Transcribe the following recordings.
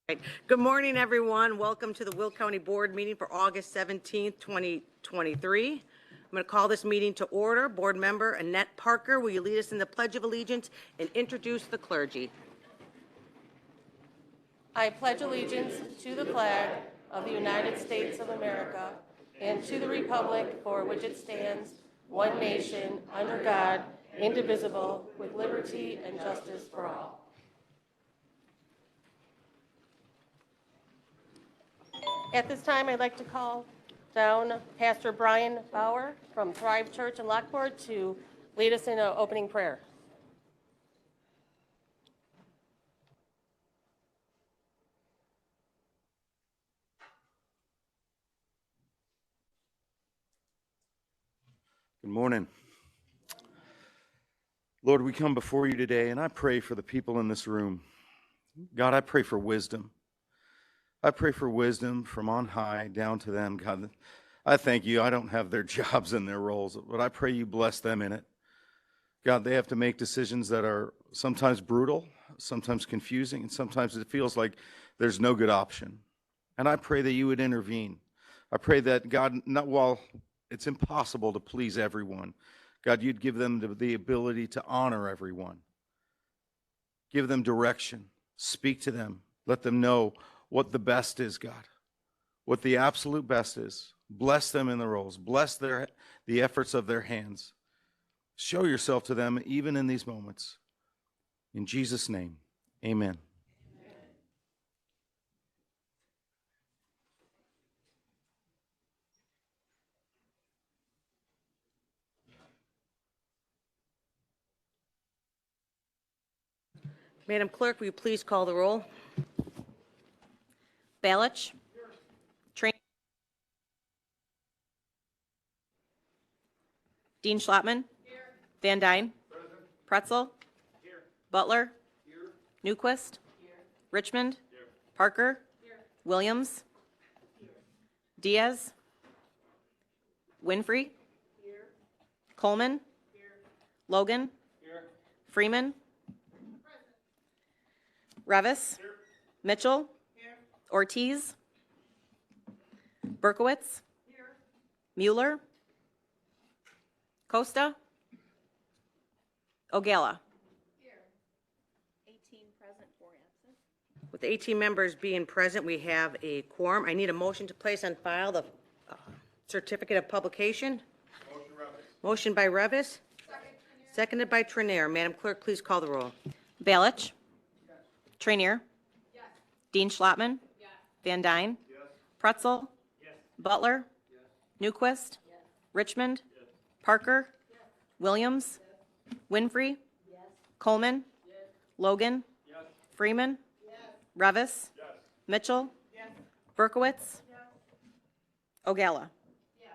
Right. Good morning, everyone. Welcome to the Will County Board meeting for August 17th, 2023. I'm going to call this meeting to order. Board member Annette Parker, will you lead us in the Pledge of Allegiance and introduce the clergy? I pledge allegiance to the flag of the United States of America and to the republic for which it stands, one nation, under God, indivisible, with liberty and justice for all. At this time, I'd like to call down Pastor Brian Bauer from Thrive Church in Lockport to lead us in an opening prayer. Good morning. Lord, we come before you today, and I pray for the people in this room. God, I pray for wisdom. I pray for wisdom from on high down to them. God, I thank you. I don't have their jobs and their roles, but I pray you bless them in it. God, they have to make decisions that are sometimes brutal, sometimes confusing, and sometimes it feels like there's no good option. And I pray that you would intervene. I pray that, God, not while it's impossible to please everyone, God, you'd give them the ability to honor everyone. Give them direction. Speak to them. Let them know what the best is, God, what the absolute best is. Bless them in the roles. Bless the efforts of their hands. Show yourself to them even in these moments. In Jesus' name, amen. Madam Clerk, will you please call the roll? Balich. Dean Schlattman. Here. Van Dyne. Present. Pretzel. Here. Butler. Here. Newquist. Here. Richmond. Here. Parker. Here. Williams. Here. Diaz. Winfrey. Here. Coleman. Here. Logan. Here. Freeman. Present. Revis. Here. Mitchell. Here. Ortiz. Berkowitz. Here. Mueller. Costa. Ogala. Here. 18 present, 4 absent. With 18 members being present, we have a quorum. I need a motion to place on file the certificate of publication. Motion by Revis. Seconded by Trenier. Madam Clerk, please call the roll. Balich. Yes. Trenier. Yes. Dean Schlattman. Yes. Van Dyne. Yes. Pretzel. Yes. Butler. Yes. Newquist. Yes. Richmond. Yes. Parker. Yes. Williams. Yes. Winfrey. Yes. Coleman. Yes. Logan. Yes. Freeman. Yes. Revis. Yes. Mitchell. Yes. Berkowitz. Yes. Ogala. Yes.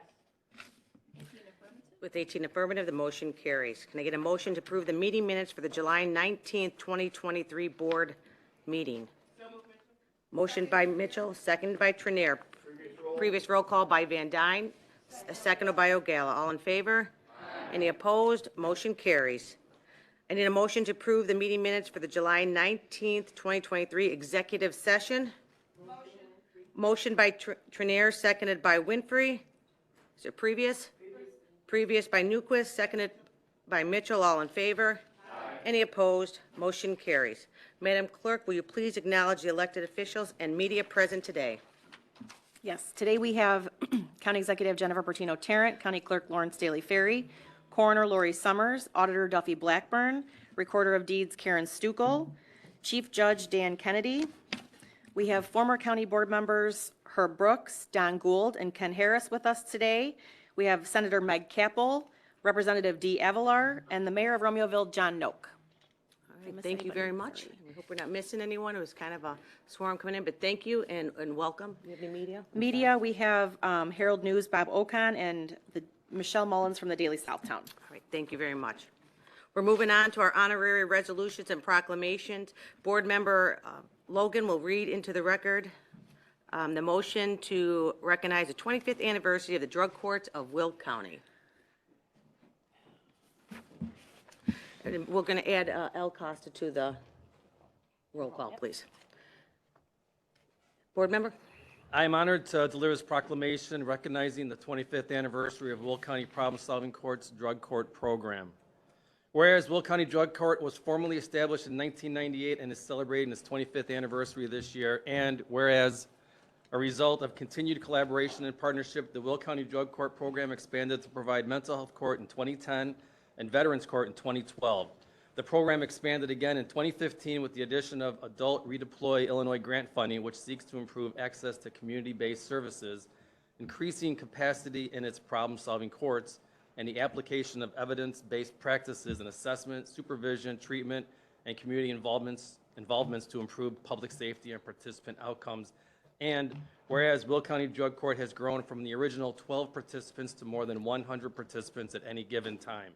18 affirmative. With 18 affirmative, the motion carries. Can I get a motion to approve the meeting minutes for the July 19th, 2023 board meeting? Motion by Mitchell, seconded by Trenier. Previous roll call by Van Dyne, seconded by Ogala. All in favor? Aye. Any opposed? Motion carries. I need a motion to approve the meeting minutes for the July 19th, 2023 executive session. Motion by Trenier, seconded by Winfrey. Is it previous? Previous by Newquist, seconded by Mitchell. All in favor? Aye. Any opposed? Motion carries. Madam Clerk, will you please acknowledge the elected officials and media present today? Yes, today we have County Executive Jennifer Bertino Tarrant, County Clerk Lawrence Daly Ferry, Coroner Lori Summers, Auditor Duffy Blackburn, Recorder of Deeds Karen Stuckel, Chief Judge Dan Kennedy. We have former county board members Herb Brooks, Don Gould, and Ken Harris with us today. We have Senator Meg Capel, Representative Dee Avalar, and the Mayor of Romeoville, John Noak. All right, thank you very much. We hope we're not missing anyone. It was kind of a swarm coming in, but thank you and welcome. Do you have any media? Media, we have Herald News, Bob Ocon, and Michelle Mullins from the Daily Southtown. All right, thank you very much. We're moving on to our honorary resolutions and proclamations. Board member Logan will read into the record the motion to recognize the 25th anniversary of the drug courts of Will County. And we're going to add El Costa to the roll call, please. Board member? I am honored to deliver this proclamation recognizing the 25th anniversary of Will County Problem-Solving Court's Drug Court Program. Whereas Will County Drug Court was formally established in 1998 and is celebrating its 25th anniversary this year, and whereas a result of continued collaboration and partnership, the Will County Drug Court Program expanded to provide mental health court in 2010 and Veterans Court in 2012. The program expanded again in 2015 with the addition of Adult Redeploy Illinois grant funding, which seeks to improve access to community-based services, increasing capacity in its problem-solving courts, and the application of evidence-based practices in assessment, supervision, treatment, and community involvements to improve public safety and participant outcomes. And whereas Will County Drug Court has grown from the original 12 participants to more than 100 participants at any given time.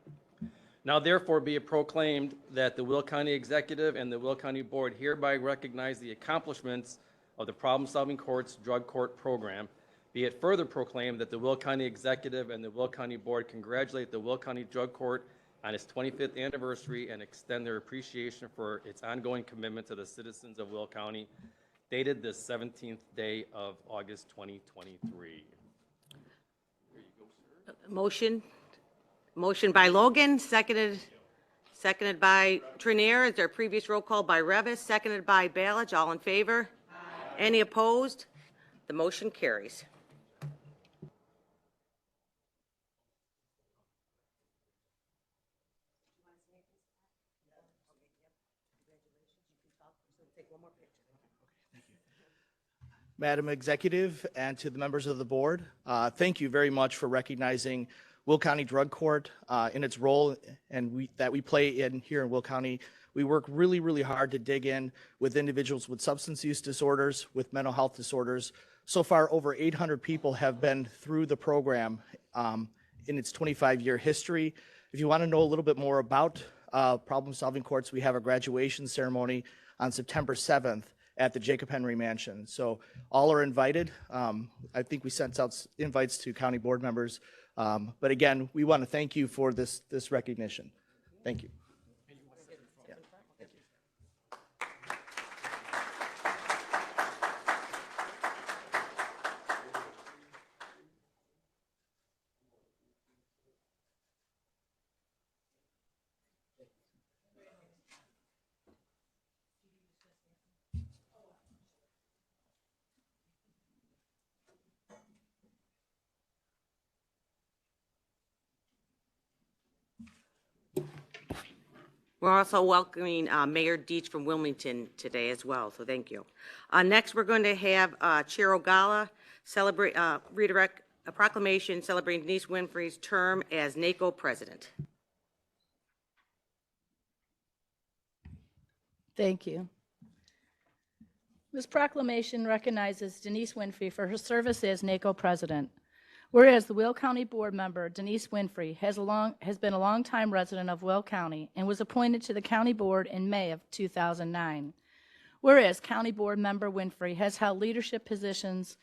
Now therefore be it proclaimed that the Will County Executive and the Will County Board hereby recognize the accomplishments of the Problem-Solving Court's Drug Court Program. Be it further proclaimed that the Will County Executive and the Will County Board congratulate the Will County Drug Court on its 25th anniversary and extend their appreciation for its ongoing commitment to the citizens of Will County, dated the 17th day of August 2023. Motion by Logan, seconded by Trinier. Is there a previous roll call by Revis? Seconded by Balich. All in favor? Aye. Any opposed? The motion carries. Madam Executive, and to the members of the board, thank you very much for recognizing Will County Drug Court in its role that we play in here in Will County. We work really, really hard to dig in with individuals with substance use disorders, with mental health disorders. So far, over 800 people have been through the program in its 25-year history. If you want to know a little bit more about problem-solving courts, we have a graduation ceremony on September 7th at the Jacob Henry Mansion. So all are invited. I think we sent out invites to county board members. But again, we want to thank you for this recognition. Thank you. Yeah. Thank you. We're also welcoming Mayor Deach from Wilmington today as well, so thank you. Next, we're going to have Chair Ogala redirect a proclamation celebrating Denise Winfrey's term as NACO president. Thank you. This proclamation recognizes Denise Winfrey for her service as NACO president. Whereas the Will County Board member, Denise Winfrey, has been a longtime resident of Will County and was appointed to the County Board in May of 2009. Whereas County Board member Winfrey has held leadership positions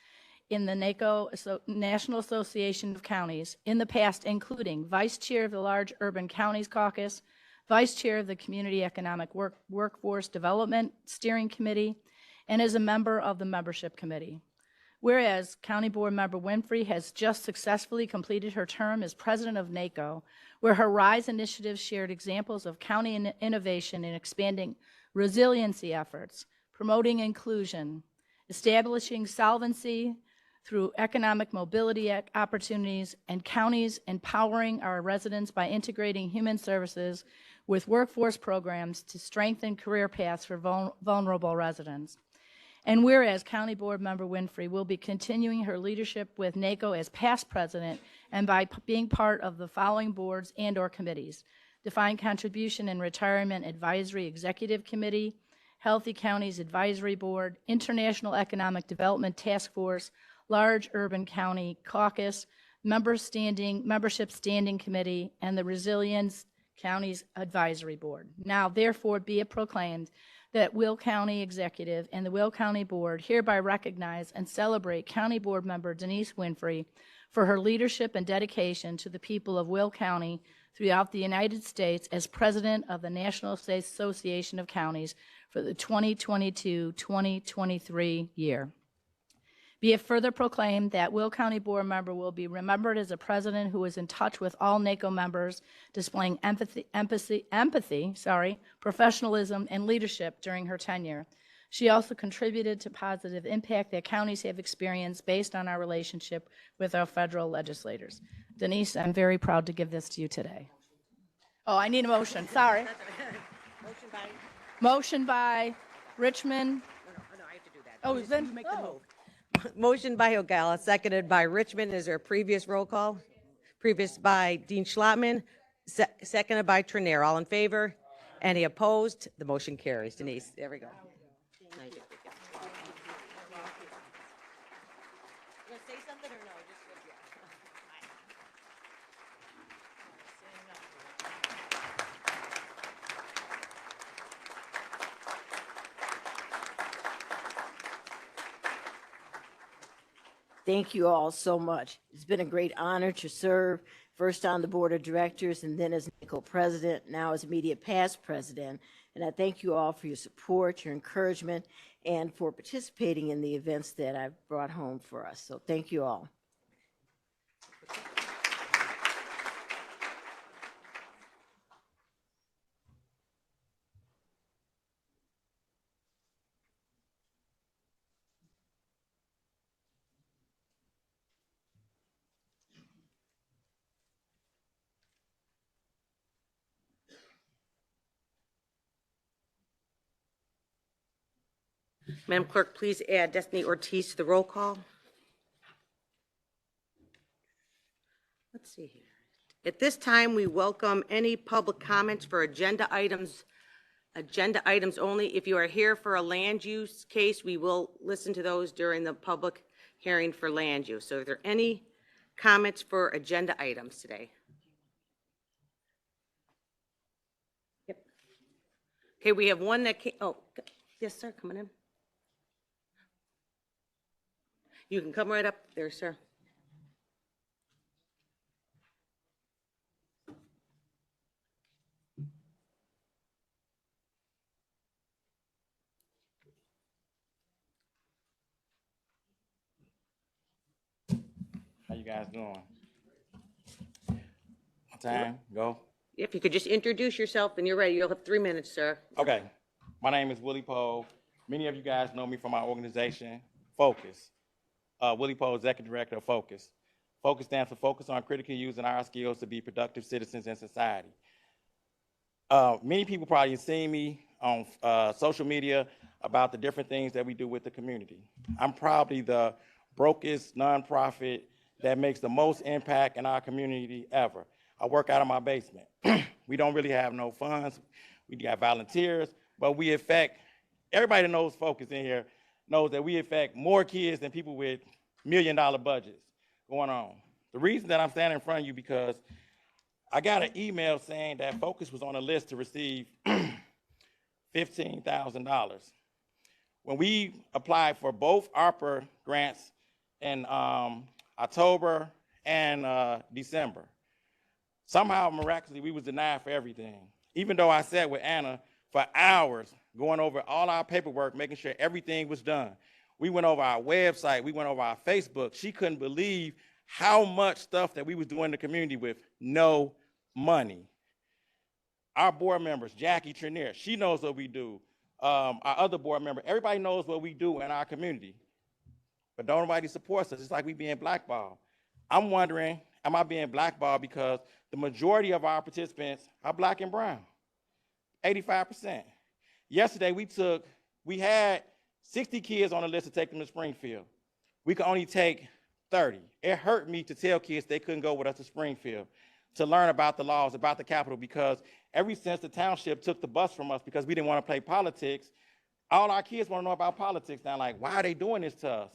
in the NACO National Association of Counties in the past, including Vice Chair of the Large Urban Counties Caucus, Vice Chair of the Community Economic Workforce Development Steering Committee, and is a member of the Membership Committee. Whereas County Board member Winfrey has just successfully completed her term as president of NACO, where her RISE initiative shared examples of county innovation in expanding resiliency efforts, promoting inclusion, establishing solvency through economic mobility opportunities, and counties empowering our residents by integrating human services with workforce programs to strengthen career paths for vulnerable residents. And whereas County Board member Winfrey will be continuing her leadership with NACO as past president and by being part of the following boards and/or committees: Defined Contribution and Retirement Advisory Executive Committee, Healthy Counties Advisory Board, International Economic Development Task Force, Large Urban County Caucus, Membership Standing Committee, and the Resilience Counties Advisory Board. Now, therefore, be it proclaimed that Will County Executive and the Will County Board hereby recognize and celebrate County Board member Denise Winfrey for her leadership and dedication to the people of Will County throughout the United States as president of the National Association of Counties for the 2022-2023 year. Be it further proclaimed that Will County Board member will be remembered as a president who is in touch with all NACO members, displaying empathy, professionalism, and leadership during her tenure. She also contributed to positive impact that counties have experienced based on our relationship with our federal legislators. Denise, I'm very proud to give this to you today. Oh, I need a motion, sorry. Motion by Richmond. No, I have to do that. Oh, then, Make the move. Motion by Ogalla, seconded by Richmond. Is there a previous roll call? Previous by Dean Schlottman, seconded by Trinier. All in favor? Any opposed? The motion carries. Denise, there we go. Thank you. You gonna say something or no? Thank you all so much. It's been a great honor to serve first on the board of directors and then as NACO president, now as immediate past president. And I thank you all for your support, your encouragement, and for participating in the events that I've brought home for us. So thank you all. Madam Clerk, please add Destiny Ortiz to the roll call. Let's see here. At this time, we welcome any public comments for agenda items only. If you are here for a land use case, we will listen to those during the public hearing for land use. So are there any comments for agenda items today? Yep. Okay, we have one that came, oh, yes, sir, coming in. You can come right up there, sir. How you guys doing? Time, go. If you could just introduce yourself and you're ready, you'll have 3 minutes, sir. Okay, my name is Willie Poe. Many of you guys know me from my organization, Focus. Willie Poe, Executive Director of Focus. Focus stands for Focus on Critically Using Our Skills to Be Productive Citizens in Society. Many people probably have seen me on social media about the different things that we do with the community. I'm probably the brokest nonprofit that makes the most impact in our community ever. I work out of my basement. We don't really have no funds. We got volunteers, but we affect, everybody that knows Focus in here knows that we affect more kids than people with $1 million budgets going on. The reason that I'm standing in front of you because I got an email saying that Focus was on a list to receive $15,000. When we applied for both ARPA grants in October and December, somehow miraculously we was denied for everything. Even though I sat with Anna for hours going over all our paperwork, making sure everything was done. We went over our website, we went over our Facebook. She couldn't believe how much stuff that we was doing in the community with no money. Our board members, Jackie Trinier, she knows what we do. Our other board member, everybody knows what we do in our community. But don't nobody supports us. It's like we being blackballed. I'm wondering, am I being blackballed because the majority of our participants are black and brown, 85%. Yesterday, we had 60 kids on the list to take them to Springfield. We could only take 30. It hurt me to tell kids they couldn't go with us to Springfield to learn about the laws, about the Capitol, because ever since the township took the bus from us because we didn't want to play politics, all our kids want to know about politics now. Like, why are they doing this to us?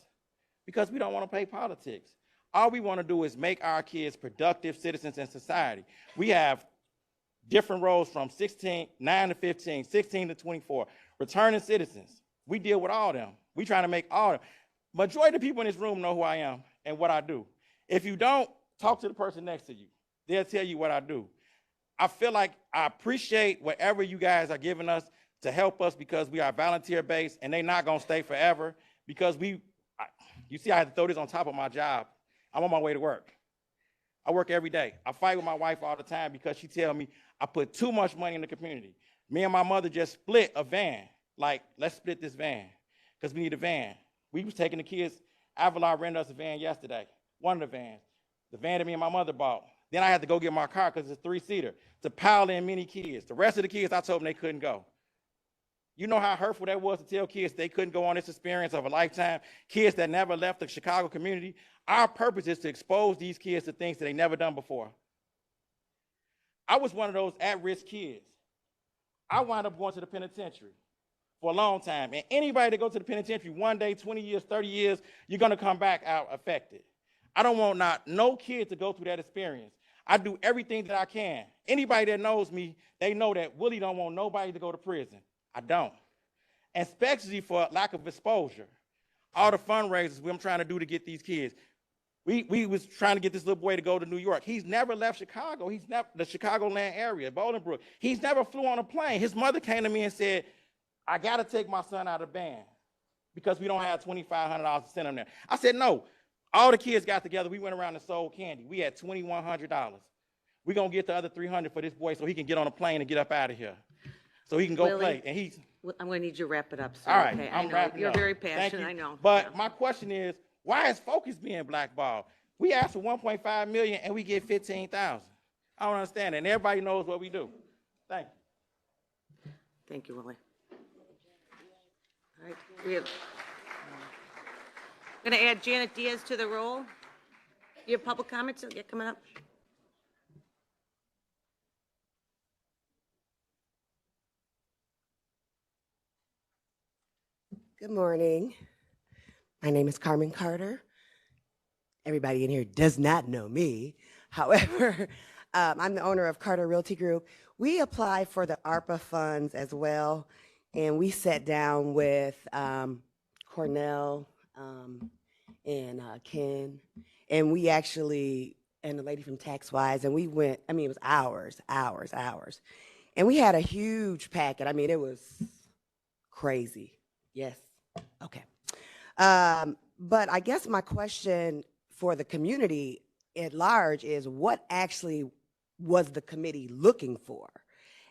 Because we don't want to play politics. All we want to do is make our kids productive citizens in society. We have different roles from 9 to 15, 16 to 24, returning citizens. We deal with all them. We trying to make all them. Majority of the people in this room know who I am and what I do. If you don't, talk to the person next to you. They'll tell you what I do. I feel like I appreciate whatever you guys are giving us to help us because we are volunteer-based and they're not going to stay forever because You see, I had to throw this on top of my job. I'm on my way to work. I work every day. I fight with my wife all the time because she tell me I put too much money in the community. Me and my mother just split a van. Like, let's split this van because we need a van. We was taking the kids. Avalon rented us a van yesterday, one of the vans, the van that me and my mother bought. Then I had to go get my car because it's a 3-seater to pile in many kids. The rest of the kids, I told them they couldn't go. You know how hurtful that was to tell kids they couldn't go on this experience of a lifetime, kids that never left the Chicago community. Our purpose is to expose these kids to things that they never done before. I was one of those at-risk kids. I wound up going to the penitentiary for a long time. And anybody that goes to the penitentiary one day, 20 years, 30 years, you're gonna come back out affected. I don't want no kid to go through that experience. I do everything that I can. Anybody that knows me, they know that Willie don't want nobody to go to prison. I don't. And especially for lack of exposure. All the fundraisers I'm trying to do to get these kids. We was trying to get this little boy to go to New York. He's never left Chicago. He's never, the Chicagoland area, Bolingbrook. He's never flew on a plane. His mother came to me and said, I gotta take my son out of band because we don't have $2,500 to send him there. I said, no. All the kids got together. We went around and sold candy. We had $2,100. We're gonna get the other $300 for this boy so he can get on a plane and get up out of here. So he can go Willie, play. And he's I'm going to need you to wrap it up, sir. all right. Okay, I'm I know. wrapping You're up. very Thank passionate, you. I know. But Yeah. my question is, why is Focus being blackballed? We asked for 1.5 million and we get 15,000. I don't understand it. And everybody knows what we do. Thank you. Thank you, Willie. All right, we have, going to add Janet Diaz to the roll. You have public comments coming up? Good morning. My name is Carmen Carter. Everybody in here does not know me. However, I'm the owner of Carter Realty Group. We apply for the ARPA funds as well, and we sat down with Cornell and Ken, and we actually, and the lady from TaxWise, and we went, I mean, it was hours. And we had a huge packet. I mean, it was crazy. Yes. Okay. But I guess my question for the community at large is what actually was the committee looking for?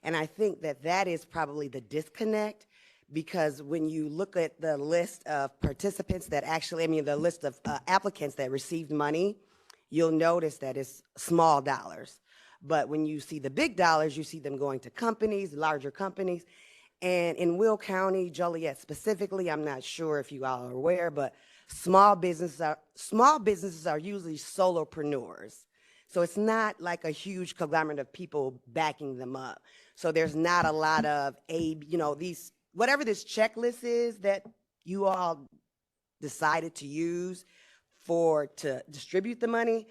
And I think that that is probably the disconnect, because when you look at the list of participants that actually, I mean, the list of applicants that received money, you'll notice that it's small dollars. But when you see the big dollars, you see them going to companies, larger companies. And in Will County, Joliet specifically, I'm not sure if you all are aware, but small businesses are usually solopreneurs. So it's not like a huge conglomerate of people backing them up. So there's not a lot of these, whatever this checklist is that you all decided to use to distribute the money,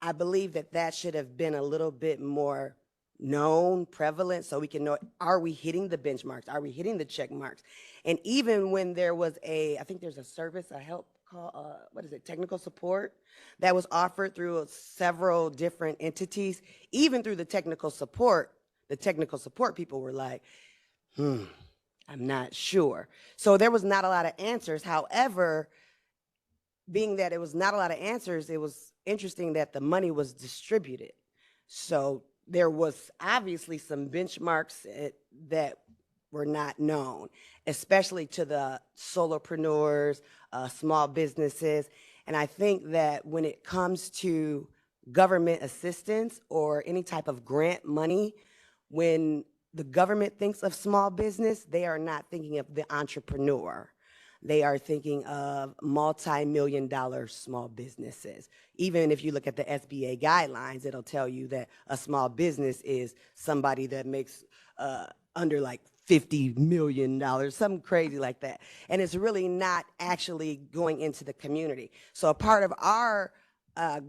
I believe that that should have been a little bit more known, prevalent, so we can know, are we hitting the benchmarks? Are we hitting the check marks? And even when there was I think there's a service, a help call, technical support that was offered through several different entities, even through the technical support people were like, I'm not sure. So there was not a lot of answers. However, being that it was not a lot of answers, it was interesting that the money was distributed. So there was obviously some benchmarks that were not known, especially to the solopreneurs, small businesses. And I think that when it comes to government assistance or any type of grant money, when the government thinks of small business, they are not thinking of the entrepreneur. They are thinking of multi-million-dollar small businesses. Even if you look at the SBA guidelines, it'll tell you that a small business is somebody that makes under like $50 million, something crazy like that. And it's really not actually going into the community. So a part of our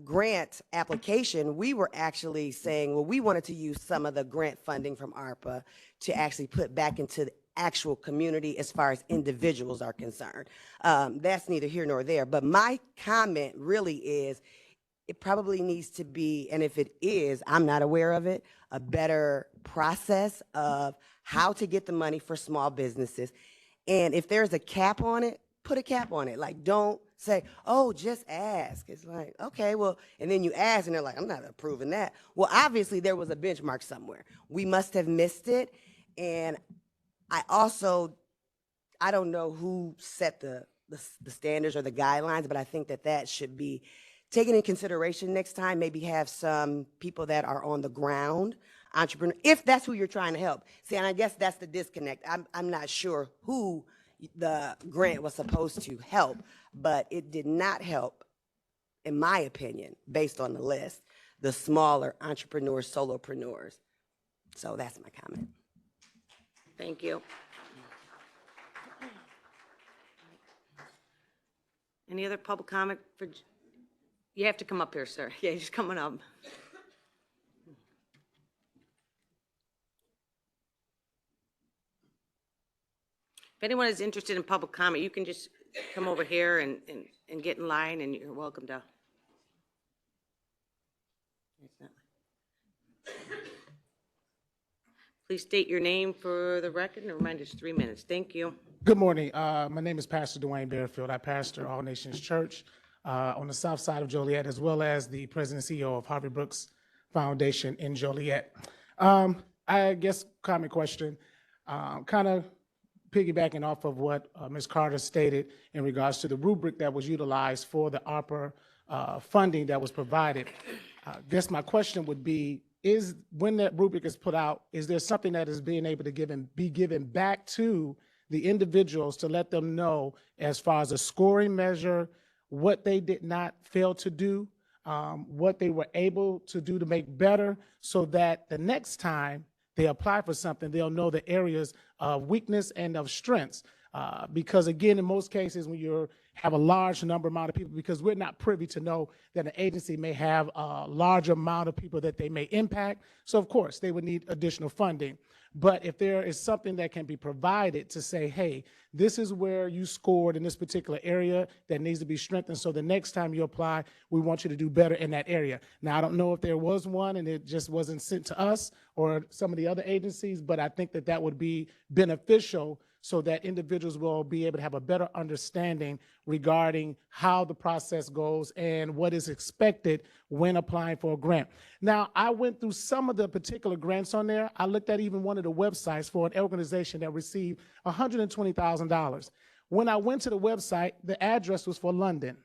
grant application, we were actually saying, well, we wanted to use some of the grant funding from ARPA to actually put back into the actual community as far as individuals are concerned. That's neither here nor there. But my comment really is, it probably needs to be, and if it is, I'm not aware of it, a better process of how to get the money for small businesses. And if there's a cap on it, put a cap on it. Like, don't say, oh, just ask. It's like, okay, well, and then you ask and they're like, I'm not approving that. Well, obviously there was a benchmark somewhere. We must have missed it. And I don't know who set the standards or the guidelines, but I think that should be taken in consideration next time. Maybe have some people that are on the ground, entrepreneur, if that's who you're trying to help. See, and I guess that's the disconnect. I'm not sure who the grant was supposed to help, but it did not help, in my opinion, based on the list, the smaller entrepreneurs, solopreneurs. So that's my comment. Thank you. Any other public comment for, you have to come up here, sir. Yeah, just coming up. If anyone is interested in public comment, you can just come over here and get in line, and you're welcome to. Please state your name for the record and remind us 3 minutes. Thank you. Good morning. My name is Pastor Dwayne Bearfield. I pastor All Nations Church on the south side of Joliet, as well as the president and CEO of Harvey Brooks Foundation in Joliet. I guess comment question, kind of piggybacking off of what Ms. Carter stated in regards to the rubric that was utilized for the ARPA funding that was provided. I guess my question would be, is when that rubric is put out, is there something that is being able to be given back to the individuals to let them know as far as a scoring measure, what they did not fail to do, what they were able to do to make better, so that the next time they apply for something, they'll know the areas of weakness and of strengths. Because again, in most cases, when you have a large amount of people, because we're not privy to know that an agency may have a large amount of people that they may impact. So of course, they would need additional funding. But if there is something that can be provided to say, hey, this is where you scored in this particular area that needs to be strengthened, so the next time you apply, we want you to do better in that area. Now, I don't know if there was one and it just wasn't sent to us or some of the other agencies, but I think that would be beneficial so that individuals will be able to have a better understanding regarding how the process goes and what is expected when applying for a grant. Now, I went through some of the particular grants on there. I looked at even one of the websites for an organization that received $120,000. When I went to the website, the address was for London.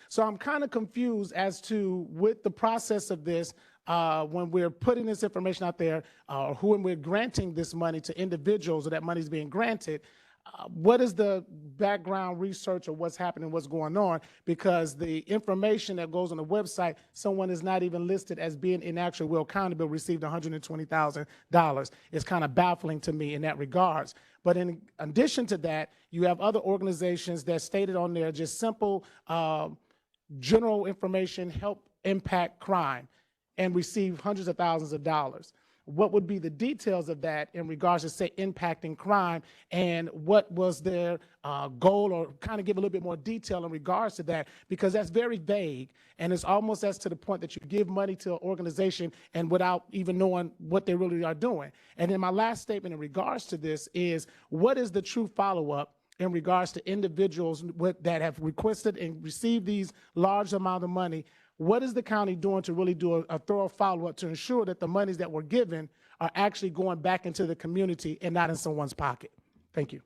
So I'm kind of confused as to with the process of this, when we're putting this information out there, when we're granting this money to individuals, or that money is being granted, what is the background research or what's happening, what's going on? Because the information that goes on the website, someone is not even listed as being in actual Will County, but received $120,000. It's kind of baffling to me in that regards. But in addition to that, you have other organizations that stated on there just simple general information, help impact crime, and receive hundreds of thousands of dollars. What would be the details of that in regards to, say, impacting crime, and what was their goal, or kind of give a little bit more detail in regards to that, because that's very vague, and it's almost as to the point that you give money to an organization and without even knowing what they really are doing. And then my last statement in regards to this is, what is the true follow-up in regards to individuals that have requested and received these large amount of money? What is the county doing to really do a thorough follow-up to ensure that the monies that were given are actually going back into the community and not in someone's pocket? Thank you.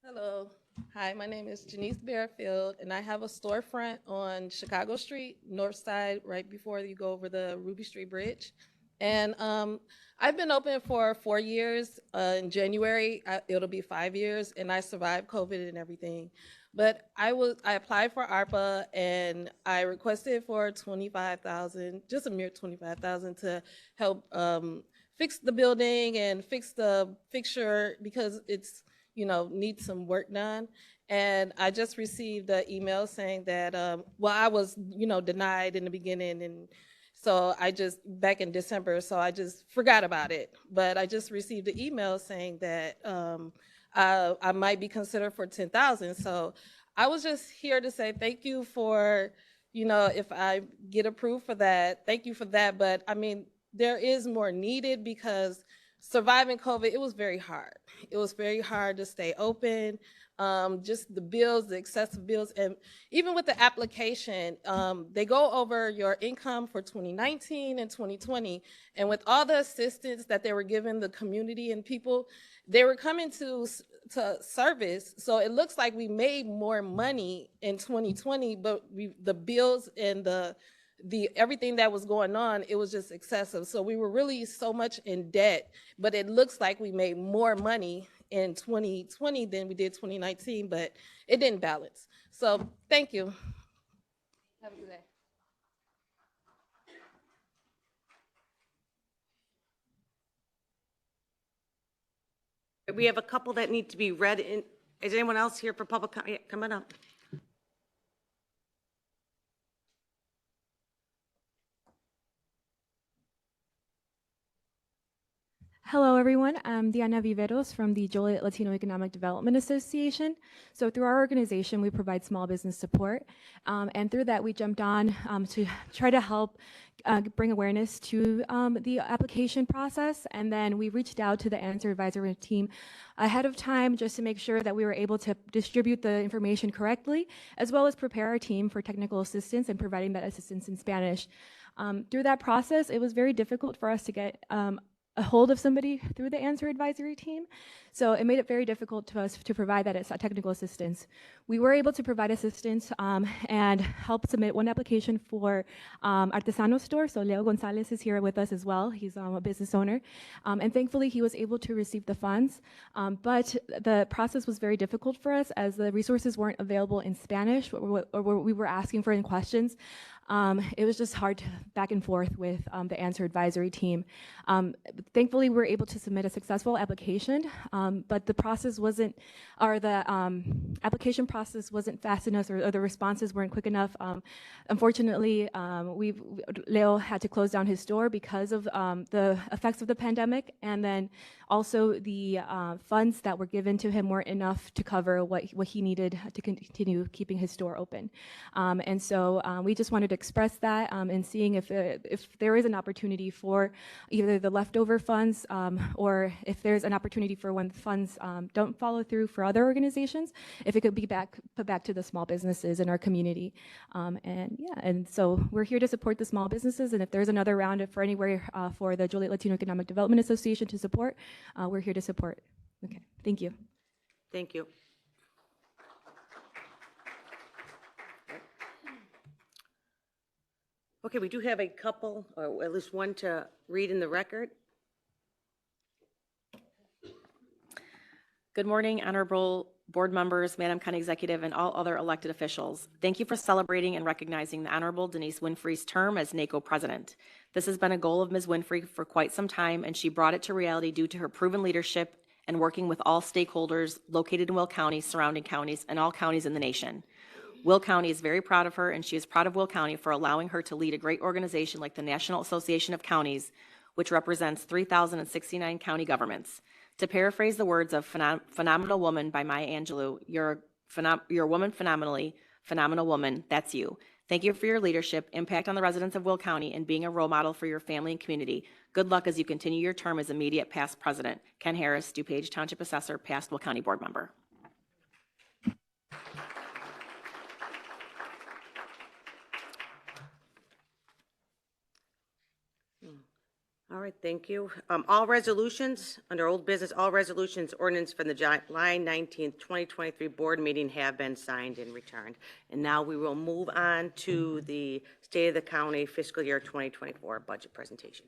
Hello. Hi, my name is Janice Bearfield, and I have a storefront on Chicago Street, north side, right before you go over the Ruby Street Bridge. And I've been open for 4 years. In January, it'll be 5 years, and I survived COVID and everything. But I applied for ARPA, and I requested for $25,000, just a mere $25,000, to help fix the building and fix the fixture, because it's, needs some work done. And I just received an email saying that, I was, denied in the beginning. And so back in December, so I just forgot about it. But I just received an email saying that I might be considered for 10,000. So I was just here to say thank you for, if I get approved for that, thank you for that. But I mean, there is more needed because surviving COVID, it was very hard. It was very hard to stay open. Just the bills, the excessive bills, and even with the application, they go over your income for 2019 and 2020, and with all the assistance that they were giving the community and people, they were coming to service. So it looks like we made more money in 2020, but the bills and the everything that was going on, it was just excessive. So we were really so much in debt, but it looks like we made more money in 2020 than we did 2019, but it didn't balance. So thank you. Have a good day. We have a couple that need to be read in. Is anyone else here for public comment? Come on up. Hello, everyone. I'm Diana Viveros from the Joliet Latino Economic Development Association. So through our organization, we provide small business support. And through that, we jumped on to try to help bring awareness to the application process. And then we reached out to the Answer Advisory team ahead of time just to make sure that we were able to distribute the information correctly, as well as prepare our team for technical assistance and providing that assistance in Spanish. Through that process, it was very difficult for us to get a hold of somebody through the Answer Advisory team. So it made it very difficult to us to provide that as technical assistance. We were able to provide assistance and help submit one application for Artesano store. So Leo Gonzalez is here with us as well. He's a business owner. And thankfully, he was able to receive the funds. But the process was very difficult for us as the resources weren't available in Spanish or we were asking for in questions. It was just hard to back and forth with the Answer Advisory team. Thankfully, we were able to submit a successful application, but the process wasn't, or the application process wasn't fast enough, or the responses weren't quick enough. Unfortunately, Leo had to close down his store because of the effects of the pandemic, and then also the funds that were given to him weren't enough to cover what he needed to continue keeping his store open. And so we just wanted to express that and seeing if there is an opportunity for either the leftover funds or if there's an opportunity for when funds don't follow through for other organizations, if it could be put back to the small businesses in our community. And so we're here to support the small businesses, and if there's another round for anywhere for the Joliet Latino Economic Development Association to support, we're here to support. Okay, thank you. Thank you. Okay, we do have a couple, or at least one to read in the record. Good morning, honorable board members, Madam County Executive, and all other elected officials. Thank you for celebrating and recognizing the Honorable Denise Winfrey's term as NACO president. This has been a goal of Ms. Winfrey for quite some time, and she brought it to reality due to her proven leadership and working with all stakeholders located in Will County, surrounding counties, and all counties in the nation. Will County is very proud of her, and she is proud of Will County for allowing her to lead a great organization like the National Association of Counties, which represents 3,069 county governments. To paraphrase the words of Phenomenal Woman by Maya Angelou, you're a woman phenomenally, phenomenal woman, that's you. Thank you for your leadership, impact on the residents of Will County, and being a role model for your family and community. Good luck as you continue your term as immediate past president. Ken Harris, DuPage Township Assessor, past Will County Board Member. All right, thank you. All resolutions, under old business, all resolutions, ordinance from the July 19th, 2023 board meeting have been signed and returned. And now we will move on to the State of the County fiscal year 2024 budget presentation.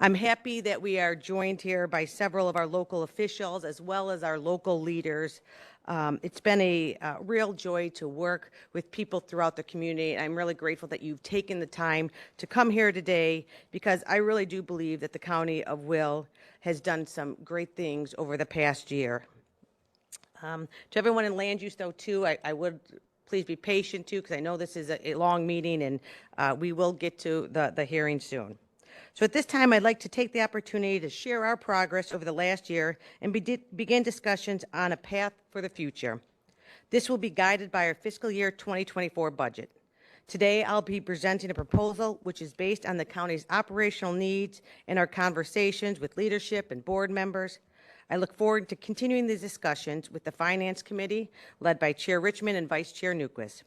I'm happy that we are joined here by several of our local officials as well as our local leaders. It's been a real joy to work with people throughout the community. I'm really grateful that you've taken the time to come here today because I really do believe that the County of Will has done some great things over the past year. To everyone in land use, though, too, I would please be patient, too, because I know this is a long meeting, and we will get to the hearing soon. So at this time, I'd like to take the opportunity to share our progress over the last year and begin discussions on a path for the future. This will be guided by our fiscal year 2024 budget. Today, I'll be presenting a proposal which is based on the county's operational needs and our conversations with leadership and board members. I look forward to continuing these discussions with the Finance Committee, led by Chair Richmond and Vice Chair Newquist.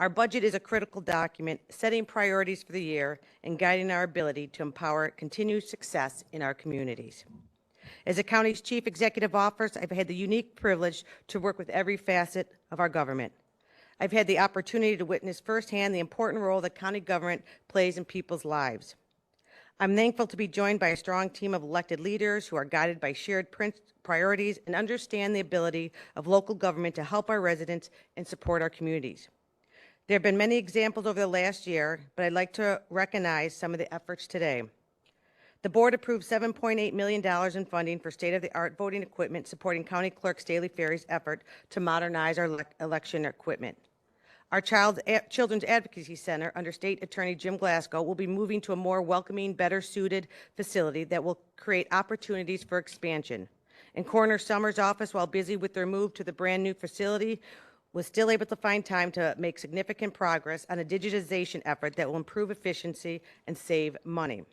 Our budget is a critical document, setting priorities for the year and guiding our ability to empower continued success in our communities. As the county's Chief Executive Officer, I've had the unique privilege to work with every facet of our government. I've had the opportunity to witness firsthand the important role that county government plays in people's lives. I'm thankful to be joined by a strong team of elected leaders who are guided by shared priorities and understand the ability of local government to help our residents and support our communities. There have been many examples over the last year, but I'd like to recognize some of the efforts today. The board approved $7.8 million in funding for state-of-the-art voting equipment supporting County Clerk Staley Ferry's effort to modernize our election equipment. Our Children's Advocacy Center under State Attorney Jim Glasgow will be moving to a more welcoming, better-suited facility that will create opportunities for expansion. And Coroner Summers' office, while busy with their move to the brand-new facility, was still able to find time to make significant progress on a digitization effort that will improve efficiency and save money.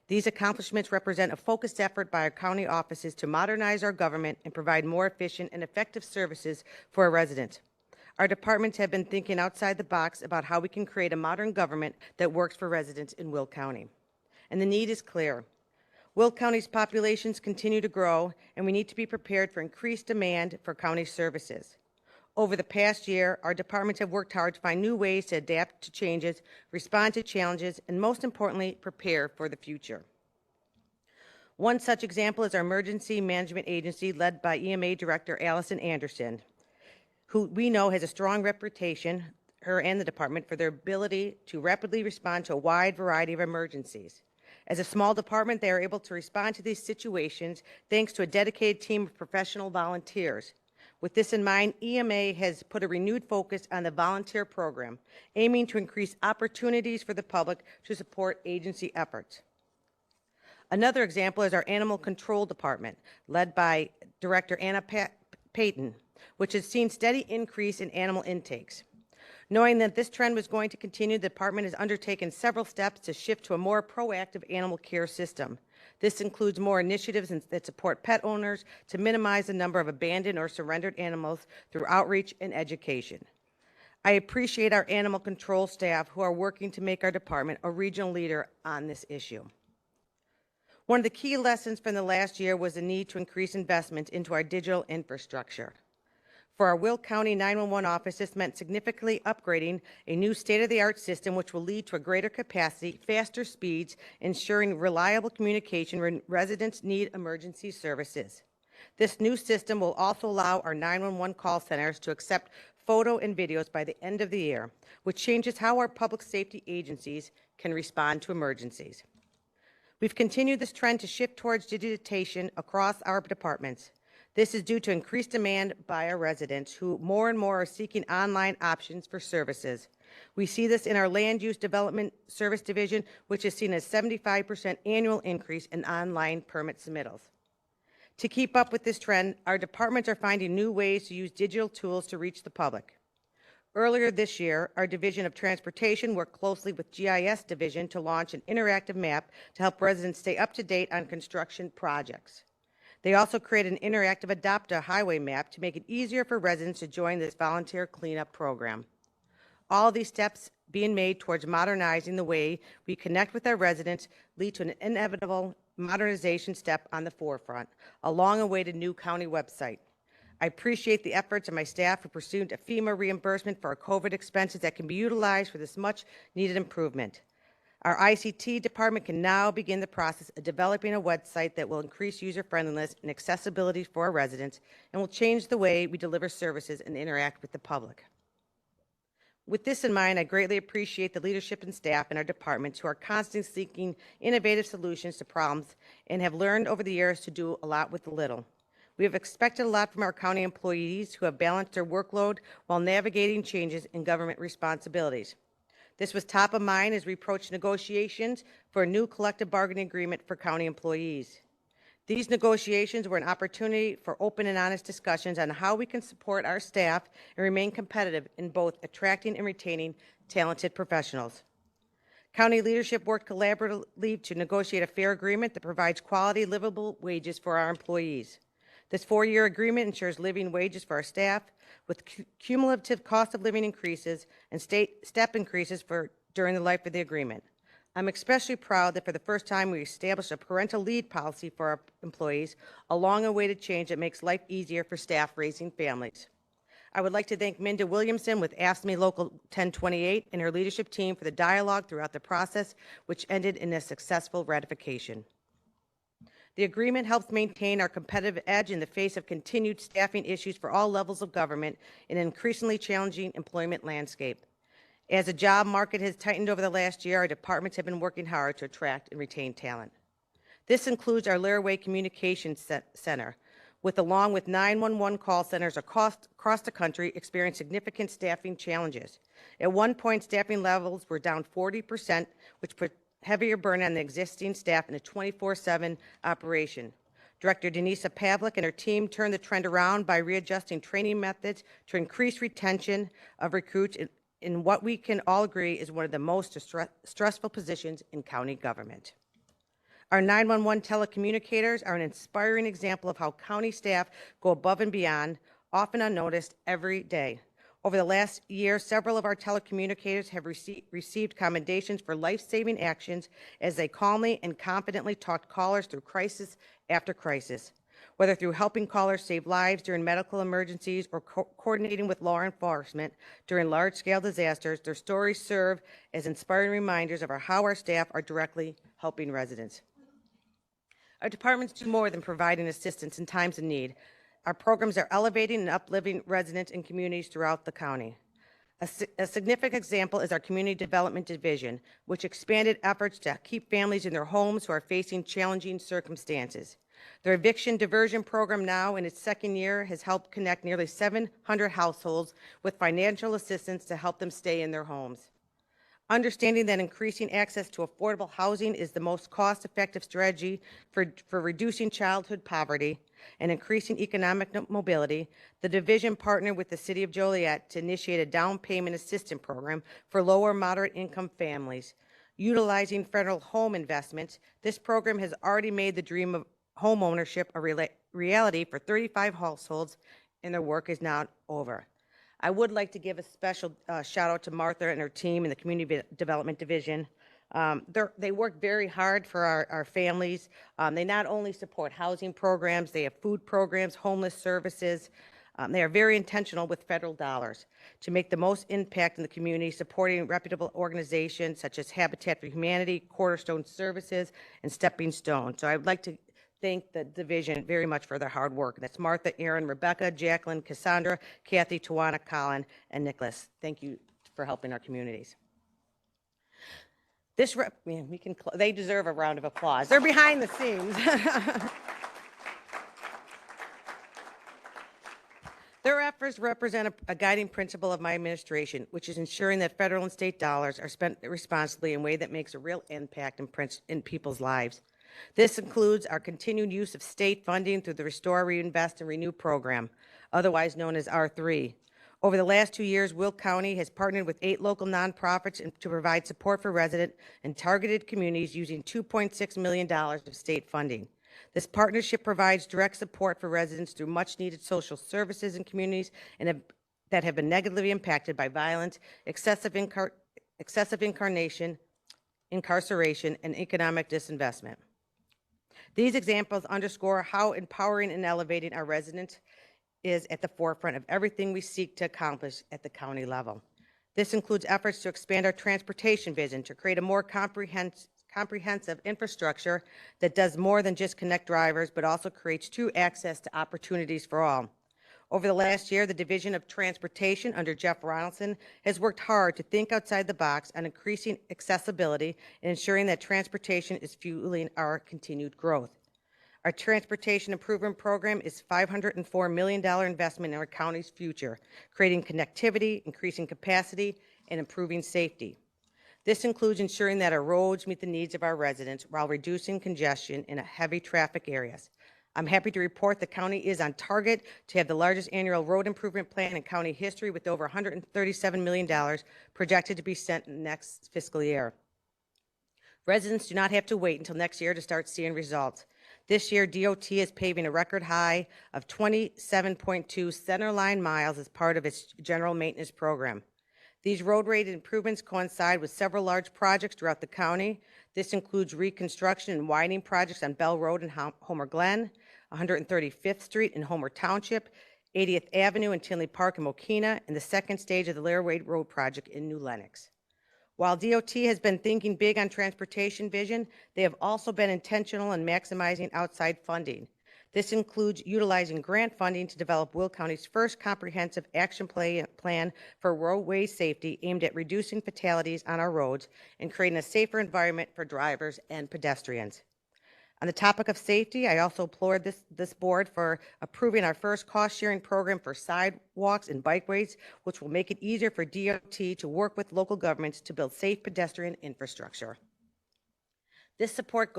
These accomplishments represent a focused effort by our county offices to modernize our government and provide more efficient and effective services for our residents. Our departments have been thinking outside the box about how we can create a modern government that works for residents in Will County. And the need is clear. Will County's populations continue to grow, and we need to be prepared for increased demand for county services. Over the past year, our departments have worked hard to find new ways to adapt to changes, respond to challenges, and most importantly, prepare for the future. One such example is our Emergency Management Agency led by EMA Director Allison Anderson, who we know has a strong reputation, her and the department, for their ability to rapidly respond to a wide variety of emergencies. As a small department, they are able to respond to these situations thanks to a dedicated team of professional volunteers. With this in mind, EMA has put a renewed focus on the volunteer program, aiming to increase opportunities for the public to support agency efforts. Another example is our Animal Control Department, led by Director Anna Payton, which has seen steady increase in animal intakes. Knowing that this trend was going to continue, the department has undertaken several steps to shift to a more proactive animal care system. This includes more initiatives that support pet owners to minimize the number of abandoned or surrendered animals through outreach and education. I appreciate our animal control staff who are working to make our department a regional leader on this issue. One of the key lessons from the last year was the need to increase investment into our digital infrastructure. For our Will County 911 office, this meant significantly upgrading a new state-of-the-art system which will lead to a greater capacity, faster speeds, ensuring reliable communication when residents need emergency services. This new system will also allow our 911 call centers to accept photo and videos by the end of the year, which changes how our public safety agencies can respond to emergencies. We've continued this trend to shift towards digitization across our departments. This is due to increased demand by our residents who more and more are seeking online options for services. We see this in our Land Use Development Service Division, which has seen a 75% annual increase in online permit submittals. To keep up with this trend, our departments are finding new ways to use digital tools to reach the public. Earlier this year, our Division of Transportation worked closely with GIS Division to launch an interactive map to help residents stay up to date on construction projects. They also created an interactive Adopt-A highway map to make it easier for residents to join this volunteer cleanup program. All these steps being made towards modernizing the way we connect with our residents lead to an inevitable modernization step on the forefront, a long-awaited new county website. I appreciate the efforts of my staff who pursued a FEMA reimbursement for our COVID expenses that can be utilized for this much-needed improvement. Our ICT department can now begin the process of developing a website that will increase user-friendliness and accessibility for our residents and will change the way we deliver services and interact with the public. With this in mind, I greatly appreciate the leadership and staff in our departments who are constantly seeking innovative solutions to problems and have learned over the years to do a lot with little. We have expected a lot from our county employees who have balanced their workload while navigating changes in government responsibilities. This was top of mind as we approached negotiations for a new collective bargaining agreement for county employees. These negotiations were an opportunity for open and honest discussions on how we can support our staff and remain competitive in both attracting and retaining talented professionals. County leadership worked collaboratively to negotiate a fair agreement that provides quality, livable wages for our employees. This 4-year agreement ensures living wages for our staff with cumulative cost of living increases and step increases during the life of the agreement. I'm especially proud that for the first time we established a parental leave policy for our employees, a long-awaited change that makes life easier for staff raising families. I would like to thank Minda Williamson with AFSCME Local 1028 and her leadership team for the dialogue throughout the process, which ended in a successful ratification. The agreement helps maintain our competitive edge in the face of continued staffing issues for all levels of government in an increasingly challenging employment landscape. As the job market has tightened over the last year, our departments have been working hard to attract and retain talent. This includes our Laraway Communications Center, along with 911 call centers across the country experience significant staffing challenges. At one point, staffing levels were down 40%, which put heavier burden on the existing staff in a 24/7 operation. Director Denisa Pavlik and her team turned the trend around by readjusting training methods to increase retention of recruits in what we can all agree is one of the most stressful positions in county government. Our 911 telecommunicators are an inspiring example of how county staff go above and beyond, often unnoticed, every day. Over the last year, several of our telecommunicators have received commendations for life-saving actions as they calmly and confidently talked callers through crisis after crisis. Whether through helping callers save lives during medical emergencies or coordinating with law enforcement during large-scale disasters, their stories serve as inspiring reminders of how our staff are directly helping residents. Our departments do more than providing assistance in times of need. Our programs are elevating and uplifting residents and communities throughout the county. A significant example is our Community Development Division, which expanded efforts to keep families in their homes who are facing challenging circumstances. Their eviction diversion program, now in its 2nd year, has helped connect nearly 700 households with financial assistance to help them stay in their homes. Understanding that increasing access to affordable housing is the most cost-effective strategy for reducing childhood poverty and increasing economic mobility, the division partnered with the City of Joliet to initiate a down payment assistance program for lower moderate income families. Utilizing federal home investments, this program has already made the dream of home ownership a reality for 35 households, and their work is now over. I would like to give a special shout out to Martha and her team in the Community Development Division. They work very hard for our families. They not only support housing programs, they have food programs, homeless services. They are very intentional with federal dollars to make the most impact in the community, supporting reputable organizations such as Habitat for Humanity, Cornerstone Services, and Stepping Stone. So I would like to thank the division very much for their hard work. That's Martha, Aaron, Rebecca, Jacqueline, Cassandra, Kathy, Tawana, Colin, and Nicholas. Thank you for helping our communities. They deserve a round of applause. They're behind the scenes. Their efforts represent a guiding principle of my administration, which is ensuring that federal and state dollars are spent responsibly in a way that makes a real impact in people's lives. This includes our continued use of state funding through the Restore, Reinvest, and Renew program, otherwise known as R3. Over the last 2 years, Will County has partnered with 8 local nonprofits to provide support for resident and targeted communities using $2.6 million of state funding. This partnership provides direct support for residents through much-needed social services in communities that have been negatively impacted by violence, excessive incarceration, and economic disinvestment. These examples underscore how empowering and elevating our residents is at the forefront of everything we seek to accomplish at the county level. This includes efforts to expand our transportation vision to create a more comprehensive infrastructure that does more than just connect drivers, but also creates true access to opportunities for all. Over the last year, the Division of Transportation under Jeff Ronaldson has worked hard to think outside the box on increasing accessibility and ensuring that transportation is fueling our continued growth. Our Transportation Improvement Program is a $504 million investment in our county's future, creating connectivity, increasing capacity, and improving safety. This includes ensuring that our roads meet the needs of our residents while reducing congestion in heavy traffic areas. I'm happy to report the county is on target to have the largest annual road improvement plan in county history with over $137 million projected to be spent in the next fiscal year. Residents do not have to wait until next year to start seeing results. This year, DOT is paving a record high of 27.2 centerline miles as part of its general maintenance program. These road-rated improvements coincide with several large projects throughout the county. This includes reconstruction and widening projects on Bell Road in Homer Glen, 135th Street in Homer Township, 80th Avenue in Tinley Park in Mokina, and the second stage of the Lairwade Road project in New Lenox. While DOT has been thinking big on transportation vision, they have also been intentional in maximizing outside funding. This includes utilizing grant funding to develop Will County's first comprehensive action plan for roadway safety aimed at reducing fatalities on our roads and creating a safer environment for drivers and pedestrians. On the topic of safety, I also applaud this board for approving our first cost-sharing program for sidewalks and bikeways, which will make it easier for DOT to work with local governments to build safe pedestrian infrastructure. This supports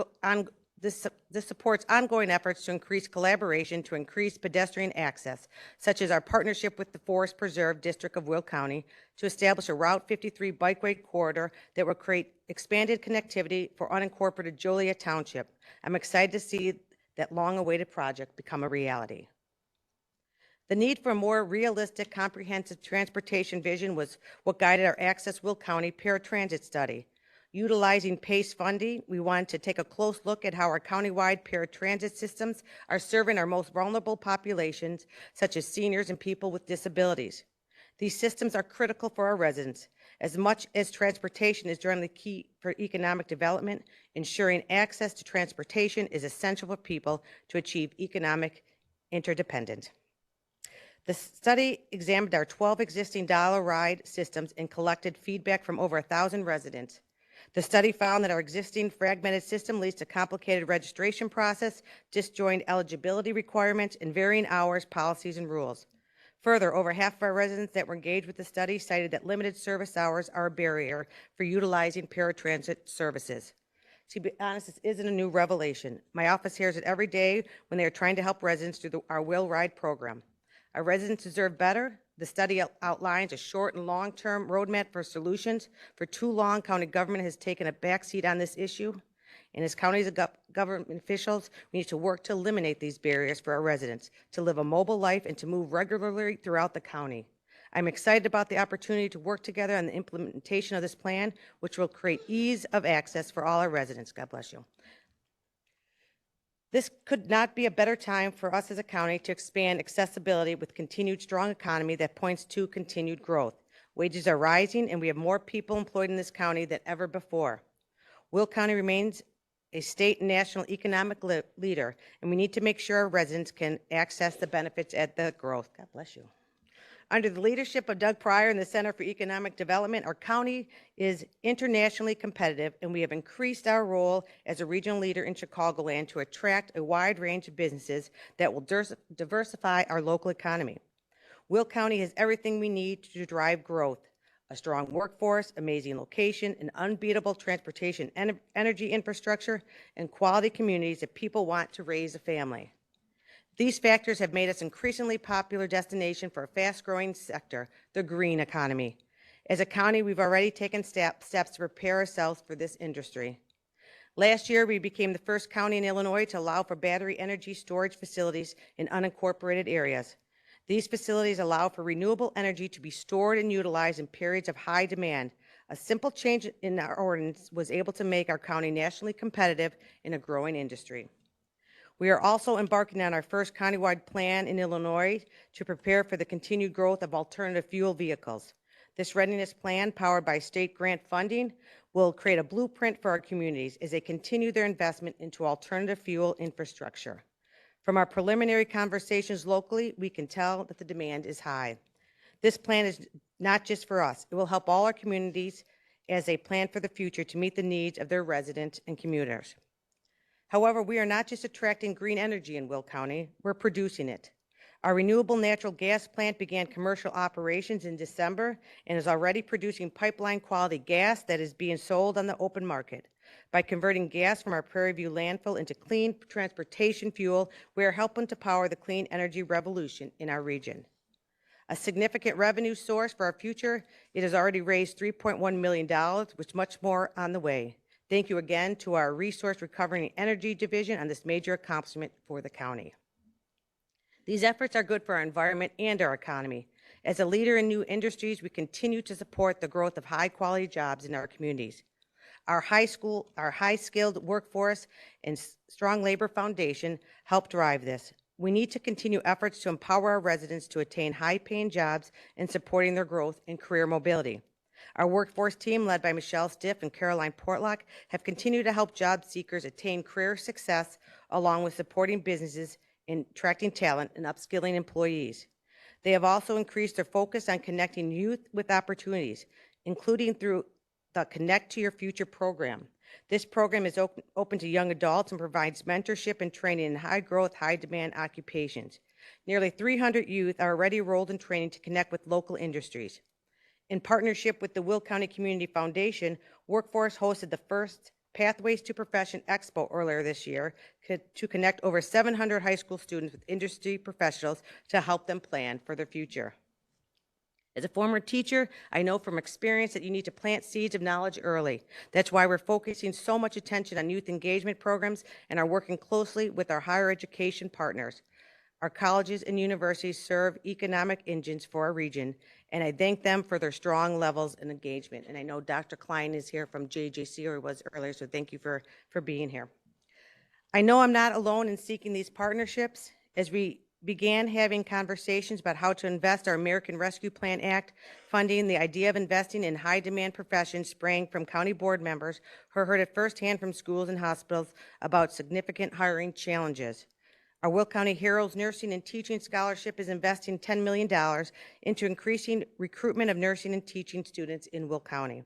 ongoing efforts to increase collaboration to increase pedestrian access, such as our partnership with the Forest Preserve District of Will County to establish a Route 53 bikeway corridor that will create expanded connectivity for unincorporated Joliet Township. I'm excited to see that long-awaited project become a reality. The need for a more realistic, comprehensive transportation vision was what guided our Access Will County paratransit study. Utilizing PACE funding, we wanted to take a close look at how our countywide paratransit systems are serving our most vulnerable populations, such as seniors and people with disabilities. These systems are critical for our residents. As much as transportation is generally key for economic development, ensuring access to transportation is essential for people to achieve economic interdependence. The study examined our 12 existing dollar ride systems and collected feedback from over 1,000 residents. The study found that our existing fragmented system leads to complicated registration process, disjoint eligibility requirements, and varying hours, policies, and rules. Further, over half of our residents that were engaged with the study cited that limited service hours are a barrier for utilizing paratransit services. To be honest, this isn't a new revelation. My office hears it every day when they are trying to help residents through our Will Ride program. Our residents deserve better. The study outlines a short and long-term roadmap for solutions. For too long, county government has taken a backseat on this issue. And as counties and government officials, we need to work to eliminate these barriers for our residents, to live a mobile life and to move regularly throughout the county. I'm excited about the opportunity to work together on the implementation of this plan, which will create ease of access for all our residents. God bless you. This could not be a better time for us as a county to expand accessibility with continued strong economy that points to continued growth. Wages are rising, and we have more people employed in this county than ever before. Will County remains a state and national economic leader, and we need to make sure our residents can access the benefits at the growth. God bless you. Under the leadership of Doug Pryor and the Center for Economic Development, our county is internationally competitive, and we have increased our role as a regional leader in Chicagoland to attract a wide range of businesses that will diversify our local economy. Will County has everything we need to drive growth: a strong workforce, amazing location, an unbeatable transportation and energy infrastructure, and quality communities that people want to raise a family. These factors have made us increasingly popular destination for a fast-growing sector, the green economy. As a county, we've already taken steps to prepare ourselves for this industry. Last year, we became the first county in Illinois to allow for battery energy storage facilities in unincorporated areas. These facilities allow for renewable energy to be stored and utilized in periods of high demand. A simple change in our ordinance was able to make our county nationally competitive in a growing industry. We are also embarking on our first countywide plan in Illinois to prepare for the continued growth of alternative fuel vehicles. This readiness plan, powered by state grant funding, will create a blueprint for our communities as they continue their investment into alternative fuel infrastructure. From our preliminary conversations locally, we can tell that the demand is high. This plan is not just for us. It will help all our communities as they plan for the future to meet the needs of their residents and commuters. However, we are not just attracting green energy in Will County, we're producing it. Our renewable natural gas plant began commercial operations in December and is already producing pipeline quality gas that is being sold on the open market. By converting gas from our Prairie View landfill into clean transportation fuel, we are helping to power the clean energy revolution in our region. A significant revenue source for our future, it has already raised $3.1 million, with much more on the way. Thank you again to our Resource Recovery and Energy Division on this major accomplishment for the county. These efforts are good for our environment and our economy. As a leader in new industries, we continue to support the growth of high-quality jobs in our communities. Our high-skilled workforce and strong labor foundation help drive this. We need to continue efforts to empower our residents to attain high-paying jobs and supporting their growth and career mobility. Our workforce team, led by Michelle Stiff and Caroline Portlock, have continued to help job seekers attain career success, along with supporting businesses in attracting talent and upskilling employees. They have also increased their focus on connecting youth with opportunities, including through the Connect to Your Future program. This program is open to young adults and provides mentorship and training in high-growth, high-demand occupations. Nearly 300 youth are already enrolled in training to connect with local industries. In partnership with the Will County Community Foundation, Workforce hosted the first Pathways to Profession Expo earlier this year to connect over 700 high school students with industry professionals to help them plan for their future. As a former teacher, I know from experience that you need to plant seeds of knowledge early. That's why we're focusing so much attention on youth engagement programs and are working closely with our higher education partners. Our colleges and universities serve economic engines for our region, and I thank them for their strong levels of engagement. And I know Dr. Klein is here from JJC, or was earlier, so thank you for being here. I know I'm not alone in seeking these partnerships. As we began having conversations about how to invest our American Rescue Plan Act funding, the idea of investing in high-demand professions sprang from county board members who heard it firsthand from schools and hospitals about significant hiring challenges. Our Will County Heroes Nursing and Teaching Scholarship is investing $10 million into increasing recruitment of nursing and teaching students in Will County.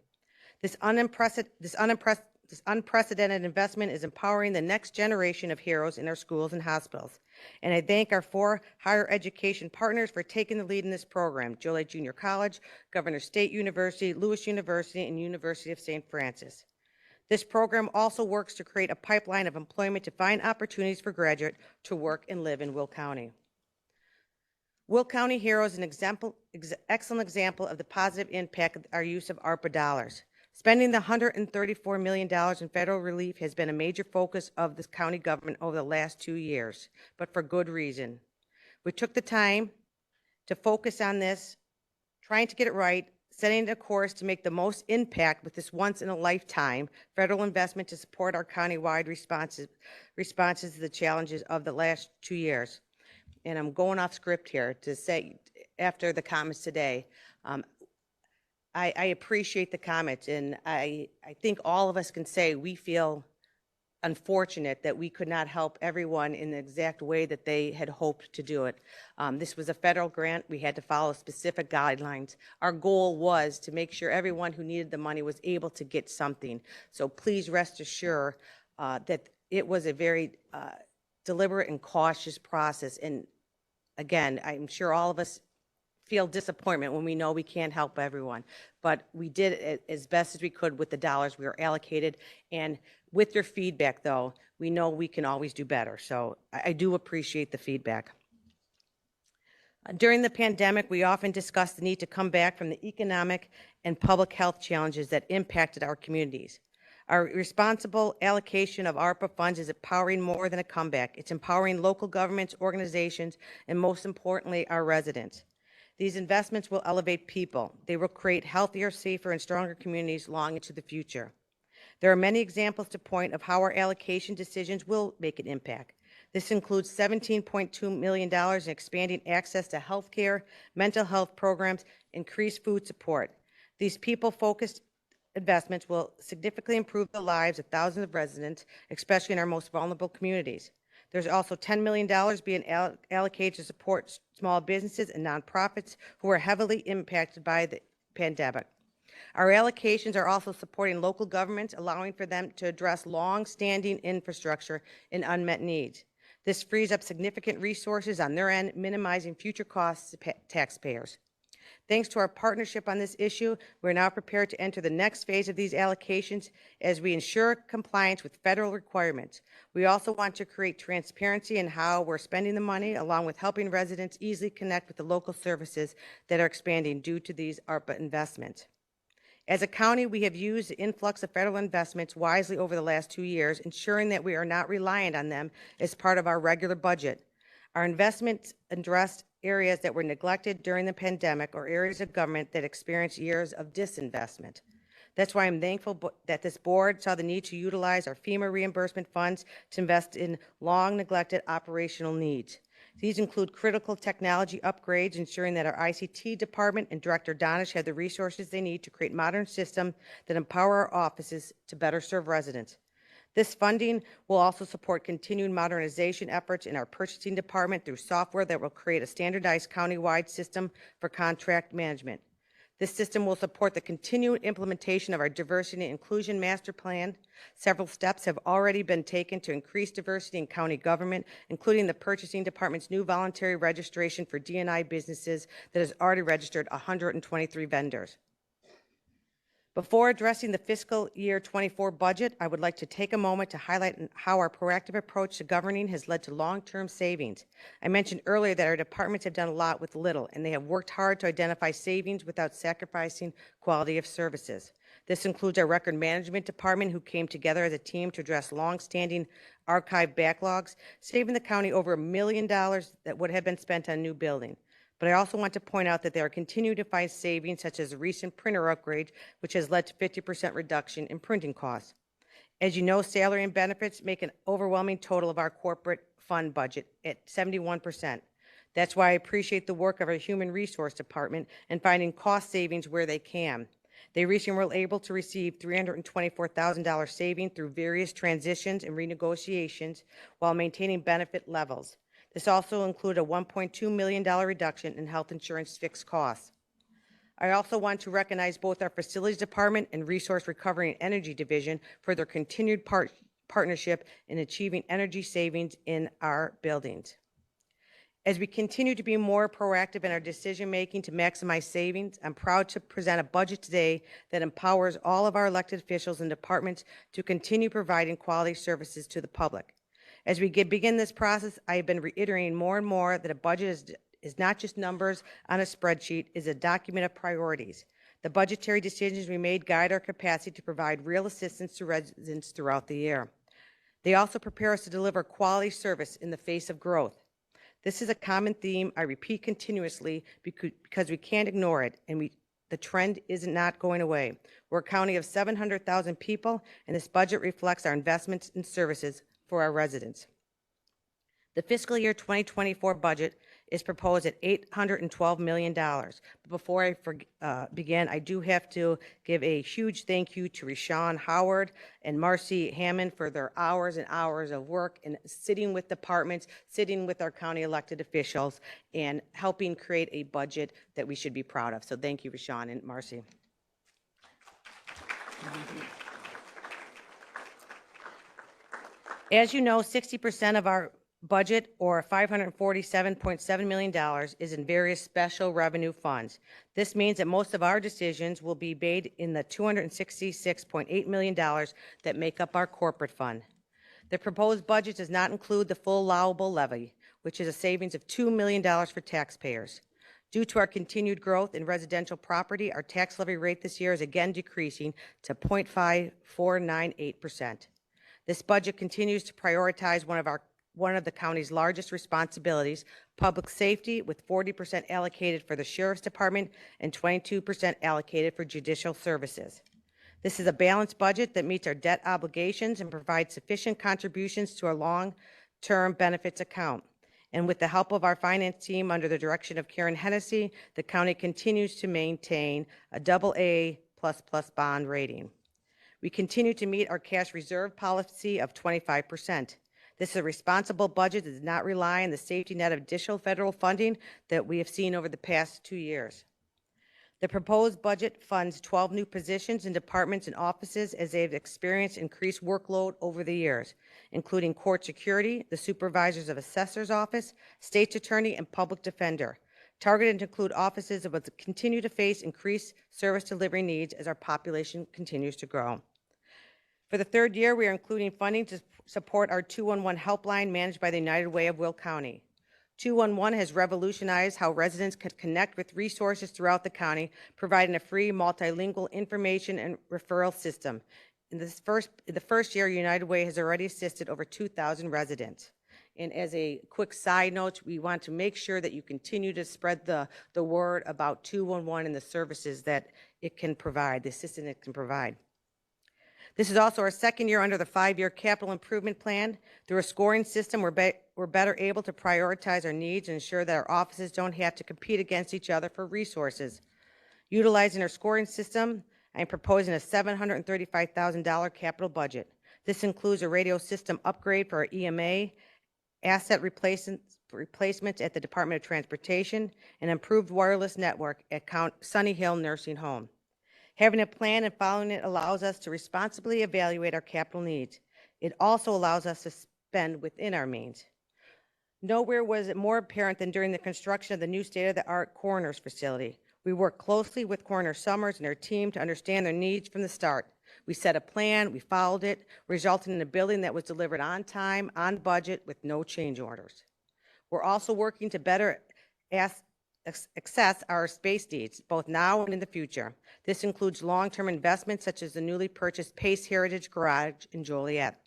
This unprecedented investment is empowering the next generation of heroes in our schools and hospitals. And I thank our 4 higher education partners for taking the lead in this program: Joliet Junior College, Governor State University, Lewis University, and University of St. Francis. This program also works to create a pipeline of employment to find opportunities for graduates to work and live in Will County. Will County Heroes is an excellent example of the positive impact of our use of ARPA dollars. Spending the $134 million in federal relief has been a major focus of this county government over the last 2 years, but for good reason. We took the time to focus on this, trying to get it right, setting a course to make the most impact with this once-in-a-lifetime federal investment to support our county-wide responses to the challenges of the last 2 years. And I'm going off script here to say, after the comments today, I appreciate the comments, and I think all of us can say we feel unfortunate that we could not help everyone in the exact way that they had hoped to do it. This was a federal grant. We had to follow specific guidelines. Our goal was to make sure everyone who needed the money was able to get something. So please rest assured that it was a very deliberate and cautious process. And again, I'm sure all of us feel disappointment when we know we can't help everyone, but we did it as best as we could with the dollars we were allocated. And with your feedback, though, we know we can always do better. So I do appreciate the feedback. During the pandemic, we often discussed the need to come back from the economic and public health challenges that impacted our communities. Our responsible allocation of ARPA funds is empowering more than a comeback. It's empowering local governments, organizations, and most importantly, our residents. These investments will elevate people. They will create healthier, safer, and stronger communities long into the future. There are many examples to point of how our allocation decisions will make an impact. This includes $17.2 million in expanding access to health care, mental health programs, increased food support. These people-focused investments will significantly improve the lives of thousands of residents, especially in our most vulnerable communities. There's also $10 million being allocated to support small businesses and nonprofits who are heavily impacted by the pandemic. Our allocations are also supporting local governments, allowing for them to address long-standing infrastructure and unmet needs. This frees up significant resources on their end, minimizing future costs to taxpayers. Thanks to our partnership on this issue, we're now prepared to enter the next phase of these allocations as we ensure compliance with federal requirements. We also want to create transparency in how we're spending the money, along with helping residents easily connect with the local services that are expanding due to these ARPA investments. As a county, we have used the influx of federal investments wisely over the last 2 years, ensuring that we are not reliant on them as part of our regular budget. Our investments addressed areas that were neglected during the pandemic or areas of government that experienced years of disinvestment. That's why I'm thankful that this board saw the need to utilize our FEMA reimbursement funds to invest in long neglected operational needs. These include critical technology upgrades, ensuring that our ICT department and Director Donish have the resources they need to create modern systems that empower our offices to better serve residents. This funding will also support continued modernization efforts in our purchasing department through software that will create a standardized countywide system for contract management. This system will support the continued implementation of our diversity and inclusion master plan. Several steps have already been taken to increase diversity in county government, including the purchasing department's new voluntary registration for D&I businesses that has already registered 123 vendors. Before addressing the fiscal year 24 budget, I would like to take a moment to highlight how our proactive approach to governing has led to long-term savings. I mentioned earlier that our departments have done a lot with little, and they have worked hard to identify savings without sacrificing quality of services. This includes our record management department, who came together as a team to address long-standing archive backlogs, saving the county over $1 million that would have been spent on new building. But I also want to point out that there are continued to find savings, such as a recent printer upgrade, which has led to 50% reduction in printing costs. As you know, salary and benefits make an overwhelming total of our corporate fund budget at 71%. That's why I appreciate the work of our Human Resource Department in finding cost savings where they can. They recently were able to receive $324,000 saving through various transitions and renegotiations while maintaining benefit levels. This also included a $1.2 million reduction in health insurance fixed costs. I also want to recognize both our Facilities Department and Resource Recovery and Energy Division for their continued partnership in achieving energy savings in our buildings. As we continue to be more proactive in our decision-making to maximize savings, I'm proud to present a budget today that empowers all of our elected officials and departments to continue providing quality services to the public. As we begin this process, I have been reiterating more and more that a budget is not just numbers on a spreadsheet, is a document of priorities. The budgetary decisions we made guide our capacity to provide real assistance to residents throughout the year. They also prepare us to deliver quality service in the face of growth. This is a common theme I repeat continuously because we can't ignore it, and the trend is not going away. We're a county of 700,000 people, and this budget reflects our investments in services for our residents. The fiscal year 2024 budget is proposed at $812 million. But before I begin, I do have to give a huge thank you to Rashawn Howard and Marcy Hammond for their hours and hours of work and sitting with departments, sitting with our county elected officials, and helping create a budget that we should be proud of. So thank you, Rashawn and Marcy. As you know, 60% of our budget, or $547.7 million, is in various special revenue funds. This means that most of our decisions will be made in the $266.8 million that make up our corporate fund. The proposed budget does not include the full allowable levy, which is a savings of $2 million for taxpayers. Due to our continued growth in residential property, our tax levy rate this year is again decreasing to 0.5498%. This budget continues to prioritize one of the county's largest responsibilities, public safety, with 40% allocated for the Sheriff's Department and 22% allocated for judicial services. This is a balanced budget that meets our debt obligations and provides sufficient contributions to our long-term benefits account. And with the help of our finance team under the direction of Karen Hennessy, the county continues to maintain a AA++ bond rating. We continue to meet our cash reserve policy of 25%. This is a responsible budget that does not rely on the safety net of additional federal funding that we have seen over the past 2 years. The proposed budget funds 12 new positions in departments and offices as they have experienced increased workload over the years, including court security, the supervisors of assessor's office, state's attorney, and public defender, targeted to include offices that will continue to face increased service delivery needs as our population continues to grow. For the third year, we are including funding to support our 211 helpline managed by the United Way of Will County. 211 has revolutionized how residents can connect with resources throughout the county, providing a free multilingual information and referral system. In the first year, United Way has already assisted over 2,000 residents. And as a quick side note, we want to make sure that you continue to spread the word about 211 and the services that it can provide, the assistance it can provide. This is also our second year under the 5-year capital improvement plan. Through a scoring system, we're better able to prioritize our needs and ensure that our offices don't have to compete against each other for resources. Utilizing our scoring system, I'm proposing a $735,000 capital budget. This includes a radio system upgrade for our EMA, asset replacements at the Department of Transportation, and improved wireless network at Sunny Hill Nursing Home. Having a plan and following it allows us to responsibly evaluate our capital needs. It also allows us to spend within our means. Nowhere was it more apparent than during the construction of the new state-of-the-art coroner's facility. We worked closely with Coroner Summers and her team to understand their needs from the start. We set a plan, we followed it, resulting in a building that was delivered on time, on budget, with no change orders. We're also working to better access our space needs, both now and in the future. This includes long-term investments such as the newly purchased Pace Heritage Garage in Joliet.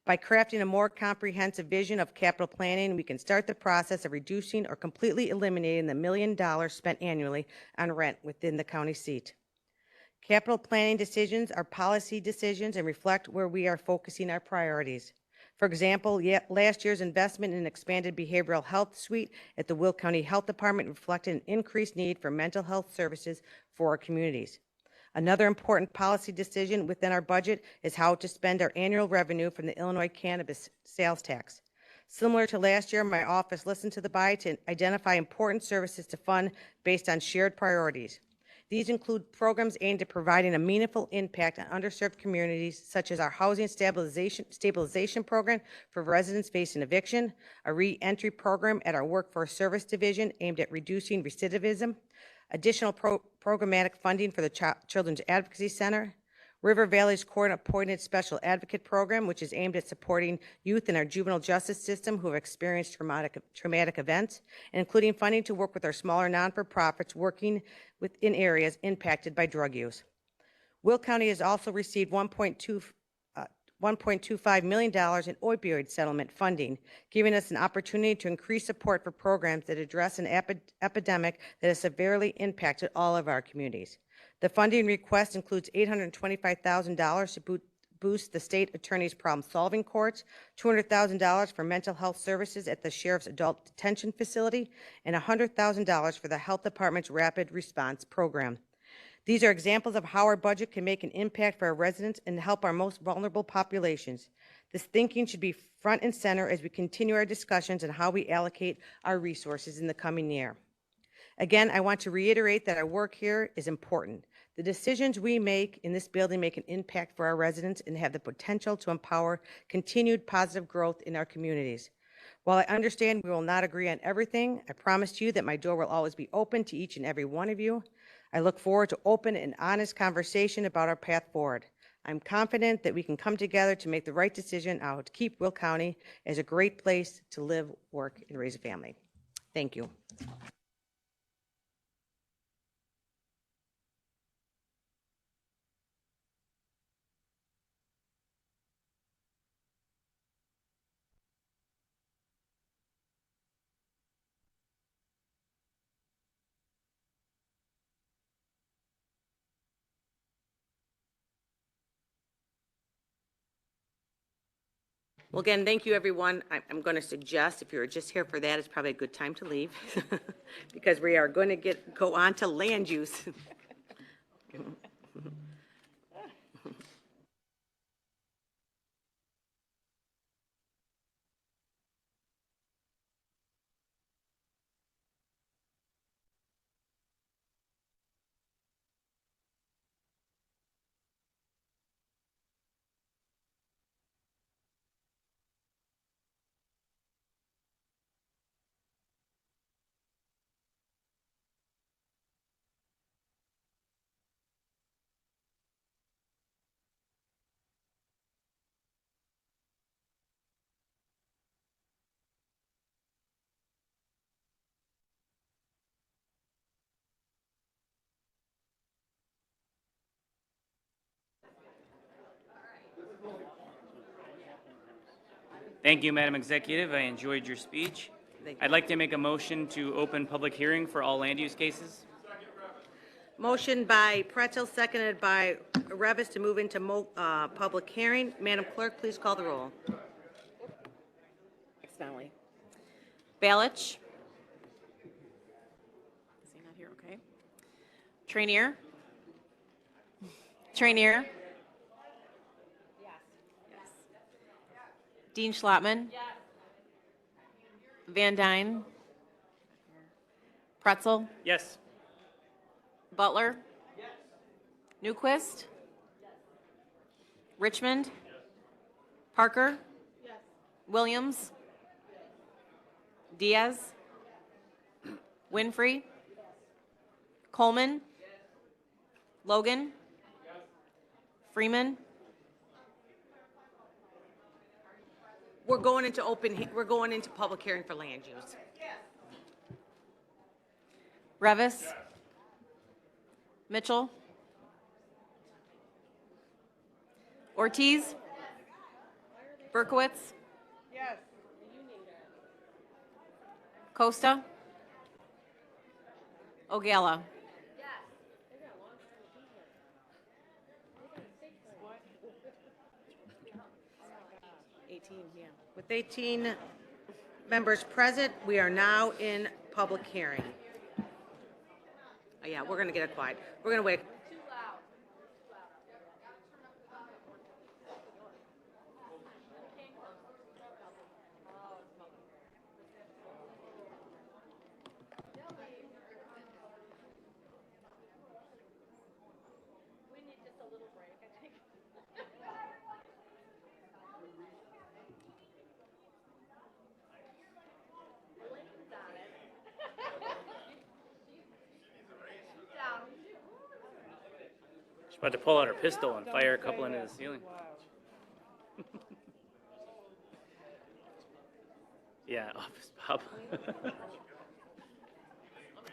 By crafting a more comprehensive vision of capital planning, we can start the process of reducing or completely eliminating the $1 million spent annually on rent within the county seat. Capital planning decisions are policy decisions and reflect where we are focusing our priorities. For example, last year's investment in an expanded behavioral health suite at the Will County Health Department reflected an increased need for mental health services for our communities. Another important policy decision within our budget is how to spend our annual revenue from the Illinois cannabis sales tax. Similar to last year, my office listened to the buy to identify important services to fund based on shared priorities. These include programs aimed at providing a meaningful impact on underserved communities, such as our housing stabilization program for residents facing eviction, a re-entry program at our workforce service division aimed at reducing recidivism, additional programmatic funding for the Children's Advocacy Center, River Valley's court-appointed special advocate program, which is aimed at supporting youth in our juvenile justice system who have experienced traumatic events, and including funding to work with our smaller non-for-profits working within areas impacted by drug use. Will County has also received $1.25 million in opioid settlement funding, giving us an opportunity to increase support for programs that address an epidemic that has severely impacted all of our communities. The funding request includes $825,000 to boost the state attorney's problem-solving courts, $200,000 for mental health services at the Sheriff's Adult Detention Facility, and $100,000 for the Health Department's Rapid Response Program. These are examples of how our budget can make an impact for our residents and help our most vulnerable populations. This thinking should be front and center as we continue our discussions on how we allocate our resources in the coming year. Again, I want to reiterate that our work here is important. The decisions we make in this building make an impact for our residents and have the potential to empower continued positive growth in our communities. While I understand we will not agree on everything, I promise you that my door will always be open to each and every one of you. I look forward to open and honest conversation about our path forward. I'm confident that we can come together to make the right decision on how to keep Will County as a great place to live, work, and raise a family. Thank you. Well, again, thank you, everyone. I'm going to suggest, if you're just here for that, it's probably a good time to leave, because we are going to go on to land use. Thank you, Madam Executive. I enjoyed your speech. I'd like to make a motion to open public hearing for all land use cases. Motion by Pretzel, seconded by Revis to move into public hearing. Madam Clerk, please call the roll. Accidentally. Balich. Is he not here? Okay. Trainier. Trainier. Yes. Dean Schlotman. Yes. Van Dyne. Pretzel. Yes. Butler. Yes. Newquist. Yes. Richmond. Yes. Parker. Yes. Williams. Yes. Diaz. Yes. Winfrey. Yes. Coleman. Yes. Logan. Yes. Freeman. We're going into public hearing for land use. Revis. Yes. Mitchell. Ortiz. Yes. Berkowitz. Yes. Costa. Ogala. 18, yeah. With 18 members present, we are now in public hearing. Oh, yeah, we're going to get it quiet. We're going to wait. She's about to pull out her pistol and fire a couple into the ceiling. Yeah, Office Bob.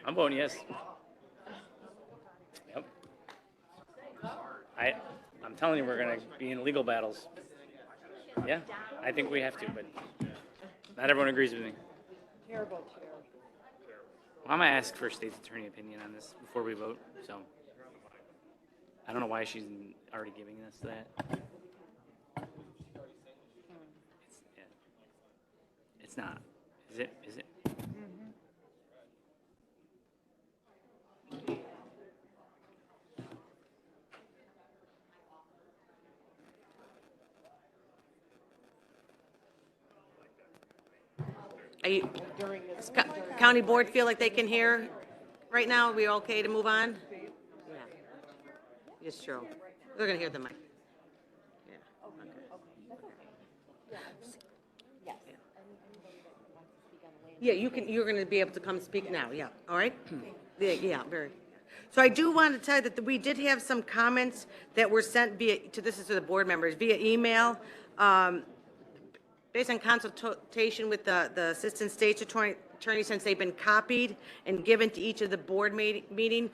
I'm voting yes. Yep. I'm telling you, we're going to be in legal battles. Yeah, I think we have to, but not everyone agrees with me. Terrible. Well, I'm going to ask for state's attorney opinion on this before we vote, so. I don't know why she's already giving us that. It's not. Is it? Is it? Does County Board feel like they can hear right now? Are we okay to move on? Yeah. It's true. They're going to hear the mic. Yeah. Okay. Yeah, you're going to be able to come speak now. Yeah. All right? Yeah, very. So I do want to tell you that we did have some comments that were sent this is to the board members, via email. Based on consultation with the Assistant State's Attorney, since they've been copied and given to each of the board meeting,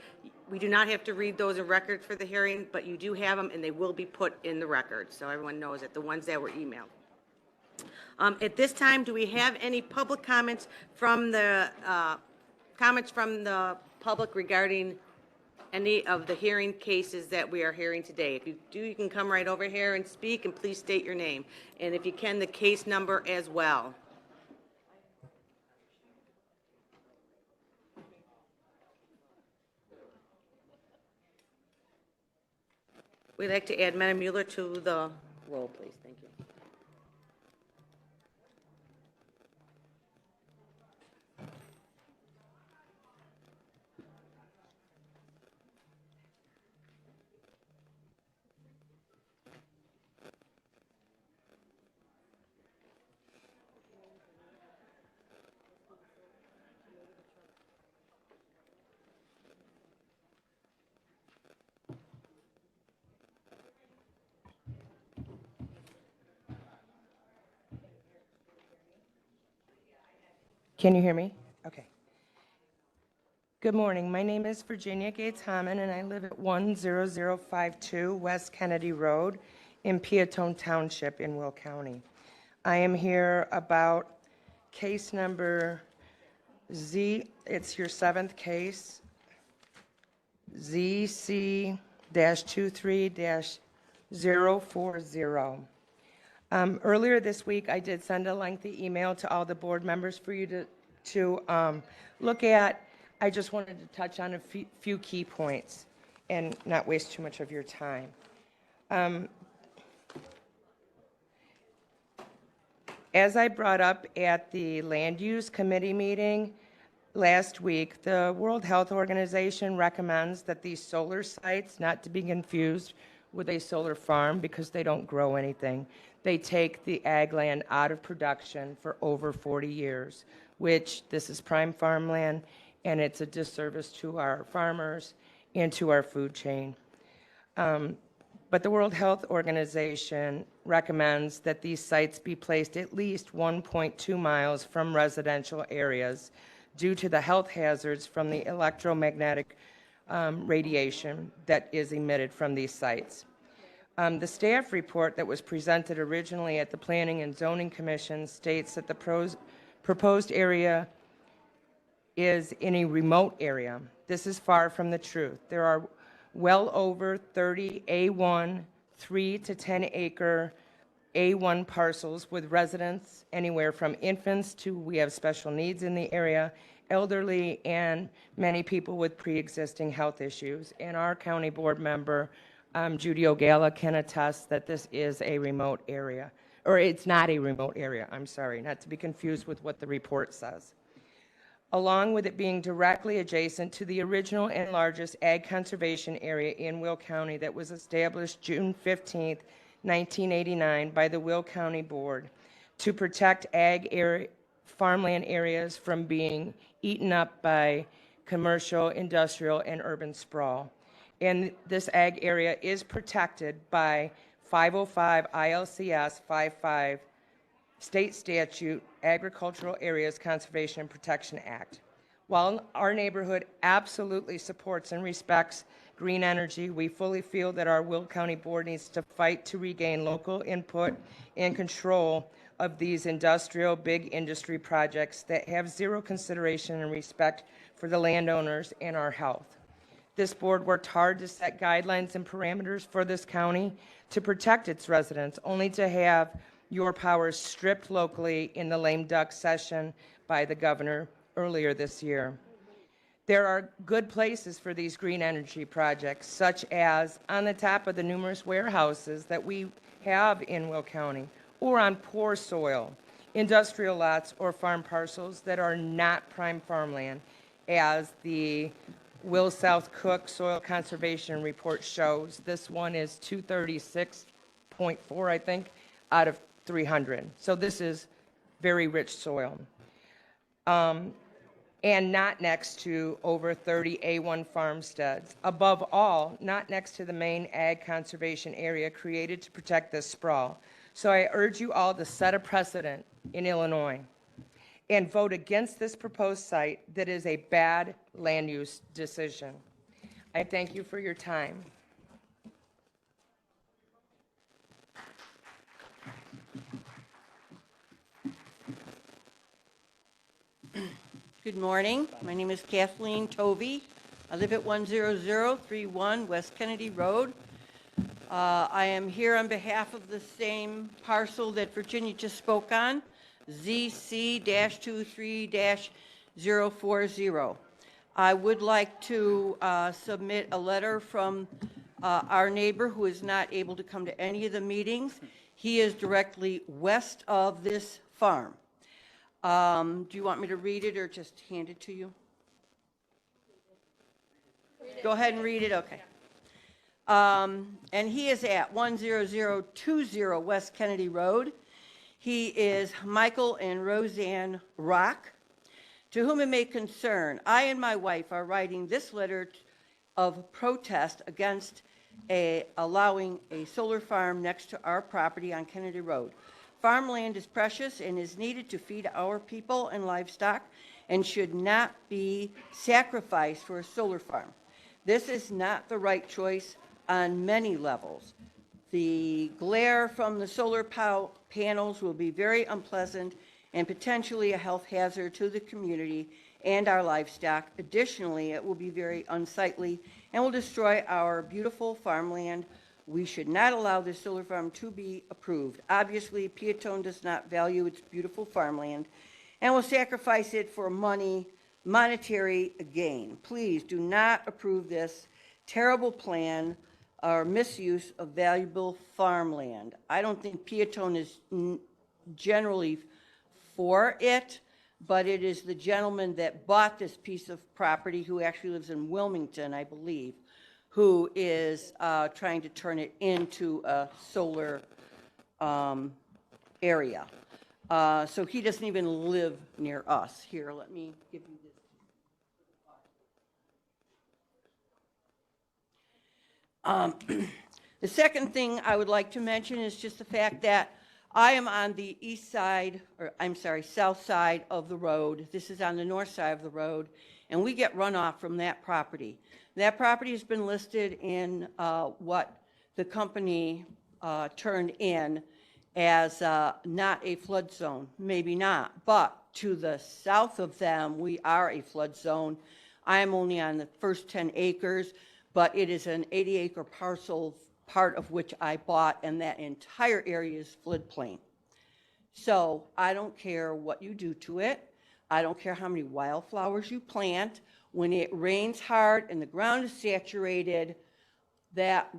we do not have to read those in record for the hearing, but you do have them, and they will be put in the record, so everyone knows it, the ones that were emailed. At this time, do we have any public comments from the public regarding any of the hearing cases that we are hearing today. If you do, you can come right over here and speak, and please state your name. And if you can, the case number as well. We'd like to add Madam Mueller to the roll, please. Thank you. Can you hear me? Okay. Good morning. My name is Virginia Gates Hammond, and I live at 10052 West Kennedy Road in Peatone Township in Will County. I am here about case number Z, it's your 7th case, ZC-23-040. Earlier this week, I did send a lengthy email to all the board members for you to look at. I just wanted to touch on a few key points and not waste too much of your time. As I brought up at the Land Use Committee meeting last week, the World Health Organization recommends that these solar sites not to be confused with a solar farm because they don't grow anything. They take the ag land out of production for over 40 years, which this is prime farmland, and it's a disservice to our farmers and to our food chain. But the World Health Organization recommends that these sites be placed at least 1.2 miles from residential areas due to the health hazards from the electromagnetic radiation that is emitted from these sites. The staff report that was presented originally at the Planning and Zoning Commission states that the proposed area is in a remote area. This is far from the truth. There are well over 30 A1, 3 to 10 acre A1 parcels with residents anywhere from infants to we have special needs in the area, elderly, and many people with pre-existing health issues. And our county board member, Judy O'Gala, can attest that this is a remote area, or it's not a remote area, I'm sorry, not to be confused with what the report says. Along with it being directly adjacent to the original and largest ag conservation area in Will County that was established June 15th, 1989 by the Will County Board to protect farmland areas from being eaten up by commercial, industrial, and urban sprawl. And this ag area is protected by 505 ILCS 55 State Statute Agricultural Areas Conservation and Protection Act. While our neighborhood absolutely supports and respects green energy, we fully feel that our Will County Board needs to fight to regain local input and control of these industrial, big industry projects that have zero consideration and respect for the landowners and our health. This board worked hard to set guidelines and parameters for this county to protect its residents, only to have your powers stripped locally in the lame duck session by the governor earlier this year. There are good places for these green energy projects, such as on the top of the numerous warehouses that we have in Will County, or on poor soil, industrial lots or farm parcels that are not prime farmland, as the Will South Cook Soil Conservation Report shows. This one is 236.4, I think, out of 300. So this is very rich soil. And not next to over 30 A1 farmsteads. Above all, not next to the main ag conservation area created to protect this sprawl. So I urge you all to set a precedent in Illinois and vote against this proposed site that is a bad land use decision. I thank you for your time. Good morning. My name is Kathleen Tovey. I live at 10031 West Kennedy Road. I am here on behalf of the same parcel that Virginia just spoke on, ZC-23-040. I would like to submit a letter from our neighbor who is not able to come to any of the meetings. He is directly west of this farm. Do you want me to read it or just hand it to you? Go ahead and read it, okay. And he is at 10020 West Kennedy Road. He is Michael and Roseanne Rock. To whom it may concern, I and my wife are writing this letter of protest against allowing a solar farm next to our property on Kennedy Road. Farmland is precious and is needed to feed our people and livestock and should not be sacrificed for a solar farm. This is not the right choice on many levels. The glare from the solar panels will be very unpleasant and potentially a health hazard to the community and our livestock. Additionally, it will be very unsightly and will destroy our beautiful farmland. We should not allow this solar farm to be approved. Obviously, Peatone does not value its beautiful farmland and will sacrifice it for monetary gain. Please do not approve this terrible plan or misuse of valuable farmland. I don't think Peatone is generally for it, but it is the gentleman that bought this piece of property, who actually lives in Wilmington, I believe, who is trying to turn it into a solar area. So he doesn't even live near us. Here, let me give you this. The second thing I would like to mention is just the fact that I am on the south side of the road. This is on the north side of the road, and we get runoff from that property. That property has been listed in what the company turned in as not a flood zone. Maybe not, but to the south of them, we are a flood zone. I am only on the first 10 acres, but it is an 80-acre parcel, part of which I bought, and that entire area is floodplain. So I don't care what you do to it. I don't care how many wildflowers you plant. When it rains hard and the ground is saturated, that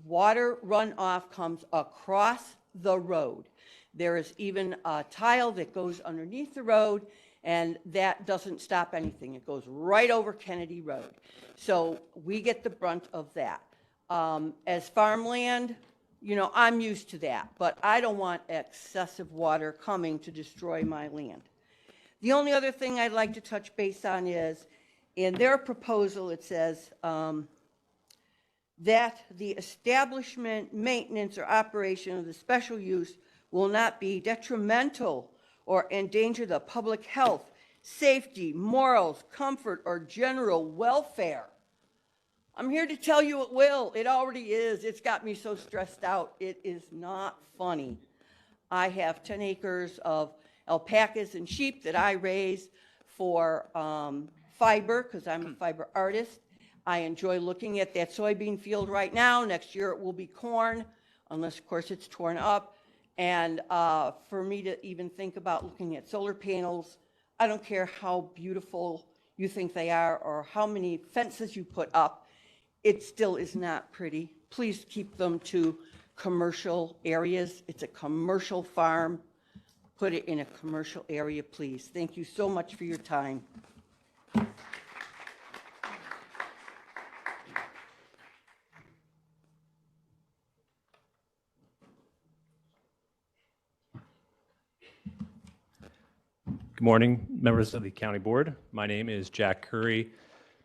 water runoff comes across the road. There is even a tile that goes underneath the road, and that doesn't stop anything. It goes right over Kennedy Road. So we get the brunt of that. As farmland, you know, I'm used to that, but I don't want excessive water coming to destroy my land. The only other thing I'd like to touch base on is, in their proposal, it says that the establishment, maintenance, or operation of the special use will not be detrimental or endanger the public health, safety, morals, comfort, or general welfare. I'm here to tell you it will. It already is. It's got me so stressed out. It is not funny. I have 10 acres of alpacas and sheep that I raise for fiber, because I'm a fiber artist. I enjoy looking at that soybean field right now. Next year it will be corn, unless, of course, it's torn up. And for me to even think about looking at solar panels, I don't care how beautiful you think they are or how many fences you put up, it still is not pretty. Please keep them to commercial areas. It's a commercial farm. Put it in a commercial area, please. Thank you so much for your time. Good morning, members of the County Board. My name is Jack Curry,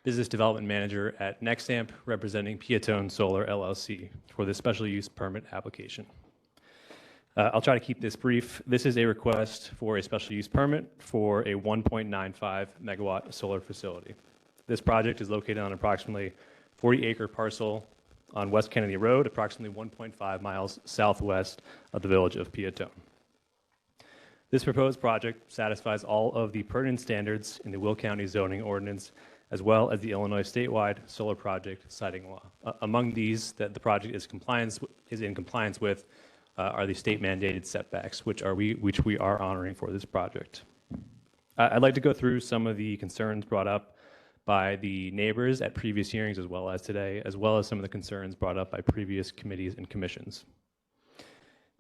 Business Development Manager at Nexamp, representing Peatone Solar LLC for the special use permit application. I'll try to keep this brief. This is a request for a special use permit for a 1.95 megawatt solar facility. This project is located on approximately 40-acre parcel on West Kennedy Road, approximately 1.5 miles southwest of the village of Peatone. This proposed project satisfies all of the pertinent standards in the Will County zoning ordinance as well as the Illinois statewide solar project siting law. Among these that the project is in compliance with are the state mandated setbacks, which we are honoring for this project. I'd like to go through some of the concerns brought up by the neighbors at previous hearings as well as today, as well as some of the concerns brought up by previous committees and commissions.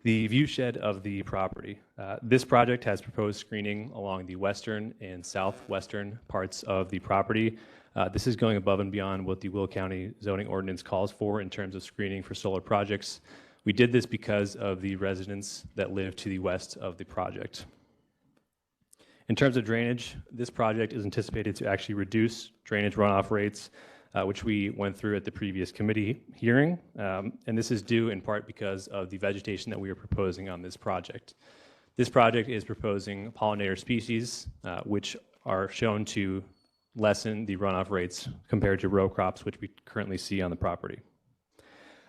The view shed of the property. This project has proposed screening along the western and southwestern parts of the property. This is going above and beyond what the Will County zoning ordinance calls for in terms of screening for solar projects. We did this because of the residents that live to the west of the project. In terms of drainage, this project is anticipated to actually reduce drainage runoff rates, which we went through at the previous committee hearing. And this is due in part because of the vegetation that we are proposing on this project. This project is proposing pollinator species, which are shown to lessen the runoff rates compared to row crops, which we currently see on the property.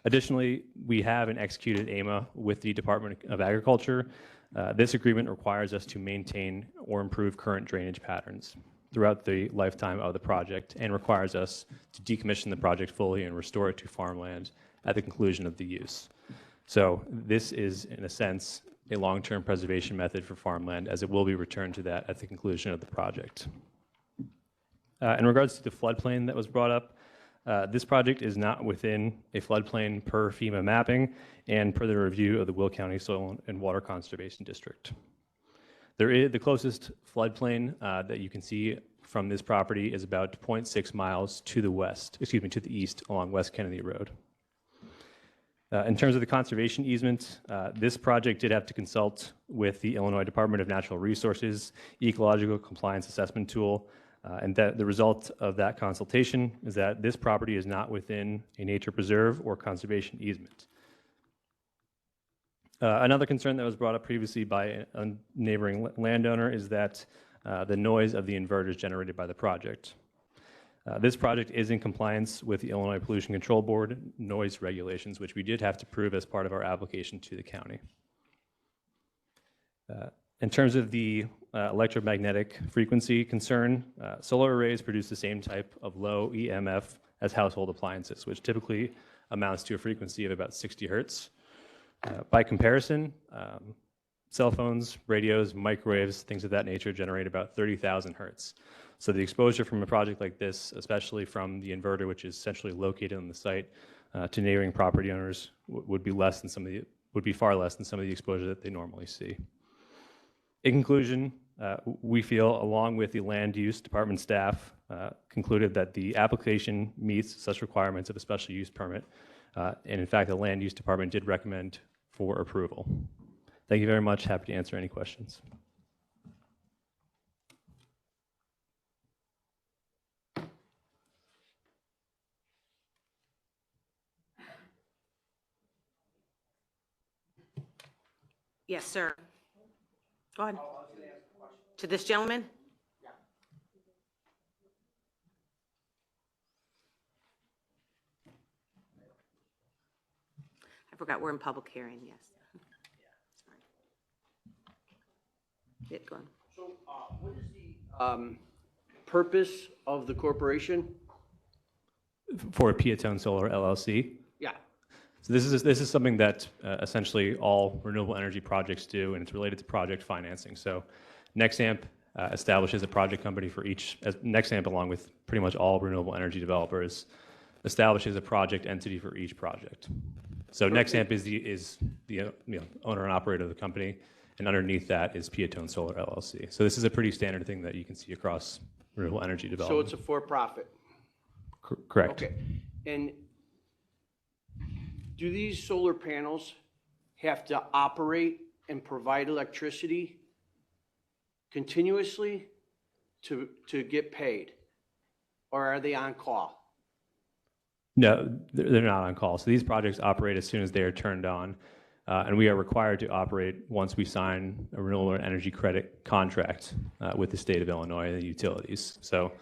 Additionally, we have an executed AMA with the Department of Agriculture. This agreement requires us to maintain or improve current drainage patterns throughout the lifetime of the project and requires us to decommission the project fully and restore it to farmland at the conclusion of the use. So this is, in a sense, a long-term preservation method for farmland, as it will be returned to that at the conclusion of the project. In regards to the floodplain that was brought up, this project is not within a floodplain per FEMA mapping and per the review of the Will County Soil and Water Conservation District. The closest floodplain that you can see from this property is about 0.6 miles to the east along West Kennedy Road. In terms of the conservation easement, this project did have to consult with the Illinois Department of Natural Resources Ecological Compliance Assessment Tool. And that the result of that consultation is that this property is not within a nature preserve or conservation easement. Another concern that was brought up previously by a neighboring landowner is that the noise of the inverters generated by the project. This project is in compliance with the Illinois Pollution Control Board noise regulations, which we did have to prove as part of our application to the county. In terms of the electromagnetic frequency concern, solar arrays produce the same type of low EMF as household appliances, which typically amounts to a frequency of about 60 hertz. By comparison, cell phones, radios, microwaves, things of that nature generate about 30,000 hertz. So the exposure from a project like this, especially from the inverter, which is centrally located on the site, to neighboring property owners would be far less than some of the exposure that they normally see. In conclusion, we feel, along with the land use department staff, concluded that the application meets such requirements of a special use permit. And in fact, the land use department did recommend for approval. Thank you very much. Happy to answer any questions. Yes, sir. Go ahead. To this gentleman? I forgot we're in public hearing, yes. Yeah, go on. So what is the purpose of the corporation? For Piatone Solar LLC. Yeah. So this is something that essentially all renewable energy projects do, and it's related to project financing. So Nexamp establishes a project company for each. Nexamp, along with pretty much all renewable energy developers, establishes a project entity for each project. So Nexamp is the owner and operator of the company, and underneath that is Piatone Solar LLC. So this is a pretty standard thing that you can see across renewable energy development. So it's a for-profit? Correct. Okay. And do these solar panels have to operate and provide electricity continuously to get paid? Or are they on call? No, they're not on call. So these projects operate as soon as they are turned on. And we are required to operate once we sign a renewable energy credit contract with the state of Illinois and the utilities. So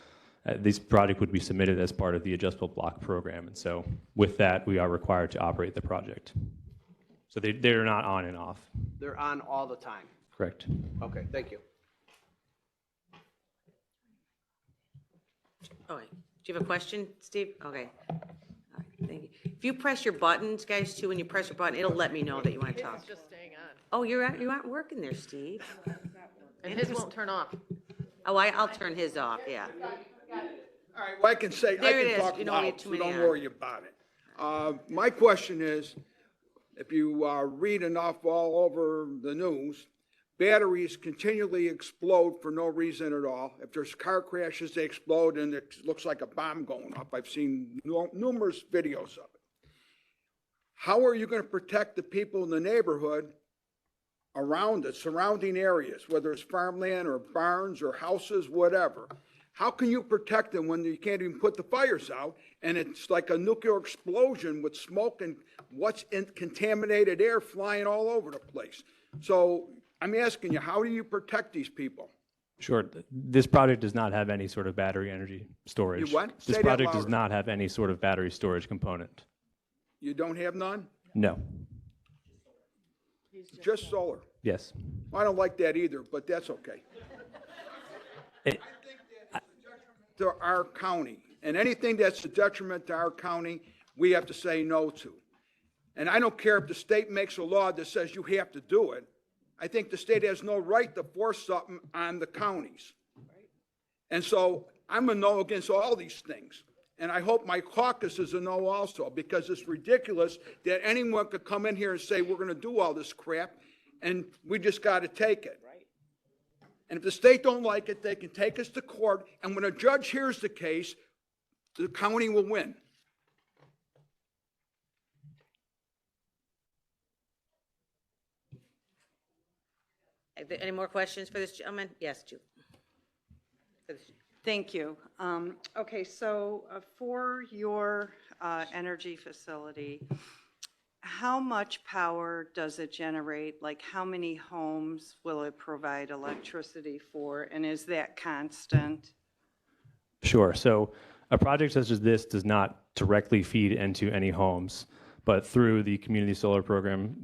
this project would be submitted as part of the adjustable block program. And so with that, we are required to operate the project. So they're not on and off. They're on all the time? Correct. Okay, thank you. Okay. Do you have a question, Steve? Okay. All right, thank you. If you press your buttons, guys, too, when you press your button, it'll let me know that you want to talk. Just staying on. Oh, you aren't working there, Steve. And his won't turn off. Oh, I'll turn his off, yeah. All right, well, I can say, There I it can is. talk You don't need loud, too so many don't on. worry about it. My question is, if you read enough all over the news, batteries continually explode for no reason at all. If there's car crashes, they explode and it looks like a bomb going up. I've seen numerous videos of it. How are you going to protect the people in the neighborhood around it, surrounding areas, whether it's farmland or barns or houses, whatever? How can you protect them when you can't even put the fires out and it's like a nuclear explosion with smoke and what's in contaminated air flying all over the place? So I'm asking you, how do you protect these people? Sure. This project does not have any sort of battery energy storage. You what? Say This that project does louder. not have any sort of battery storage component. You don't have none? No. Just solar? Yes. I don't like that either, but that's okay. To our county, and anything that's a detriment to our county, we have to say no to. And I don't care if the state makes a law that says you have to do it. I think the state has no right to force something on the counties. And so I'm a no against all these things. And I hope my caucus is a no also, because it's ridiculous that anyone could come in here and say, we're going to do all this crap, and we just got to take it. And if the state don't like it, they can take us to court, and when a judge hears the case, the county will win. Any more questions for this gentleman? Yes, Julie. Thank you. Okay, so for your energy facility, how much power does it generate? Like, how many homes will it provide electricity for, and is that constant? Sure. So a project such as this does not directly feed into any homes, but through the community solar program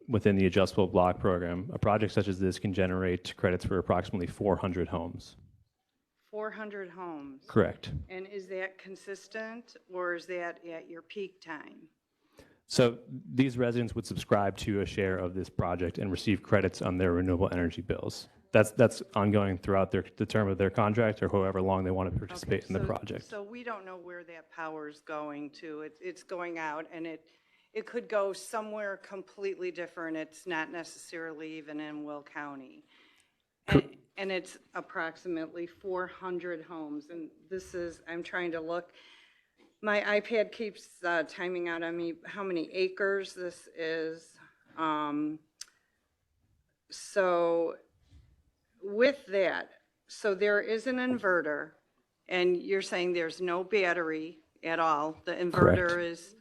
within the adjustable block program, a project such as this can generate credits for approximately 400 homes. 400 homes? Correct. And is that consistent, or is that at your peak time? So these residents would subscribe to a share of this project and receive credits on their renewable energy bills. That's ongoing throughout the term of their contract or however long they want to participate in the project. So we don't know where that power is going to. It's going out, and it could go somewhere completely different. It's not necessarily even in Will County. And it's approximately 400 homes. And this is, I'm trying to look. My iPad keeps timing out on me how many acres this is. So with that, so there is an inverter, and you're saying there's no battery at all. The inverter Correct. is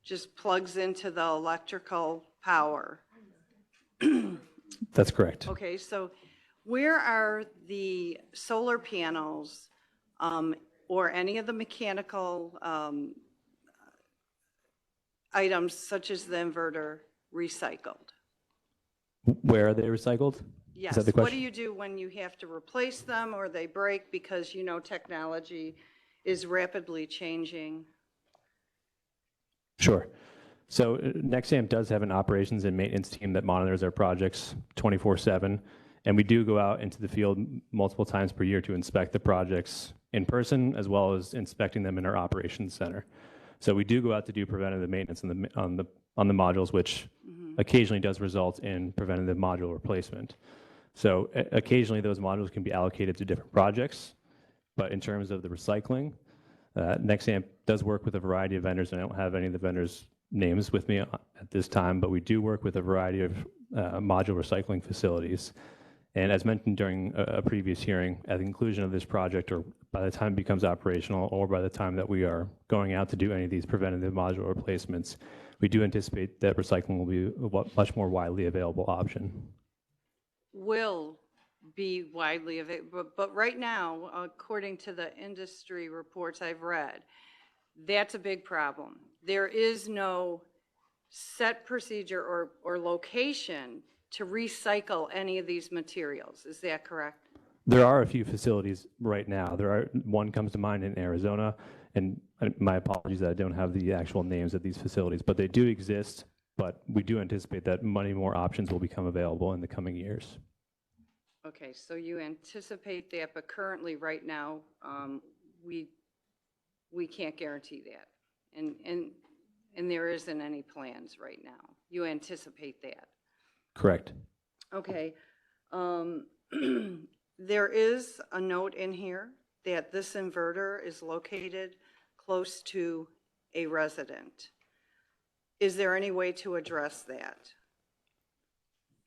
just plugs into the electrical power. That's correct. Okay, so where are the solar panels or any of the mechanical items such as the inverter recycled? Where are they recycled? Yes. Is that the What question? do you do when you have to replace them or they break because you know technology is rapidly changing? Sure. So Nexamp does have an operations and maintenance team that monitors our projects 24/7, and we do go out into the field multiple times per year to inspect the projects in person as well as inspecting them in our operations center. So we do go out to do preventative maintenance on the modules, which occasionally does result in preventative module replacement. So occasionally those modules can be allocated to different projects, but in terms of the recycling, Nexamp does work with a variety of vendors, and I don't have any of the vendors' names with me at this time, but we do work with a variety of module recycling facilities. And as mentioned during a previous hearing, at the conclusion of this project, or by the time it becomes operational, or by the time that we are going out to do any of these preventative module replacements, we do anticipate that recycling will be a much more widely available option. Will be widely available, but right now, according to the industry reports I've read, that's a big problem. There is no set procedure or location to recycle any of these materials. Is that correct? There are a few facilities right now. One comes to mind in Arizona, and my apologies that I don't have the actual names of these facilities, but they do exist. But we do anticipate that many more options will become available in the coming years. Okay, so you anticipate that, but currently, right now, we can't guarantee that. And there isn't any plans right now. You anticipate that. Correct. Okay. There is a note in here that this inverter is located close to a resident. Is there any way to address that?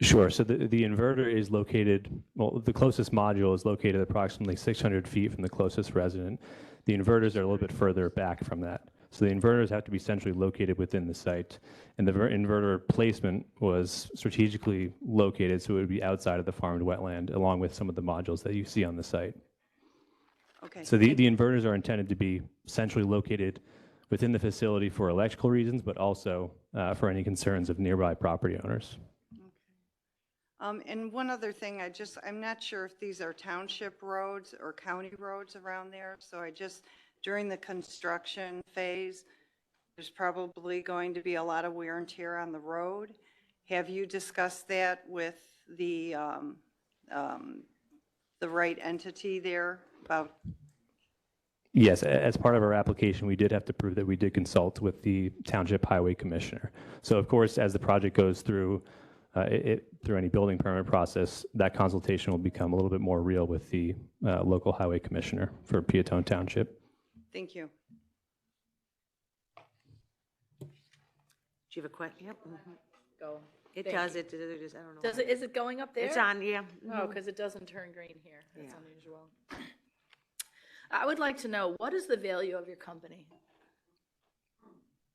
Sure. So the inverter is located, well, the closest module is located approximately 600 feet from the closest resident. The inverters are a little bit further back from that. So the inverters have to be centrally located within the site. And the inverter placement was strategically located so it would be outside of the farmed wetland, along with some of the modules that you see on the site. Okay. So the inverters are intended to be centrally located within the facility for electrical reasons, but also for any concerns of nearby property owners. And one other thing, I'm not sure if these are township roads or county roads around there. So during the construction phase, there's probably going to be a lot of wear and tear on the road. Have you discussed that with the right entity there about? Yes, as part of our application, we did have to prove that we did consult with the Township Highway Commissioner. So of course, as the project goes through through any building permit process, that consultation will become a little bit more real with the local highway commissioner for Peatone Township. Thank you. Do you have a question? Yep. Go. It Thank does, you. it is, I don't know. Is it going up there? It's on, yeah. Oh, because it doesn't turn green here. That's unusual. I would like to know, what is the value of your company?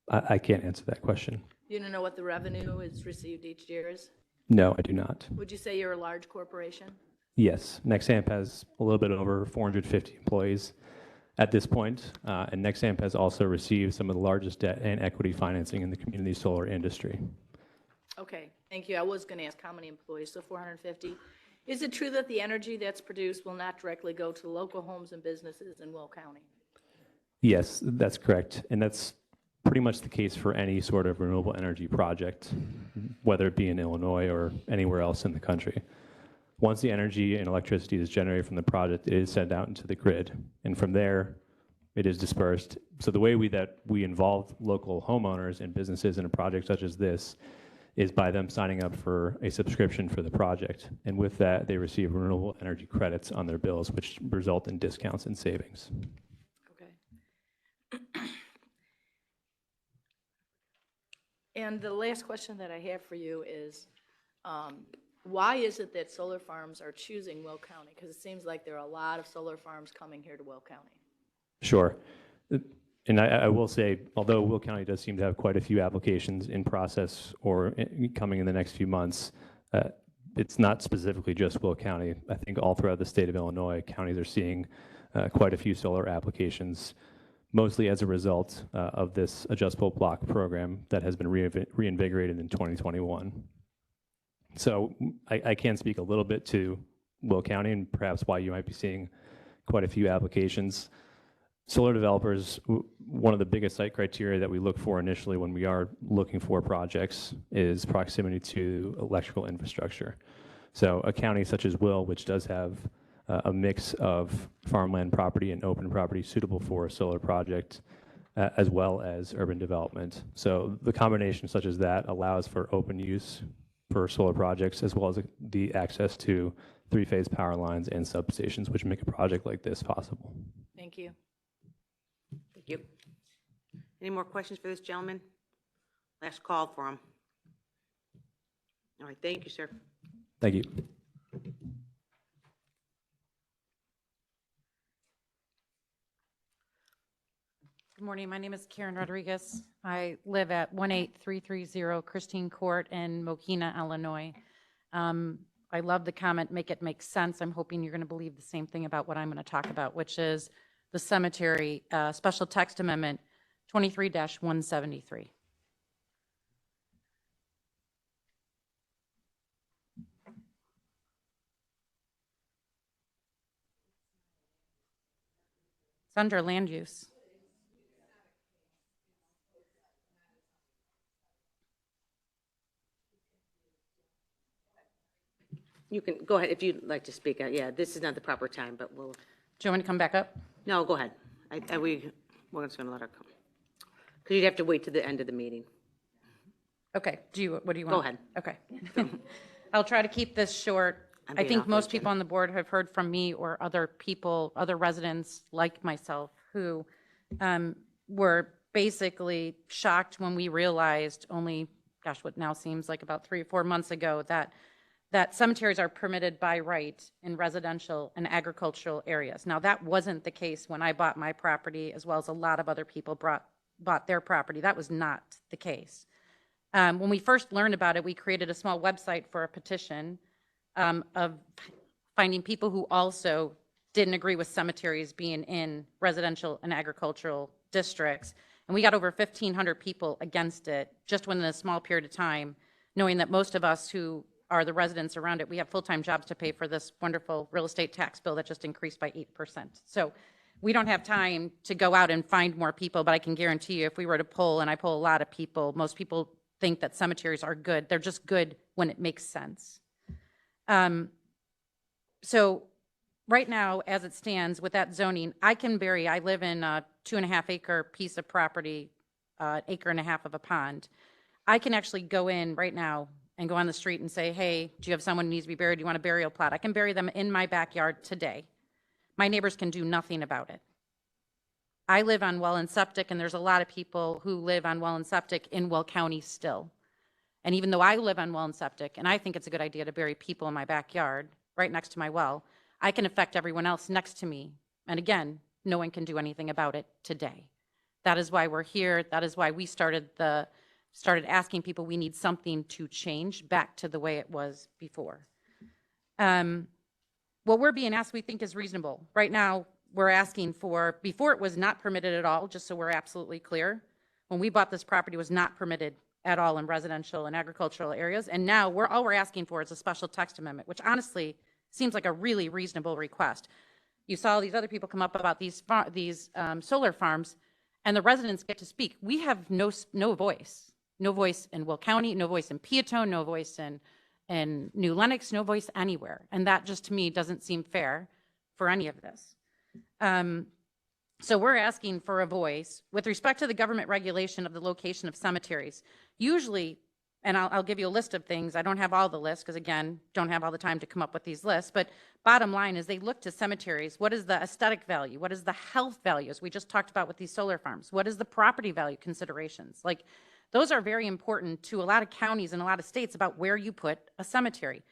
I can't answer that question. You don't know what the revenue is received each year is? No, I do not. Would you say you're a large corporation? Yes, Nexamp has a little bit over 450 employees at this point, and Nexamp has also received some of the largest debt and equity financing in the community solar industry. Okay, thank you. I was going to ask how many employees, so 450. Is it true that the energy that's produced will not directly go to local homes and businesses in Will County? Yes, that's correct, and that's pretty much the case for any sort of renewable energy project, whether it be in Illinois or anywhere else in the country. Once the energy and electricity is generated from the project, it is sent out into the grid, and from there, it is dispersed. So the way we involve local homeowners and businesses in a project such as this is by them signing up for a subscription for the project, and with that, they receive renewable energy credits on their bills, which result in discounts and savings. And the last question that I have for you is, why is it that solar farms are choosing Will County? Because it seems like there are a lot of solar farms coming here to Will County. Sure. And I will say, although Will County does seem to have quite a few applications in process or coming in the next few months, it's not specifically just Will County. I think all throughout the state of Illinois, counties are seeing quite a few solar applications, mostly as a result of this adjustable block program that has been reinvigorated in 2021. So I can speak a little bit to Will County and perhaps why you might be seeing quite a few applications. Solar developers, one of the biggest site criteria that we look for initially when we are looking for projects is proximity to electrical infrastructure. So a county such as Will, which does have a mix of farmland property and open property suitable for a solar project, as well as urban development. So the combination such as that allows for open use for solar projects, as well as the access to three-phase power lines and substations, which make a project like this possible. Thank you. Thank you. Any more questions for this gentleman? Last call for him. All right, thank you, sir. Thank you. Good morning. My name is Karen Rodriguez. I live at 18330 Christine Court in Mokina, Illinois. I love the comment, make it make sense. I'm hoping you're going to believe the same thing about what I'm going to talk about, which is the cemetery special text amendment 23-173. It's under land use. You can, go ahead if you'd like to speak. Yeah, this is not the proper time, but we'll. Do you want me to come back up? No, go ahead. We're just going to let her come. Because you'd have to wait to the end of the meeting. Okay, what do you Go want? ahead. Okay. I'll try to keep this short. I'm I being think awfully most people on the board have heard from me or other people, other residents like myself, who were basically shocked when we realized only, gosh, what now seems like about 3 or 4 months ago, that cemeteries are permitted by right in residential and agricultural areas. Now, that wasn't the case when I bought my property, as well as a lot of other people bought their property. That was not the case. When we first learned about it, we created a small website for a petition of finding people who also didn't agree with cemeteries being in residential and agricultural districts. And we got over 1,500 people against it just within a small period of time, knowing that most of us who are the residents around it, we have full-time jobs to pay for this wonderful real estate tax bill that just increased by 8%. So we don't have time to go out and find more people, but I can guarantee you if we were to poll, and I poll a lot of people, most people think that cemeteries are good. They're just good when it makes sense. So right now, as it stands with that zoning, I live in a 2.5 acre piece of property, 1.5 acres of a pond. I can actually go in right now and go on the street and say, hey, do you have someone who needs to be buried? Do you want a burial plot? I can bury them in my backyard today. My neighbors can do nothing about it. I live on well and septic, and there's a lot of people who live on well and septic in Will County still. And even though I live on well and septic, and I think it's a good idea to bury people in my backyard right next to my well, I can affect everyone else next to me. And again, no one can do anything about it today. That is why we're here. That is why we started asking people, we need something to change back to the way it was before. What we're being asked, we think, is reasonable. Right now, we're asking for, before it was not permitted at all, just so we're absolutely clear. When we bought this property, it was not permitted at all in residential and agricultural areas. And now all we're asking for is a special text amendment, which honestly seems like a really reasonable request. You saw these other people come up about these solar farms, and the residents get to speak. We have no voice. No voice in Will County, no voice in Peatone, no voice in New Lenox, no voice anywhere. And that just to me doesn't seem fair for any of this. So we're asking for a voice with respect to the government regulation of the location of cemeteries. Usually, and I'll give you a list of things. I don't have all the lists because, again, don't have all the time to come up with these lists. But bottom line is they look to cemeteries. What is the aesthetic value? What is the health value, as we just talked about with these solar farms? What is the property value considerations? Like, those are very important to a lot of counties and a lot of states about where you put a cemetery.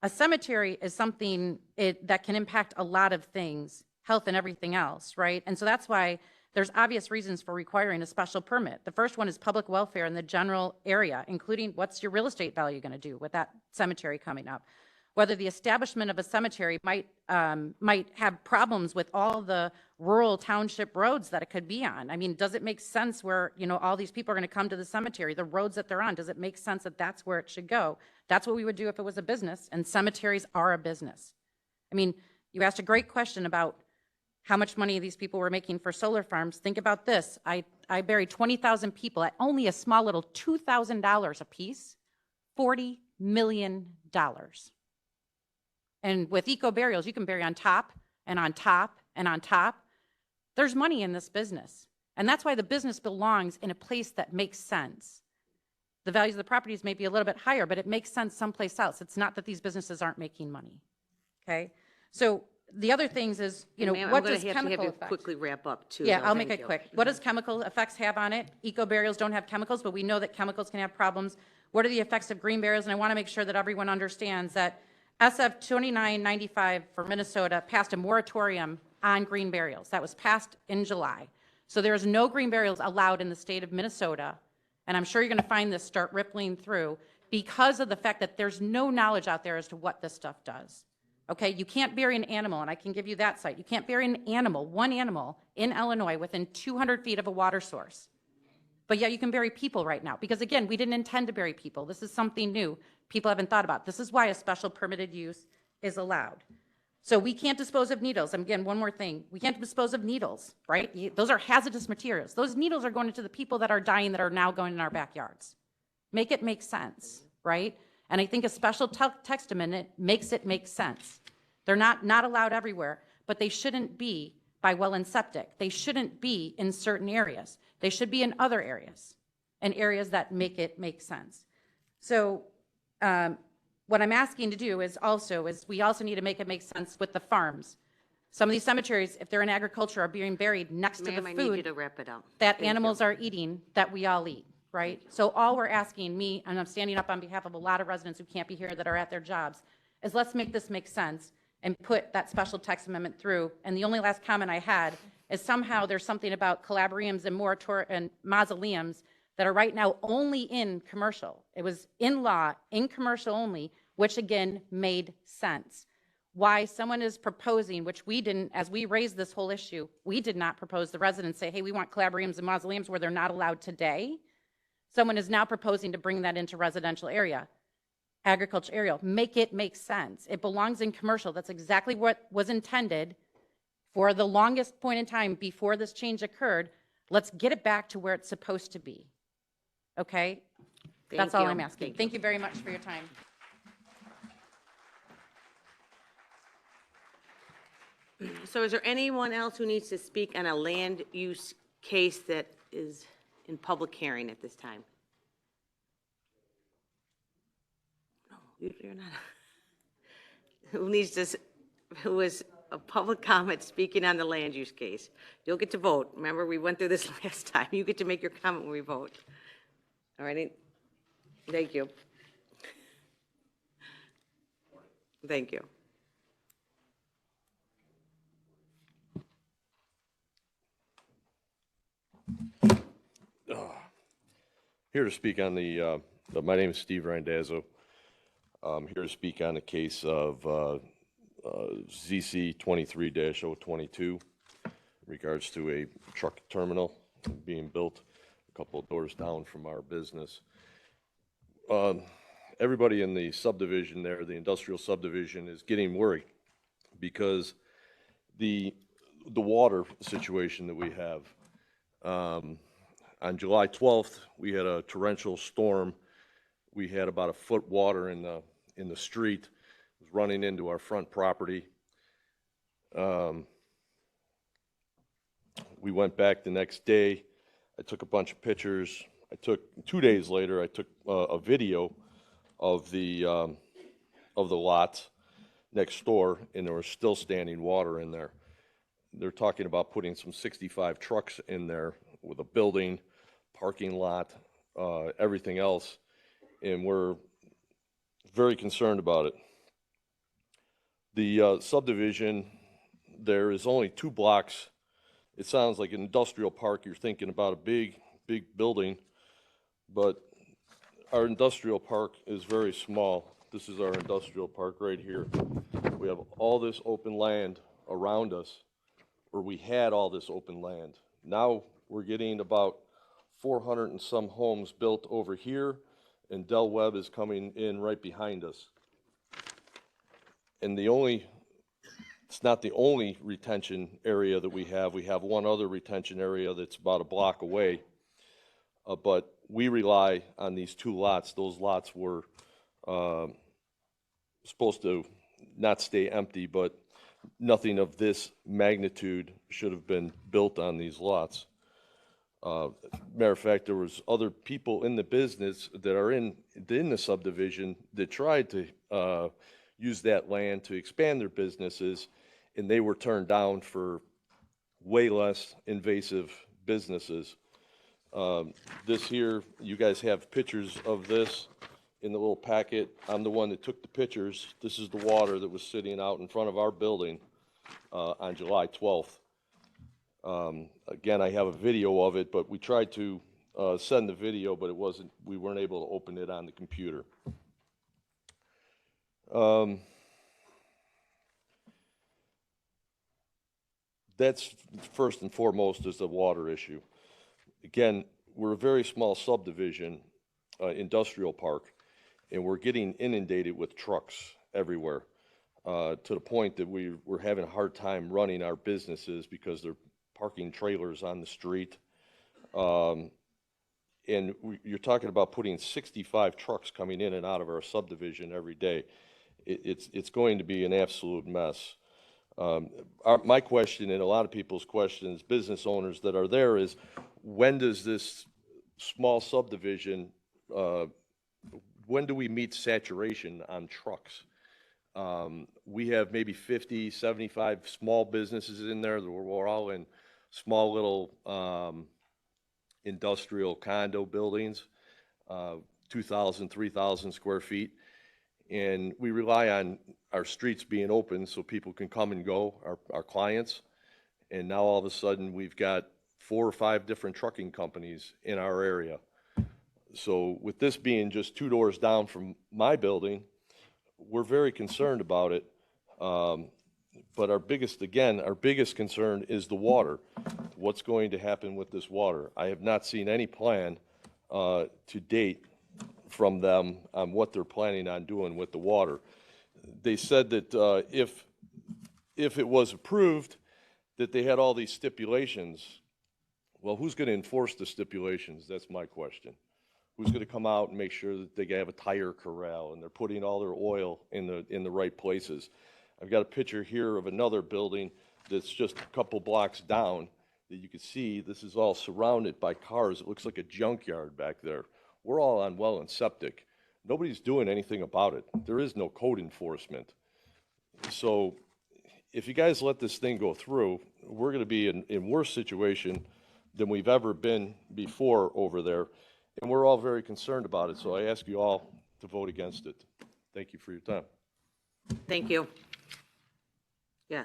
A cemetery is something that can impact a lot of things, health and everything else, right? And so that's why there's obvious reasons for requiring a special permit. The first one is public welfare in the general area, including what's your real estate value going to do with that cemetery coming up? Whether the establishment of a cemetery might have problems with all the rural township roads that it could be on. I mean, does it make sense where, all these people are going to come to the cemetery, the roads that they're on, does it make sense that that's where it should go? That's what we would do if it was a business, and cemeteries are a business. I mean, you asked a great question about how much money these people were making for solar farms. Think about this. I buried 20,000 people at only a small little $2,000 a piece, $40 million. And with eco burials, you can bury on top and on top and on top. There's money in this business. And that's why the business belongs in a place that makes sense. The values of the properties may be a little bit higher, but it makes sense someplace else. It's not that these businesses aren't making money. Okay? So the other things is, what does chemical effects? Quickly wrap up too. Yeah, I'll make it quick. What does chemical effects have on it? Eco burials don't have chemicals, but we know that chemicals can have problems. What are the effects of green burials? And I want to make sure that everyone understands that SF 2995 for Minnesota passed a moratorium on green burials. That was passed in July. So there is no green burials allowed in the state of Minnesota. And I'm sure you're going to find this start rippling through because of the fact that there's no knowledge out there as to what this stuff does. Okay, you can't bury an animal, and I can give you that site. You can't bury an animal, one animal, in Illinois within 200 feet of a water source. But yet you can bury people right now. Because again, we didn't intend to bury people. This is something new people haven't thought about. This is why a special permitted use is allowed. So we can't dispose of needles. And again, one more thing. We can't dispose of needles, right? Those are hazardous materials. Those needles are going into the people that are dying that are now going in our backyards. Make it make sense, right? And I think a special text amendment makes it make sense. They're not allowed everywhere, but they shouldn't be by well and septic. They shouldn't be in certain areas. They should be in other areas, and areas that make it make sense. So what I'm asking to do is we also need to make it make sense with the farms. Some of these cemeteries, if they're in agriculture, are being buried next to the Ma'am, I need you food to wrap it up. that Thank animals you. are eating that we all eat, right? So all we're asking, me, and I'm standing up on behalf of a lot of residents who can't be here that are at their jobs, is let's make this make sense and put that special text amendment through. And the only last comment I had is somehow there's something about calabariums and mausoleums that are right now only in commercial. It was in law, in commercial only, which again made sense. Why someone is proposing, which we didn't, as we raised this whole issue, we did not propose the residents say, hey, we want calabariums and mausoleums where they're not allowed today. Someone is now proposing to bring that into residential area, agriculture area. Make it make sense. It belongs in commercial. That's exactly what was intended for the longest point in time before this change occurred. Let's get it back to where it's supposed to be. Okay? That's all I'm asking. Thank you very much for your time. So is there anyone else who needs to speak on a land use case that is in public hearing at this time? No, you're not. Who is a public comment speaking on the land use case? You'll get to vote. Remember, we went through this last time. You get to make your comment when we vote. All righty. Thank you. Thank you. Here to speak on my name is Steve Randazzo. I'm here to speak on the case of ZC 23-022 in regards to a truck terminal being built a couple of doors down from our business. Everybody in the subdivision there, the industrial subdivision, is getting worried because the water situation that we have. On July 12th, we had a torrential storm. We had about a foot water in the street. It was running into our front property. We went back the next day. I took a bunch of pictures. 2 days later, I took a video of the lots next door, and there was still standing water in there. They're talking about putting some 65 trucks in there with a building, parking lot, everything else, and we're very concerned about it. The subdivision, there is only 2 blocks. It sounds like an industrial park. You're thinking about a big building, but our industrial park is very small. This is our industrial park right here. We have all this open land around us, or we had all this open land. Now we're getting about 400 and some homes built over here, and Del Webb is coming in right behind us. And it's not the only retention area that we have. We have one other retention area that's about a block away, but we rely on these 2 lots. Those lots were supposed to not stay empty, but nothing of this magnitude should have been built on these lots. Matter of fact, there was other people in the business that are in the subdivision that tried to use that land to expand their businesses, and they were turned down for way less invasive businesses. This here, you guys have pictures of this in the little packet. I'm the one that took the pictures. This is the water that was sitting out in front of our building on July 12th. Again, I have a video of it, but we tried to send the video, but we weren't able to open it on the computer. That's first and foremost is the water issue. Again, we're a very small subdivision, industrial park, and we're getting inundated with trucks everywhere. to the point that we're having a hard time running our businesses because they're parking trailers on the street. And you're talking about putting 65 trucks coming in and out of our subdivision every day. It's going to be an absolute mess. My question, and a lot of people's questions, business owners that are there, is when does this small subdivision, when do we meet saturation on trucks? We have maybe 50, 75 small businesses in there. We're all in small little industrial condo buildings, 2,000, 3,000 square feet. And we rely on our streets being open so people can come and go, our clients. And now all of a sudden we've got 4 or 5 different trucking companies in our area. So with this being just 2 doors down from my building, we're very concerned about it. But our biggest concern is the water. What's going to happen with this water? I have not seen any plan to date from them on what they're planning on doing with the water. They said that if it was approved, that they had all these stipulations. Well, who's going to enforce the stipulations? That's my question. Who's going to come out and make sure that they have a tire corral and they're putting all their oil in the right places? I've got a picture here of another building that's just a couple blocks down that you can see. This is all surrounded by cars. It looks like a junkyard back there. We're all on well and septic. Nobody's doing anything about it. There is no code enforcement. So if you guys let this thing go through, we're going to be in worse situation than we've ever been before over there. And we're all very concerned about it. So I ask you all to vote against it. Thank you for your time. Thank you. Yeah.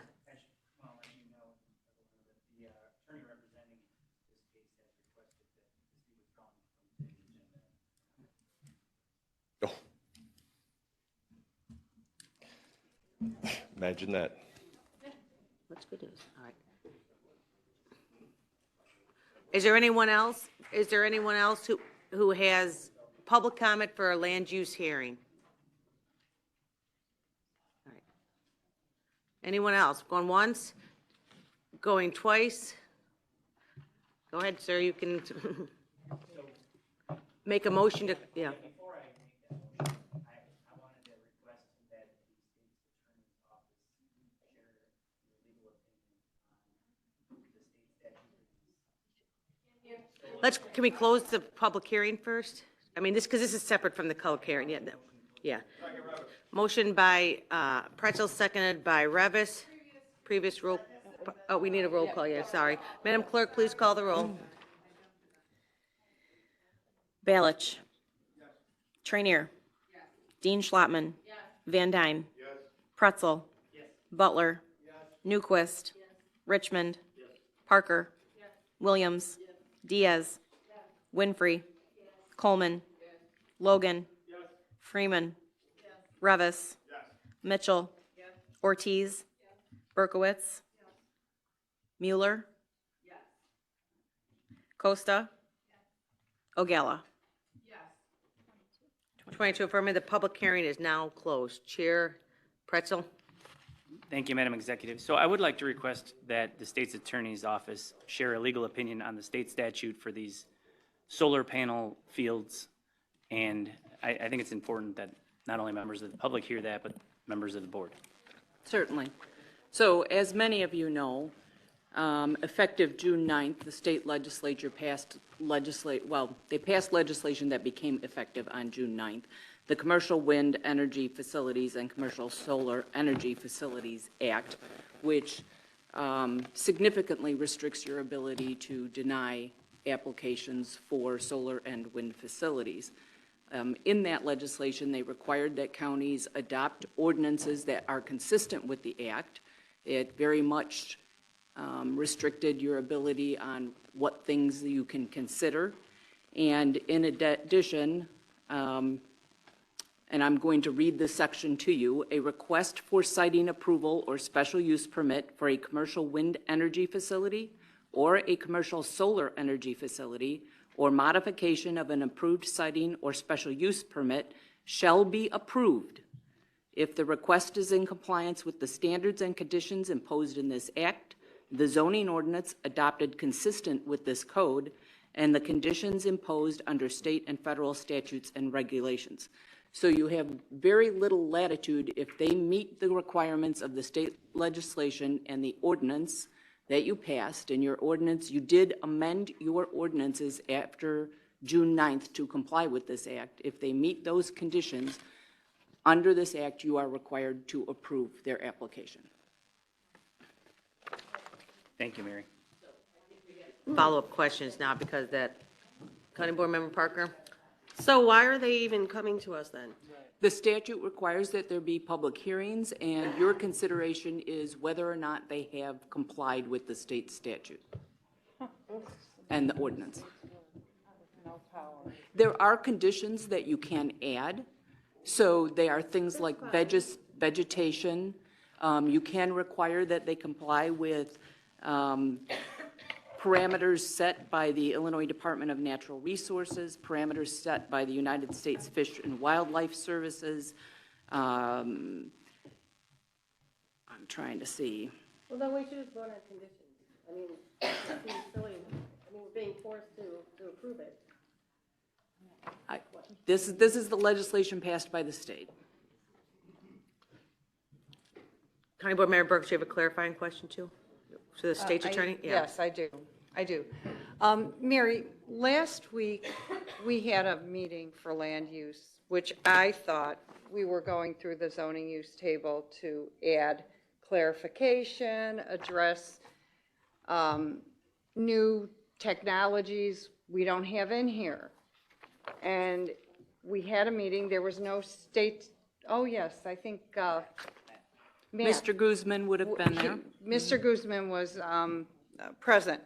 Imagine that. That's good news. All right. Is there anyone else? Is there anyone else who has public comment for a land use hearing? All right. Anyone else? Going once? Going twice? Go ahead, sir. You can make a motion to, yeah. Can we close the public hearing first? I mean, because this is separate from the public hearing. Yeah, yeah. Motion by Pretzel, seconded by Revis. Previous roll, oh, we need a roll call, yeah, sorry. Madam Clerk, please call the roll. Balich. Trainier. Dean Schlottman. Van Dyne. Pretzel. Butler. Newquist. Richmond. Parker. Williams. Diaz. Winfrey. Coleman. Logan. Freeman. Revis. Mitchell. Ortiz. Berkowitz. Mueller. Costa. Ogala. 22 affirmative. The public hearing is now closed. Chair Pretzel. Thank you, Madam Executive. So I would like to request that the state's attorney's office share a legal opinion on the state statute for these solar panel fields. And I think it's important that not only members of the public hear that, but members of the board. Certainly. So as many of you know, effective June 9th, the state legislature passed legislation that became effective on June 9th, the Commercial Wind Energy Facilities and Commercial Solar Energy Facilities Act, which significantly restricts your ability to deny applications for solar and wind facilities. In that legislation, they required that counties adopt ordinances that are consistent with the act. It very much restricted your ability on what things you can consider. And in addition, and I'm going to read this section to you, a request for siting approval or special use permit for a commercial wind energy facility or a commercial solar energy facility or modification of an approved siting or special use permit shall be approved If the request is in compliance with the standards and conditions imposed in this act, the zoning ordinance adopted consistent with this code, and the conditions imposed under state and federal statutes and regulations. So you have very little latitude if they meet the requirements of the state legislation and the ordinance that you passed. In your ordinance, you did amend your ordinances after June 9th to comply with this act. If they meet those conditions, under this act, you are required to approve their application. Thank you, Mary. Follow-up questions now because that, County Board Member Parker? So why are they even coming to us then? The statute requires that there be public hearings, and your consideration is whether or not they have complied with the state statute and the ordinance. There are conditions that you can add. So they are things like vegetation. You can require that they comply with parameters set by the Illinois Department of Natural Resources, parameters set by the United States Fish and Wildlife Services. I'm trying to see. Well, then we should just vote on conditions. I mean, it seems silly. I mean, we're being forced to approve it. This is the legislation passed by the state. County Board Member Burks, do you have a clarifying question too? To the state's attorney? Yeah. Yes, I do. I do. Mary, last week, we had a meeting for land use, which I thought we were going through the zoning use table to add clarification, address new technologies we don't have in here. And we had a meeting, there was no state, oh yes, I think, Mr. Guzman would have been there. Mr. Guzman was present.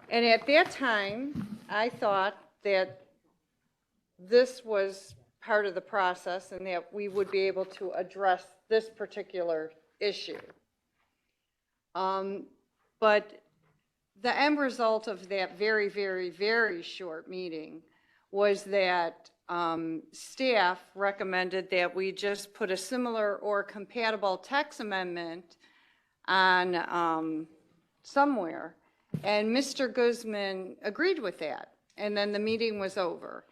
And at that time, I thought that this was part of the process and that we would be able to address this particular issue. But the end result of that very, very, very short meeting was that staff recommended that we just put a similar or compatible text amendment on somewhere, and Mr. Guzman agreed with that, and then the meeting was over.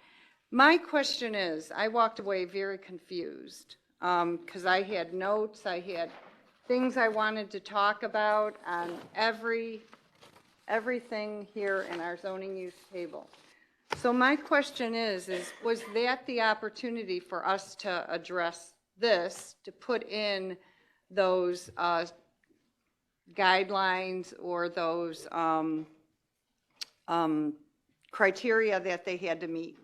My question is, I walked away very confused because I had notes, I had things I wanted to talk about on everything here in our zoning use table. So my question is was that the opportunity for us to address this, to put in those guidelines or those criteria that they had to meet?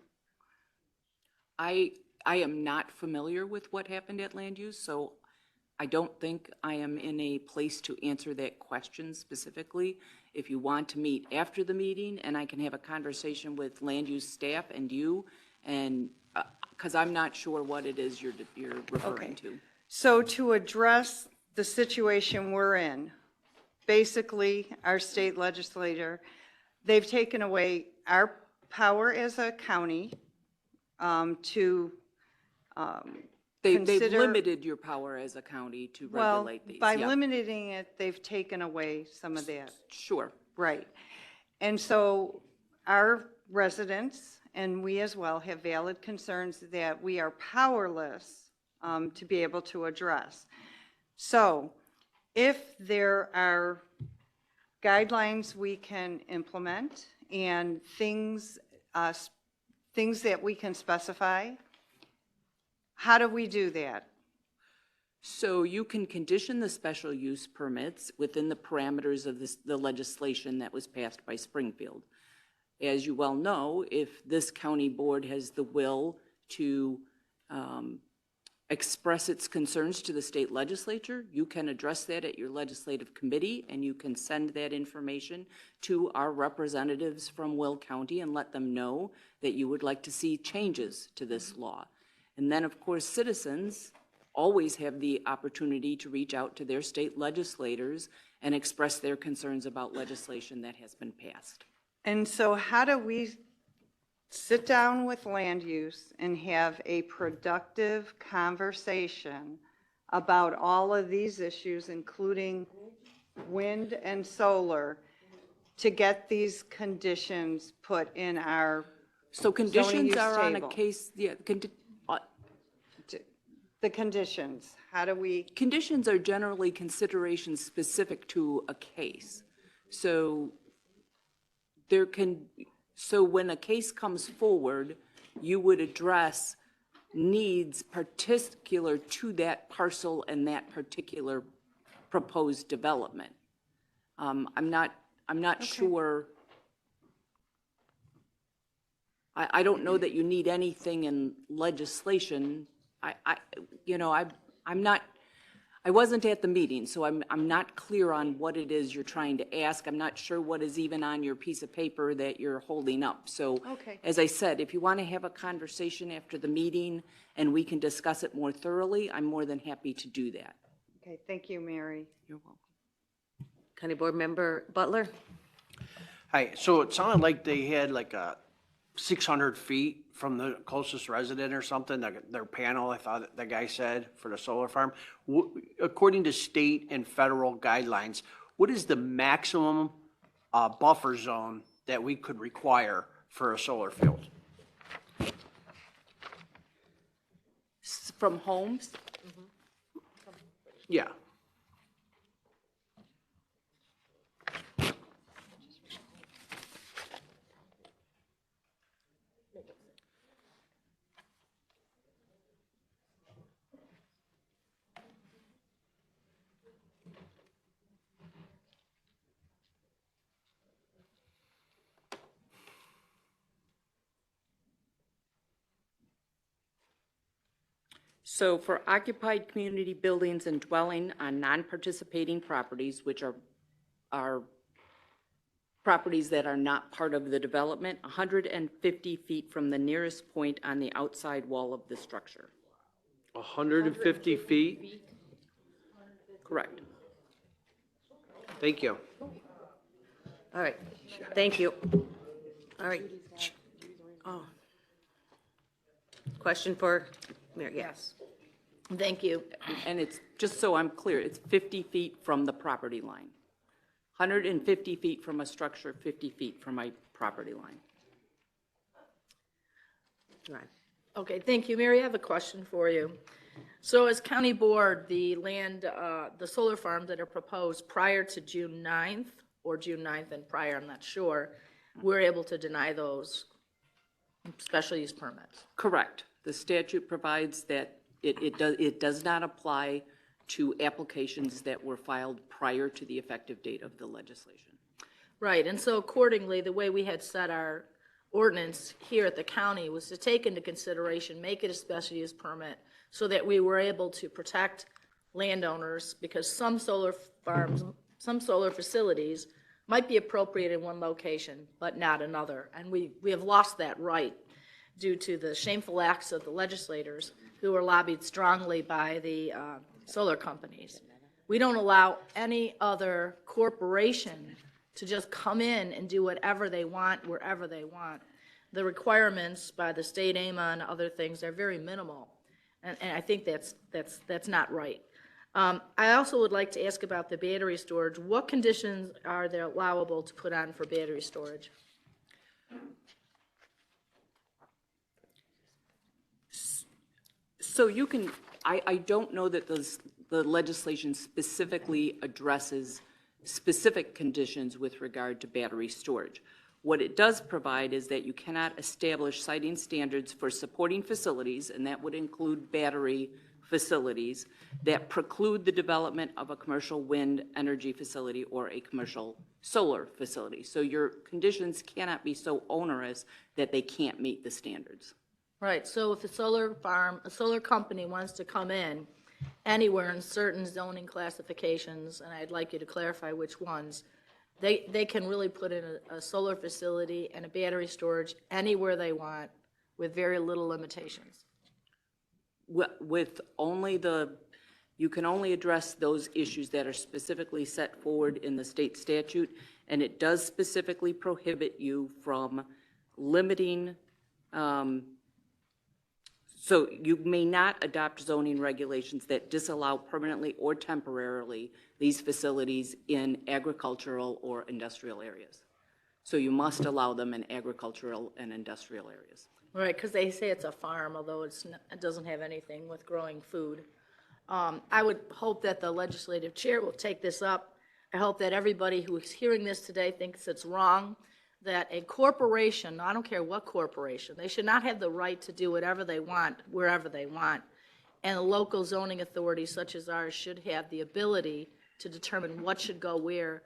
I am not familiar with what happened at land use, so I don't think I am in a place to answer that question specifically. If you want to meet after the meeting, and I can have a conversation with land use staff and you, and because I'm not sure what it is you're referring to. So to address the situation we're in, basically our state legislator, they've taken away our power as a county to They've consider. limited your power as a county to regulate these. By yeah. limiting it, they've taken away some of that. Sure. Right. And so our residents, and we as well, have valid concerns that we are powerless to be able to address. So if there are guidelines we can implement and things that we can specify, how do we do that? So you can condition the special use permits within the parameters of the legislation that was passed by Springfield. As you well know, if this county board has the will to express its concerns to the state legislature, you can address that at your legislative committee, and you can send that information to our representatives from Will County and let them know that you would like to see changes to this law. And then, of course, citizens always have the opportunity to reach out to their state legislators and express their concerns about legislation that has been passed. And so how do we sit down with land use and have a productive conversation about all of these issues, including wind and solar, to get these conditions put in our So zoning conditions use are on a table. case, yeah, The conditions, how do we? conditions are generally considerations specific to a case. So so when a case comes forward, you would address needs particular to that parcel and that particular proposed development. I'm not sure. I don't know that you need anything in legislation. I wasn't at the meeting, so I'm not clear on what it is you're trying to ask. I'm not sure what is even on your piece of paper that you're holding up. So, Okay. as I said, if you want to have a conversation after the meeting and we can discuss it more thoroughly, I'm more than happy to do that. Okay, thank you, Mary. You're welcome. County Board Member Butler? Hi, so it sounded like they had like a 600 feet from the closest resident or something, their panel, I thought the guy said, for the solar farm. According to state and federal guidelines, what is the maximum buffer zone that we could require for a solar field? From homes? Yeah. So for occupied community buildings and dwelling on non-participating properties, which are properties that are not part of the development, 150 feet from the nearest point on the outside wall of the structure. 150 feet? Correct. Thank you. All right, thank you. All right. Oh. Question for Mayor, yes. Thank you. And it's, just so I'm clear, it's 50 feet from the property line. 150 feet from a structure, 50 feet from my property line. Right. Okay, thank you. Mary, I have a question for you. So as county board, the solar farms that are proposed prior to June 9th, or June 9th and prior, I'm not sure, we're able to deny those special use permits. Correct. The statute provides that it does not apply to applications that were filed prior to the effective date of the legislation. Right, and so accordingly, the way we had set our ordinance here at the county was to take into consideration, make it a special use permit, so that we were able to protect landowners, because some solar farms, some solar facilities might be appropriate in one location, but not another. And we have lost that right due to the shameful acts of the legislators who were lobbied strongly by the solar companies. We don't allow any other corporation to just come in and do whatever they want, wherever they want. The requirements by the state AMA and other things are very minimal, and I think that's not right. I also would like to ask about the battery storage. What conditions are there allowable to put on for battery storage? So you can, I don't know that the legislation specifically addresses specific conditions with regard to battery storage. What it does provide is that you cannot establish siting standards for supporting facilities, and that would include battery facilities, that preclude the development of a commercial wind energy facility or a commercial solar facility. So your conditions cannot be so onerous that they can't meet the standards. Right, so if a solar farm, a solar company wants to come in anywhere in certain zoning classifications, and I'd like you to clarify which ones, they can really put in a solar facility and a battery storage anywhere they want with very little limitations. With only you can only address those issues that are specifically set forward in the state statute, and it does specifically prohibit you from limiting So you may not adopt zoning regulations that disallow permanently or temporarily these facilities in agricultural or industrial areas. So you must allow them in agricultural and industrial areas. Right, because they say it's a farm, although it doesn't have anything with growing food. I would hope that the legislative chair will take this up. I hope that everybody who is hearing this today thinks it's wrong, that a corporation, I don't care what corporation, they should not have the right to do whatever they want, wherever they want. And local zoning authorities such as ours should have the ability to determine what should go where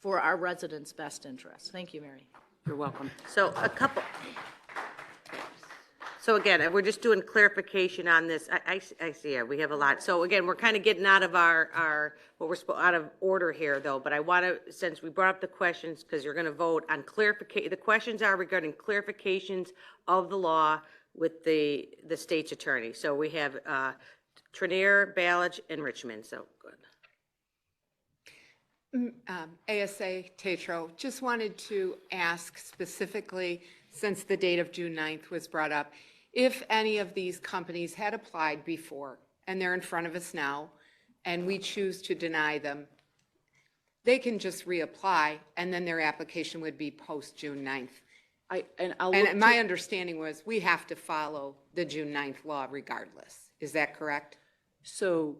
for our residents' best interests. Thank you, Mary. You're welcome. So So again, we're just doing clarification on this. I see it. We have a lot. So again, we're kind of getting out of our out of order here, though. But I want to, since we brought up the questions, because you're going to vote on clarification. The questions are regarding clarifications of the law with the state's attorney. So we have Trenier, Ballage, and Richmond. So good. ASA Tetro, just wanted to ask specifically, since the date of June 9th was brought up, if any of these companies had applied before and they're in front of us now and we choose to deny them, they can just reapply and then their application would be post June 9th. And my understanding was we have to follow the June 9th law regardless. Is that correct? So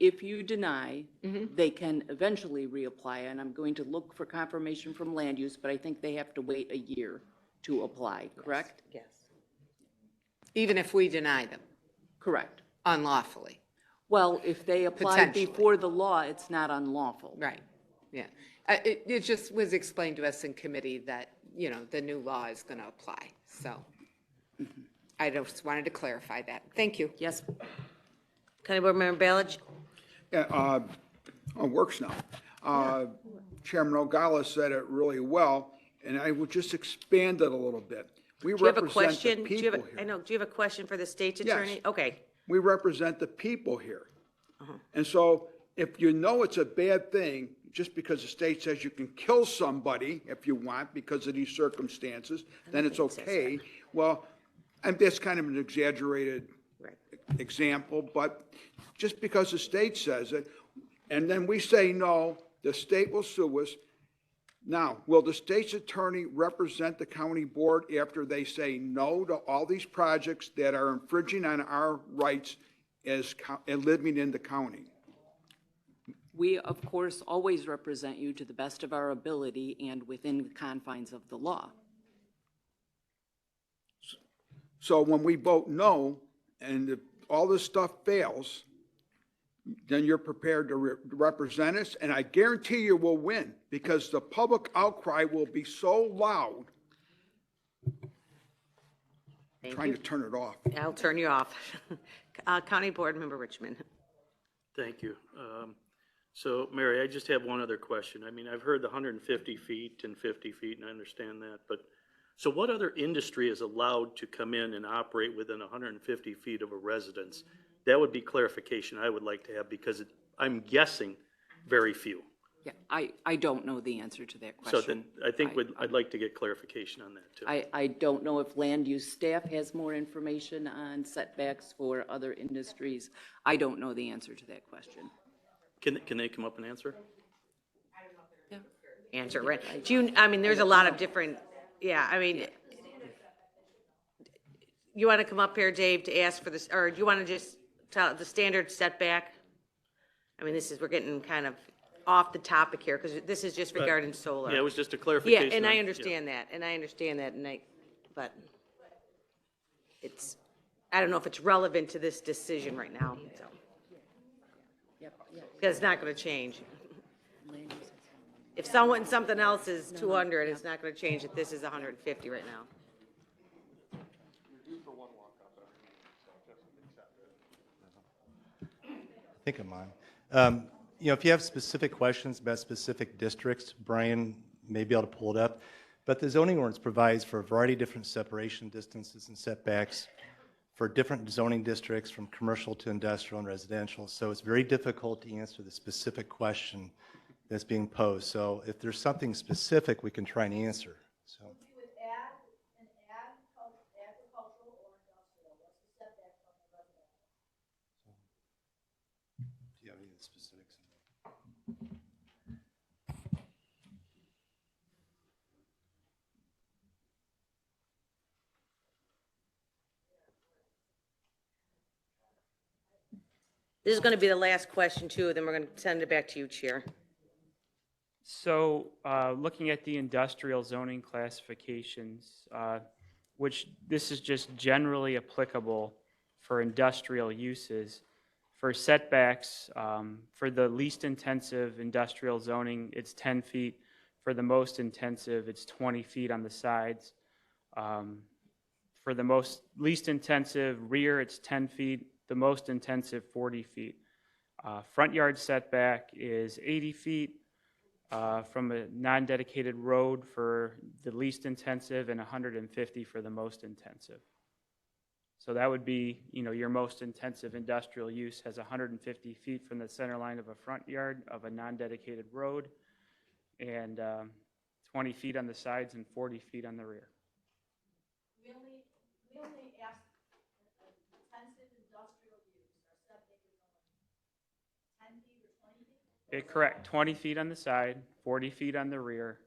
if you deny, they can eventually reapply, and I'm going to look for confirmation from land use, but I think they have to wait a year to apply, correct? Yes. Even if we deny them? Correct. Unlawfully? Well, if they apply before the law, it's not unlawful. Right, yeah. It just was explained to us in committee that, you know, the new law is going to apply, so I just wanted to clarify that. Thank you. Yes. County Board Member Ballage? Yeah, it works now. Chairman O'Gala said it really well, and I would just expand it a little bit. We Do you have a represent the question? Do you people have here. I know. Do you have a question for the state's Yes. attorney? Okay. We represent the people here. And so if you know it's a bad thing, just because the state says you can kill somebody if you want because of these circumstances, then it's okay. Well, and that's kind of an exaggerated example, but just because the state says it, and then we say no, the state will sue us. Now, will the state's attorney represent the county board after they say no to all these projects that are infringing on our rights as living in the county? We, of course, always represent you to the best of our ability and within the confines of the law. So when we vote no, and if all this stuff fails, then you're prepared to represent us, and I guarantee you will win, because the public outcry will be so loud. Thank Trying you. to turn it off. I'll turn you off. County Board Member Richmond. Thank you. So, Mary, I just have one other question. I mean, I've heard the 150 feet and 50 feet, and I understand that, but so what other industry is allowed to come in and operate within 150 feet of a residence? That would be clarification I would like to have, because I'm guessing very few. Yeah, I don't know the answer to that So question. then I think I'd like to get clarification on that, too. I don't know if land use staff has more information on setbacks for other industries. I don't know the answer to that question. Can they come up and answer? Answer, right? Do you, I mean, there's a lot of different, yeah, I mean, you want to come up here, Dave, to ask for this, or do you want to just tell the standard setback? I mean, we're getting kind of off the topic here, because this is just regarding solar. Yeah, it was just a clarification. Yeah, and I on- understand that, but it's, I don't know if it's relevant to this decision right now, so. Because it's not going to change. If something else is 200, it's not going to change if this is 150 right now. I think I'm on. You know, if you have specific questions about specific districts, Brian may be able to pull it up. But the zoning ordinance provides for a variety of different separation distances and setbacks for different zoning districts, from commercial to industrial and residential. So it's very difficult to answer the specific question that's being posed. So if there's something specific, we can try and answer. So. Do you have any of the specifics? This is going to be the last question, too, then we're going to send it back to you, Chair. So, looking at the industrial zoning classifications, which this is just generally applicable for industrial uses. For setbacks, for the least intensive industrial zoning, it's 10 feet. For the most intensive, it's 20 feet on the sides. For the least intensive rear, it's 10 feet. The most intensive, 40 feet. Front yard setback is 80 feet from a non-dedicated road for the least intensive and 150 for the most intensive. So that would be, your most intensive industrial use has 150 feet from the center line of a front yard of a non-dedicated road and 20 feet on the sides and 40 feet on the rear. We only asked intensive industrial use, our septic is only 10 feet or 20 feet? Correct, 20 feet on the side, 40 feet on the rear,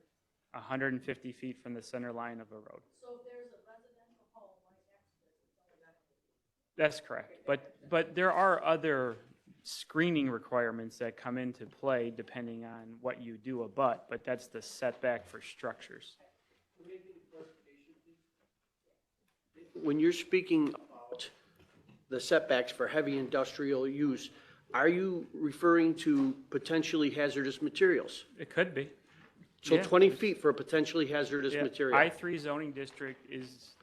150 feet from the center line of a road. So if there's a residential home right next to it, it's only that. That's correct, but there are other screening requirements that come into play depending on what you do abut, but that's the setback for structures. When you're speaking about the setbacks for heavy industrial use, are you referring to potentially hazardous materials? It could be. So Yeah. 20 feet for a potentially hazardous Yeah, material? I-3 zoning district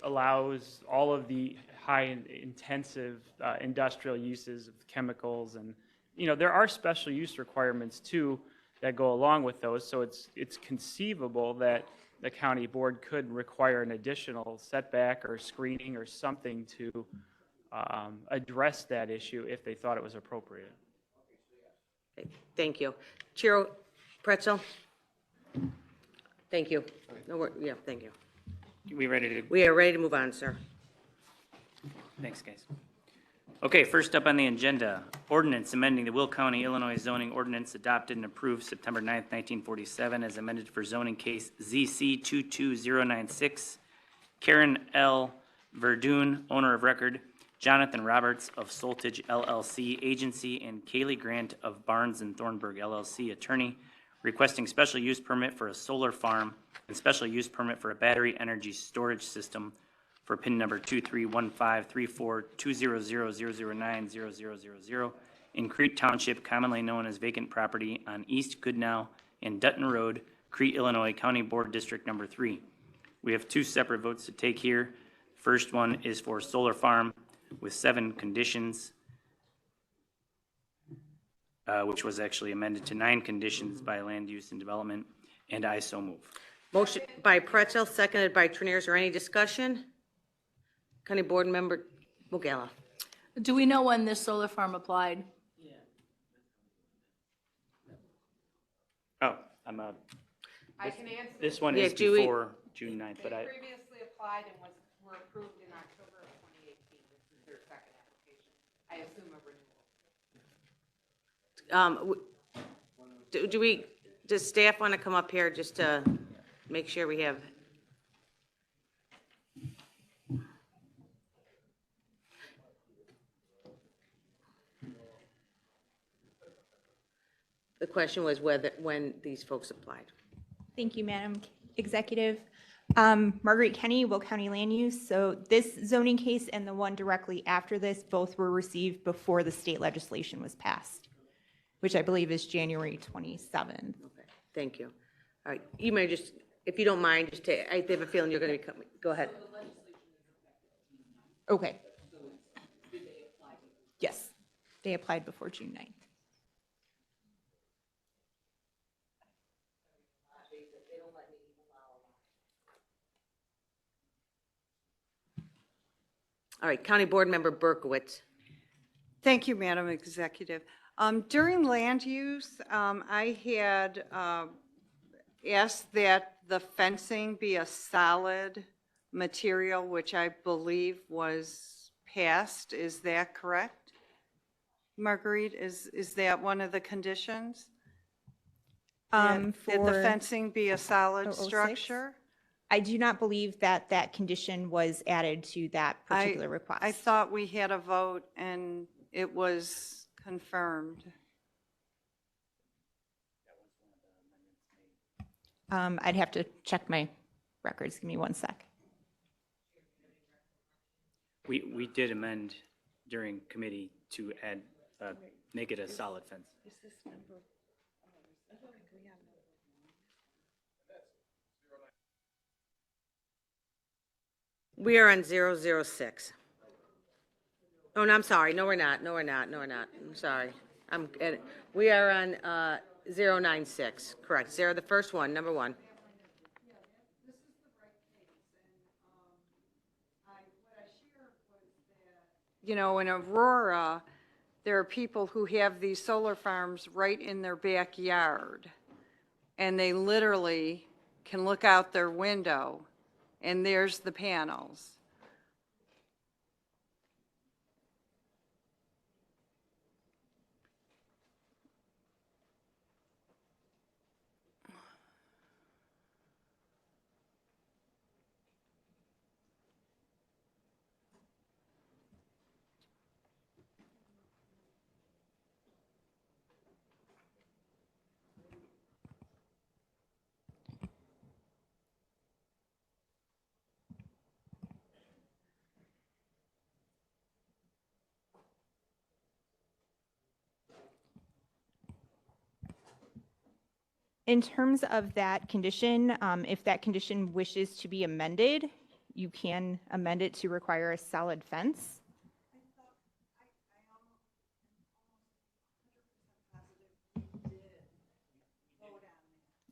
allows all of the high intensive industrial uses of chemicals, and there are special use requirements too that go along with those. So it's conceivable that the county board could require an additional setback or screening or something to address that issue if they thought it was appropriate. Okay, thank you. Chair Pretzel? Thank you. Yeah, thank you. We ready to? We are ready to move on, sir. Thanks, guys. Okay, first up on the agenda, ordinance amending the Will County, Illinois zoning ordinance adopted and approved September 9th, 1947, as amended for zoning case ZC 22096. Karen L. Verdun, owner of record, Jonathan Roberts of Soltage LLC, agency, and Kaylee Grant of Barnes and Thornburg LLC, attorney, requesting special use permit for a solar farm and special use permit for a battery energy storage system for PIN number 2315342000090000 in Crete Township, commonly known as vacant property on East Goodnow and Dutton Road, Crete, Illinois, County Board District Number 3. We have two separate votes to take here. First one is for solar farm with 7 conditions, which was actually amended to 9 conditions by Land Use and Development, and I so move. Motion by Pretzel, seconded by Trenier. Is there any discussion? County Board Member Mugala. Do we know when this solar farm applied? Oh, I can answer. this one Yeah, is do we- before June 9th, but They previously applied and were approved in October of 2018. This is their second application. I assume a renewal. Does staff want to come up here just to make sure we have? The question was when these folks applied. Thank you, Madam Executive. Margaret Kenny, Will County Land Use. So this zoning case and the one directly after this, both were received before the state legislation was passed, which I believe is January 27th. Okay, thank you. All right, you may just, if you don't mind, just take, I have a feeling you're going to be coming. Go ahead. Okay. Yes, they applied before June 9th. All right, County Board Member Berkowitz. Thank you, Madam Executive. During land use, I had asked that the fencing be a solid material, which I believe was passed. Is that correct? Marguerite? Is that one of the conditions? For That the fencing be a solid 006? structure? I do not believe that that condition was added to that particular request. I thought we had a vote and it was confirmed. I'd have to check my records. Give me one sec. We did amend during committee to add, make it a solid fence. Is this number? We are on 006. Oh, no, I'm sorry. No, we're not. No, we're not. No, we're not. I'm sorry. We are on 096. Correct. The first one, number 1. You know, in Aurora, there are people who have these solar farms right in their backyard. And they literally can look out their window and there's the panels. In terms of that condition, if that condition wishes to be amended, you can amend it to require a solid fence.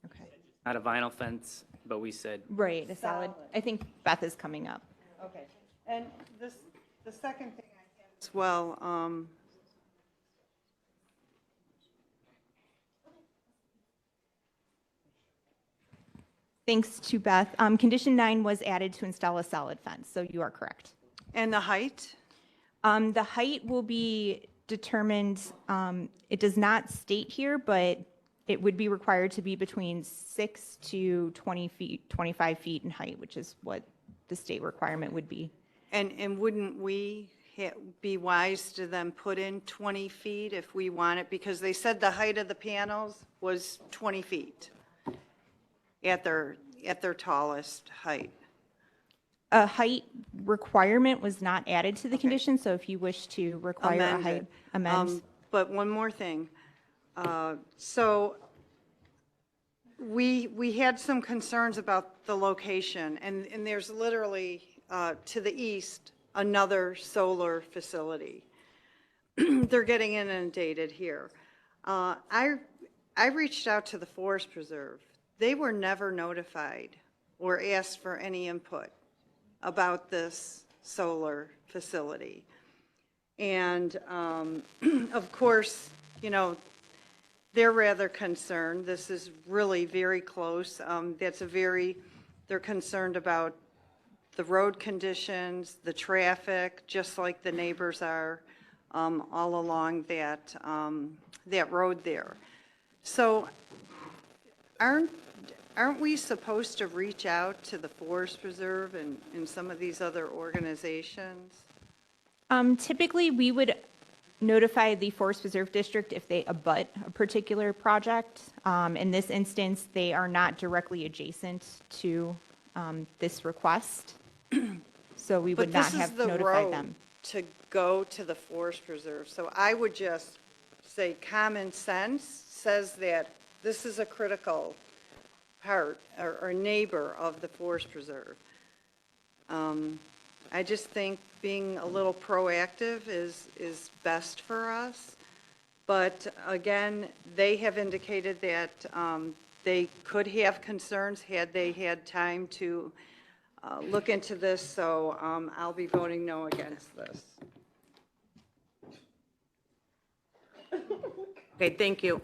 Okay. Not a vinyl fence, but we said. Right, a solid. I think Beth is coming up. Okay. And the second thing I have as well, Thanks to Beth. Condition 9 was added to install a solid fence, so you are correct. and the height? The height will be determined, it does not state here, but it would be required to be between 6 to 20 feet, 25 feet in height, which is what the state requirement would be. And wouldn't we be wise to then put in 20 feet if we want it? Because they said the height of the panels was 20 feet at their tallest height. A height requirement was not added to the condition, so if you wish to require a height Amended. amend. But one more thing. So we had some concerns about the location, and there's literally to the east another solar facility. They're getting inundated here. I reached out to the Forest Preserve. They were never notified or asked for any input about this solar facility. And of course, you know, they're rather concerned. This is really very close. They're concerned about the road conditions, the traffic, just like the neighbors are all along that road there. So aren't we supposed to reach out to the Forest Preserve and some of these other organizations? Typically, we would notify the Forest Preserve District if they abut a particular project. In this instance, they are not directly adjacent to this request, so we would not have notified them. But this is the road to go to the Forest Preserve. So I would just say common sense says that this is a critical part or neighbor of the Forest Preserve. I just think being a little proactive is best for us. But again, they have indicated that they could have concerns had they had time to look into this, so I'll be voting no against this. Okay, thank you.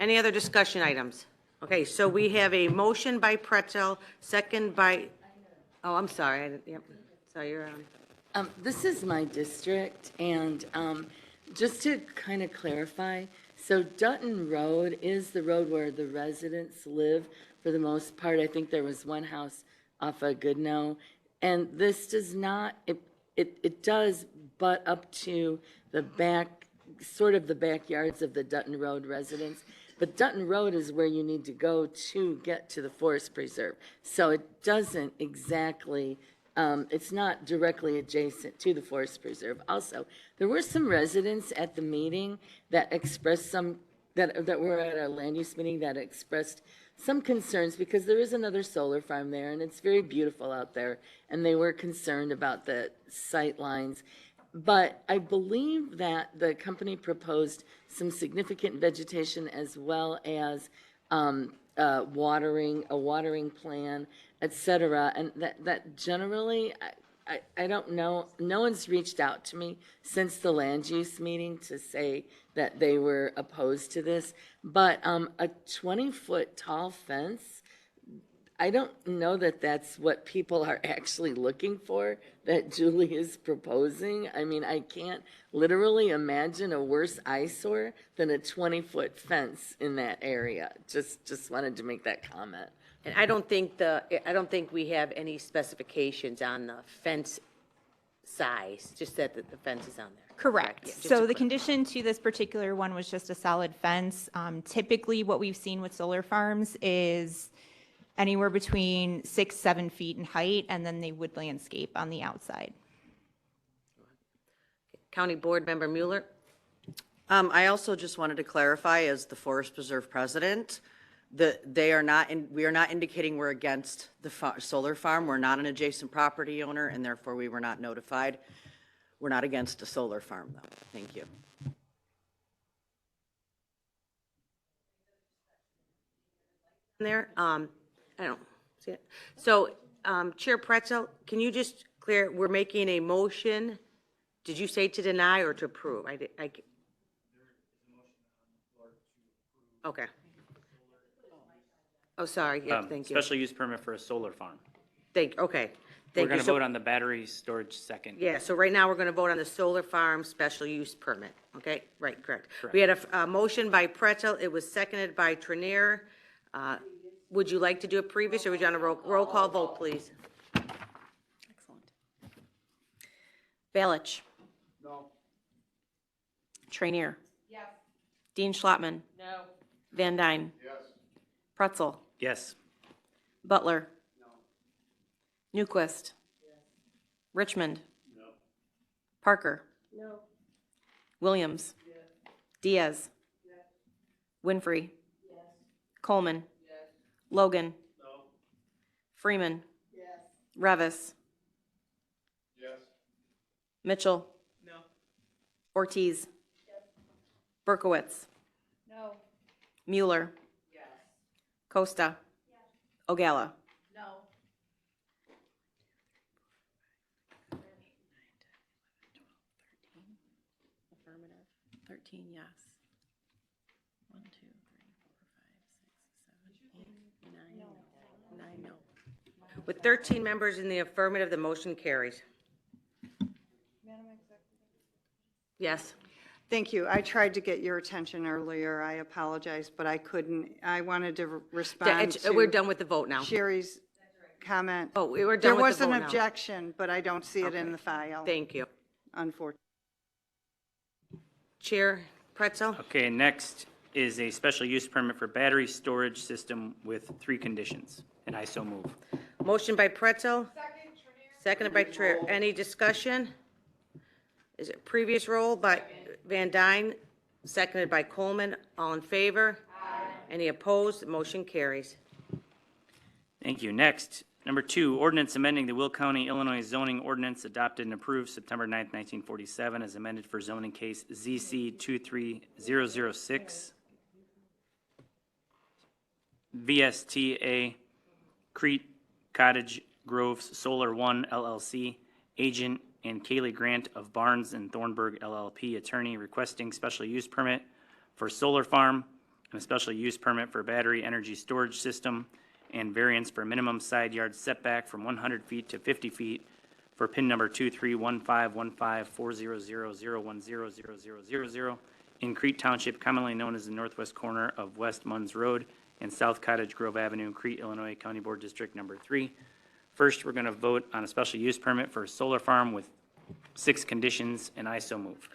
Any other discussion items? Okay, so we have a motion by Pretzel, second by, oh, I'm sorry, yep, so you're on. This is my district, and just to kind of clarify, so Dutton Road is the road where the residents live for the most part. I think there was one house off of Goodnow. And this does not, it does butt up to the back, sort of the backyards of the Dutton Road residents. But Dutton Road is where you need to go to get to the forest preserve. So it doesn't exactly, it's not directly adjacent to the forest preserve. Also, there were some residents at the meeting that expressed some, that were at our land use meeting that expressed some concerns because there is another solar farm there and it's very beautiful out there. And they were concerned about the sight lines. But I believe that the company proposed some significant vegetation as well as a watering plan, et cetera. And that generally, I don't know, no one's reached out to me since the land use meeting to say that they were opposed to this. But a 20-foot tall fence, I don't know that that's what people are actually looking for, that Julie is proposing. I mean, I can't literally imagine a worse eyesore than a 20-foot fence in that area. Just wanted to make that comment. And I don't think we have any specifications on the fence size, just that the fence is on there. Correct. Yeah, just So to the condition to this particular one was just a solid fence. Typically, what we've seen with solar farms is anywhere between 6-7 feet in height, and then they would landscape on the outside. County Board Member Mueller? I also just wanted to clarify, as the Forest Preserve president, that we are not indicating we're against the solar farm. We're not an adjacent property owner, and therefore we were not notified. We're not against a solar farm, though. Thank you. There, I don't see it. So, Chair Pretzel, can you just clear, we're making a motion, did you say to deny or to approve? Okay. Oh, sorry, yeah, thank you. Special use permit for a solar farm. Okay, We're thank going you. to vote on the battery storage second. Yeah, so right now, we're going to vote on the solar farm special use permit, okay? Right, correct. We had a motion by Pretzel, it was seconded by Trenier. Would you like to do a previous, or would you want a roll call vote, please? Excellent. Balich. No. Trainier. Yes. Dean Schlottman. No. Van Dyne. Yes. Pretzel. Yes. Butler. No. Newquist. Yes. Richmond. No. Parker. No. Williams. Yes. Diaz. Yes. Winfrey. Yes. Coleman. Yes. Logan. No. Freeman. Yes. Revis. Yes. Mitchell. No. Ortiz. Yes. Berkowitz. No. Mueller. Yes. Costa. Yes. Ogala. No. 13, yes. 1, 2, 3, 4, 5, 6, 7, 8, 9, 9 no. With 13 members in the affirmative, the motion carries. Yes. Thank you. I tried to get your attention earlier. I apologize, but I couldn't. I wanted to respond to. We're done with the vote now. Sherry's comment. Oh, we were done There with was the vote an now. objection, but I don't see it in the file. Thank you. Unfortunately. Chair Pretzel? Okay, next is a special use permit for battery storage system with 3 conditions, and I so move. Motion by Pretzel. Seconded by Trier. Any discussion? Is it previous roll by Van Dyne, seconded by Coleman. All in favor? Aye. Any opposed? The motion carries. Thank you. Next, number 2, ordinance amending the Will County, Illinois zoning ordinance adopted and approved September 9th, 1947, as amended for zoning case ZC 23006, VSTA Crete Cottage Groves Solar One LLC, agent, and Kaylee Grant of Barnes and Thornburg LLP, attorney, requesting special use permit for solar farm and a special use permit for battery energy storage system and variance for minimum side yard setback from 100 feet to 50 feet for PIN number 2315154000100000 in Crete Township, commonly known as the northwest corner of West Munns Road and South Cottage Grove Avenue, Crete, Illinois, County Board District Number 3. First, we're going to vote on a special use permit for a solar farm with 6 conditions, and I so move.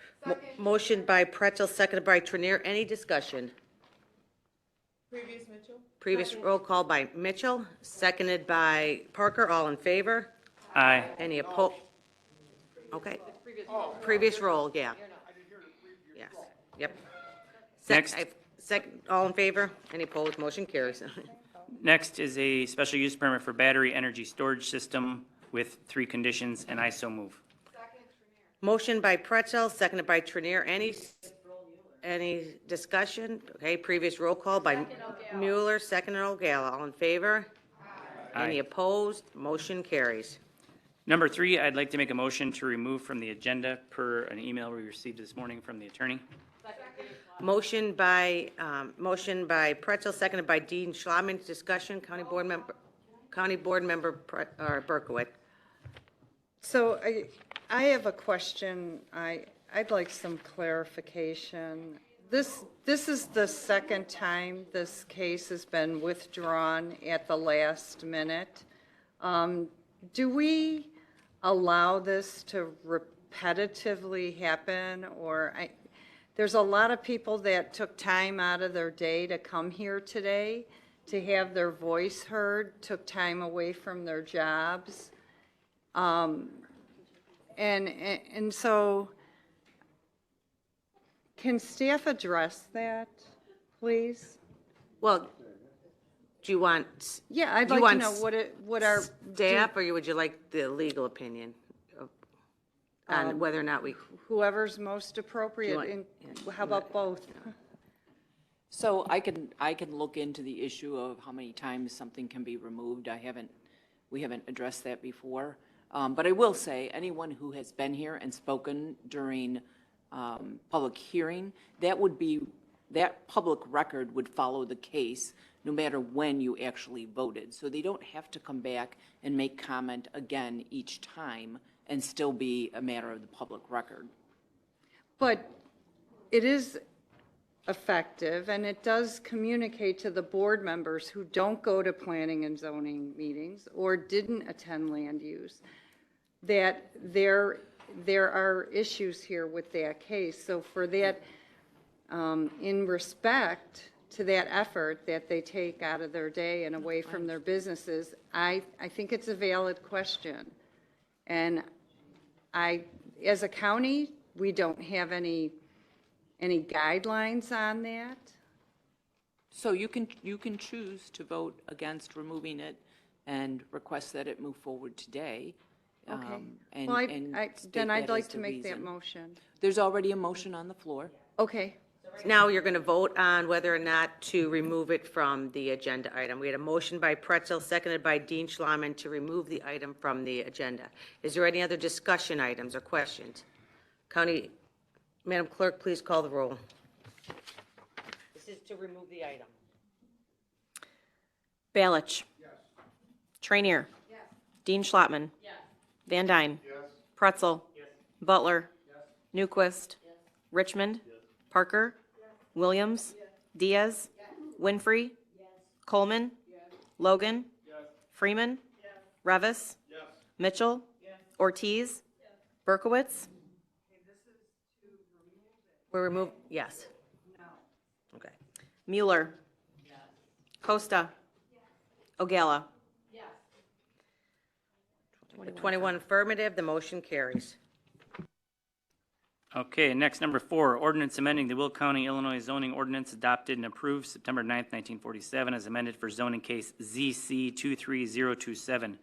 Motion by Pretzel, seconded by Trinier. Any discussion? Previous roll call by Mitchell, seconded by Parker. All in favor? Aye. Any opposed? Okay. Previous roll, yeah. Yes, yep. Next. Second, all in favor? Any opposed? Motion carries. Next is a special use permit for battery energy storage system with 3 conditions, and I so move. Motion by Pretzel, seconded by Trinier. Any discussion? Okay, previous roll call by Mueller, second O'Gala. All in favor? Any Aye. opposed? Motion carries. Number 3, I'd like to make a motion to remove from the agenda per an email we received this morning from the attorney. Motion by Pretzel, seconded by Dean Schlotman. Discussion, County Board Member Berkowitz. So I have a question. I'd like some clarification. This is the second time this case has been withdrawn at the last minute. Do we allow this to repetitively happen, or there's a lot of people that took time out of their day to come here today to have their voice heard, took time away from their jobs. And so, can staff address that, please? Well, do you want? Yeah, I'd do you like to want know what our staff, or would you like the legal opinion on whether or not we? Whoever's most appropriate. want- And how about both? So I can look into the issue of how many times something can be removed. We haven't addressed that before. But I will say, anyone who has been here and spoken during public hearing, that public record would follow the case no matter when you actually voted. So they don't have to come back and make comment again each time and still be a matter of the public record. But it is effective, and it does communicate to the board members who don't go to planning and zoning meetings or didn't attend land use that there are issues here with that case. So for that, in respect to that effort that they take out of their day and away from their businesses, I think it's a valid question. And as a county, we don't have any guidelines on that. So you can choose to vote against removing it and request that it move forward today. Okay. And Well, state then I'd that like as to the make that reason. motion. There's already a motion on the floor. Okay. Now you're going to vote on whether or not to remove it from the agenda item. We had a motion by Pretzel, seconded by Dean Schlotman, to remove the item from the agenda. Is there any other discussion items or questions? Madam Clerk, please call the roll. This is to remove the item. Balich. Trainier. Dean Schlotman. Van Dyne. Pretzel. Butler. Newquist. Richmond. Parker. Williams. Diaz. Winfrey. Coleman. Logan. Freeman. Revis. Mitchell. Ortiz. Berkowitz. We're remove, yes. Okay. Mueller. Costa. O'Gala. 21 affirmative, the motion carries. Okay, next, number 4, ordinance amending the Will County, Illinois zoning ordinance adopted and approved September 9th, 1947, as amended for zoning case ZC 23027.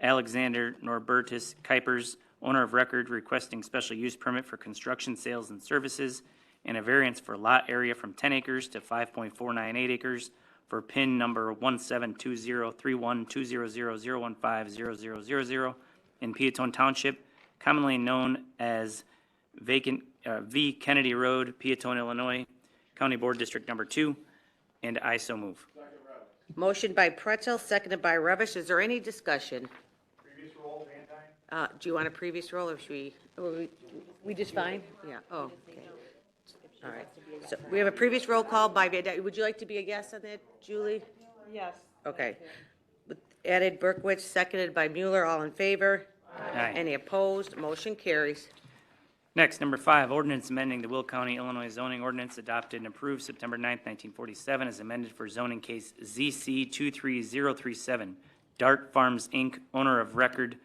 Alexander Norbertus Kuipers, owner of record, requesting special use permit for construction, sales, and services, and a variance for lot area from 10 acres to 5.498 acres for PIN number 1720312000150000 in Peatone Township, commonly known as V. Kennedy Road, Peatone, Illinois, County Board District Number 2, and I so move. Motion by Pretzel, seconded by Revish. Is there any discussion? Do you want a previous roll, or should we just fine? Yeah, oh, okay. All right. So we have a previous roll call by, would you like to be a yes on that, Julie? Yes. Okay. Added Berkowitz, seconded by Mueller, all in favor? Aye. Any opposed? Motion carries. Next, number 5, ordinance amending the Will County, Illinois zoning ordinance adopted and approved September 9th, 1947, as amended for zoning case ZC 23037, Dart Farms, Inc., owner of record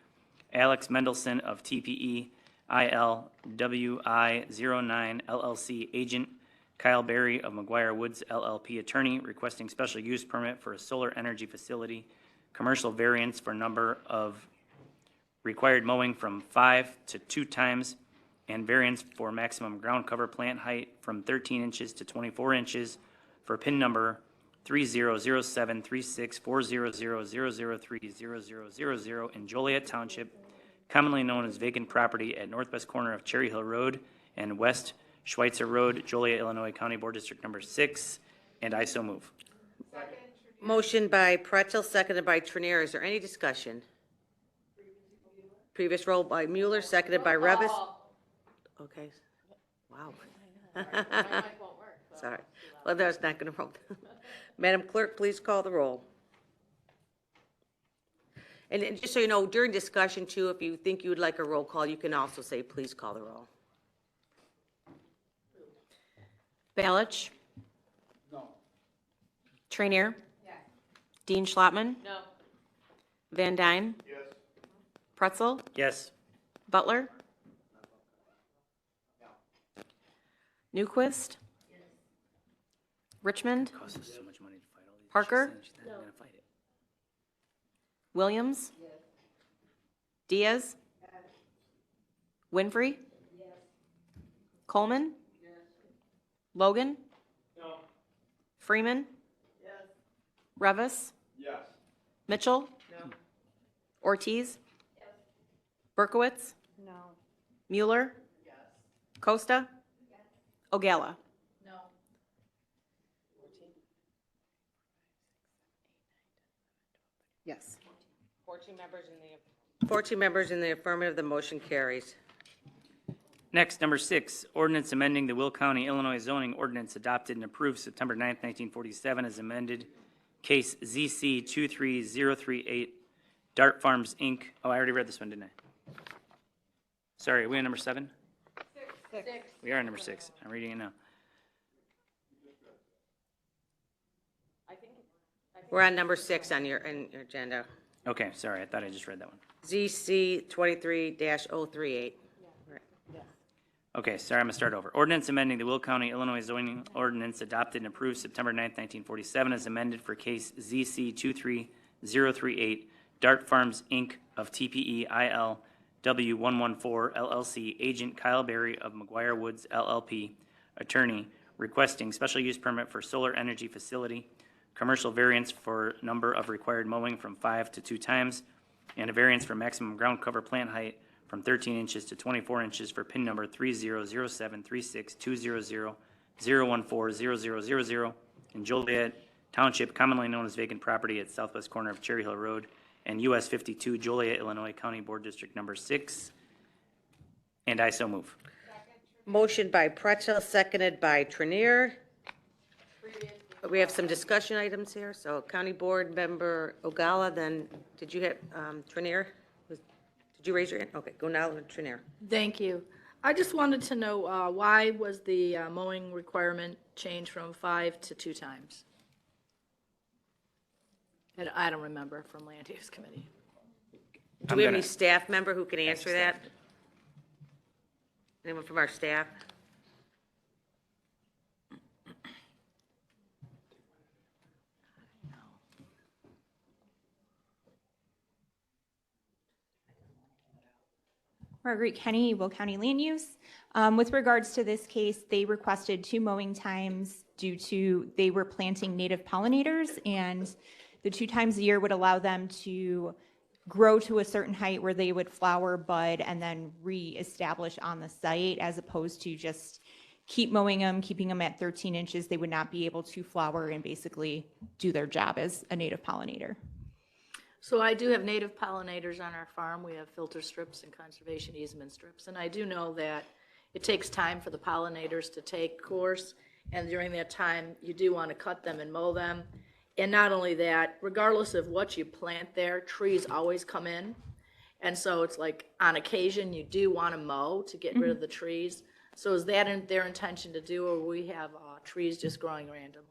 Alex Mendelson of TPE ILWI09 LLC, agent Kyle Berry of McGuire Woods LLP, attorney, requesting special use permit for a solar energy facility, commercial variance for number of required mowing from 5 to 2 times, and variance for maximum ground cover plant height from 13 inches to 24 inches for PIN number 3007364000003000 in Joliet Township, commonly known as vacant property at northwest corner of Cherry Hill Road and West Schweitzer Road, Joliet, Illinois, County Board District Number 6, and I so move. Motion by Pretzel, seconded by Trenier. Is there any discussion? Previous roll by Mueller, seconded by Revis. Okay. Wow. Sorry. Well, that's not going to roll. Madam Clerk, please call the roll. And just so you know, during discussion too, if you think you would like a roll call, you can also say, please call the roll. Balich? No. Trainier? Yes. Dean Schlottman? No. Van Dyne? Yes. Pretzel? Yes. Butler? Newquist? Richmond? It costs us so much money to fight all these. Parker? She's not gonna fight it. Williams? Diaz? Winfrey? Coleman? Logan? Freeman? Revis? Yes. Mitchell? Ortiz? Berkowitz? No. Mueller? Costa? Ogala? No. 14 members in the affirmative, the motion carries. Next, number 6, ordinance amending the Will County, Illinois zoning ordinance adopted and approved September 9th, 1947, as amended, case ZC 23038, Dart Farms, Inc. Oh, I already read this one, didn't I? Sorry, are we on number 7? 6. We are on number 6. I'm reading it now. We're on number 6 on your agenda. Okay, sorry, I thought I just read that one. ZC 23-038. Okay, sorry, I'm gonna start over. Ordinance amending the Will County, Illinois zoning ordinance adopted and approved September 9th, 1947, as amended for case ZC 23038, Dart Farms, Inc. of TPE ILW114 LLC, agent Kyle Berry of McGuire Woods LLP, attorney, requesting special use permit for solar energy facility, commercial variance for number of required mowing from 5 to 2 times, and a variance for maximum ground cover plant height from 13 inches to 24 inches for PIN number 300736200001400000 in Joliet Township, commonly known as vacant property at southwest corner of Cherry Hill Road and US 52, Joliet, Illinois, County Board District Number 6. And I so move. Motion by Pretzel, seconded by Trenier. We have some discussion items here. So County Board Member Ogala, then, did you have, Trenier? Did you raise your hand? Okay, go now, Trenier. Thank you. I just wanted to know why was the mowing requirement changed from 5 to 2 times? And I don't remember from Land Use Committee. Do we have any staff member who can answer that? Anyone from our staff? Marguerite Kenny, Will County Land Use. With regards to this case, they requested 2 mowing times due to they were planting native pollinators, and the 2 times a year would allow them to grow to a certain height where they would flower, bud, and then reestablish on the site, as opposed to just keep mowing them, keeping them at 13 inches. They would not be able to flower and basically do their job as a native pollinator. So I do have native pollinators on our farm. We have filter strips and conservation easement strips. And I do know that it takes time for the pollinators to take course. And during that time, you do want to cut them and mow them. And not only that, regardless of what you plant there, trees always come in. And so it's like on occasion, you do want to mow to get rid of the trees. So is that their intention to do, or we have trees just growing randomly?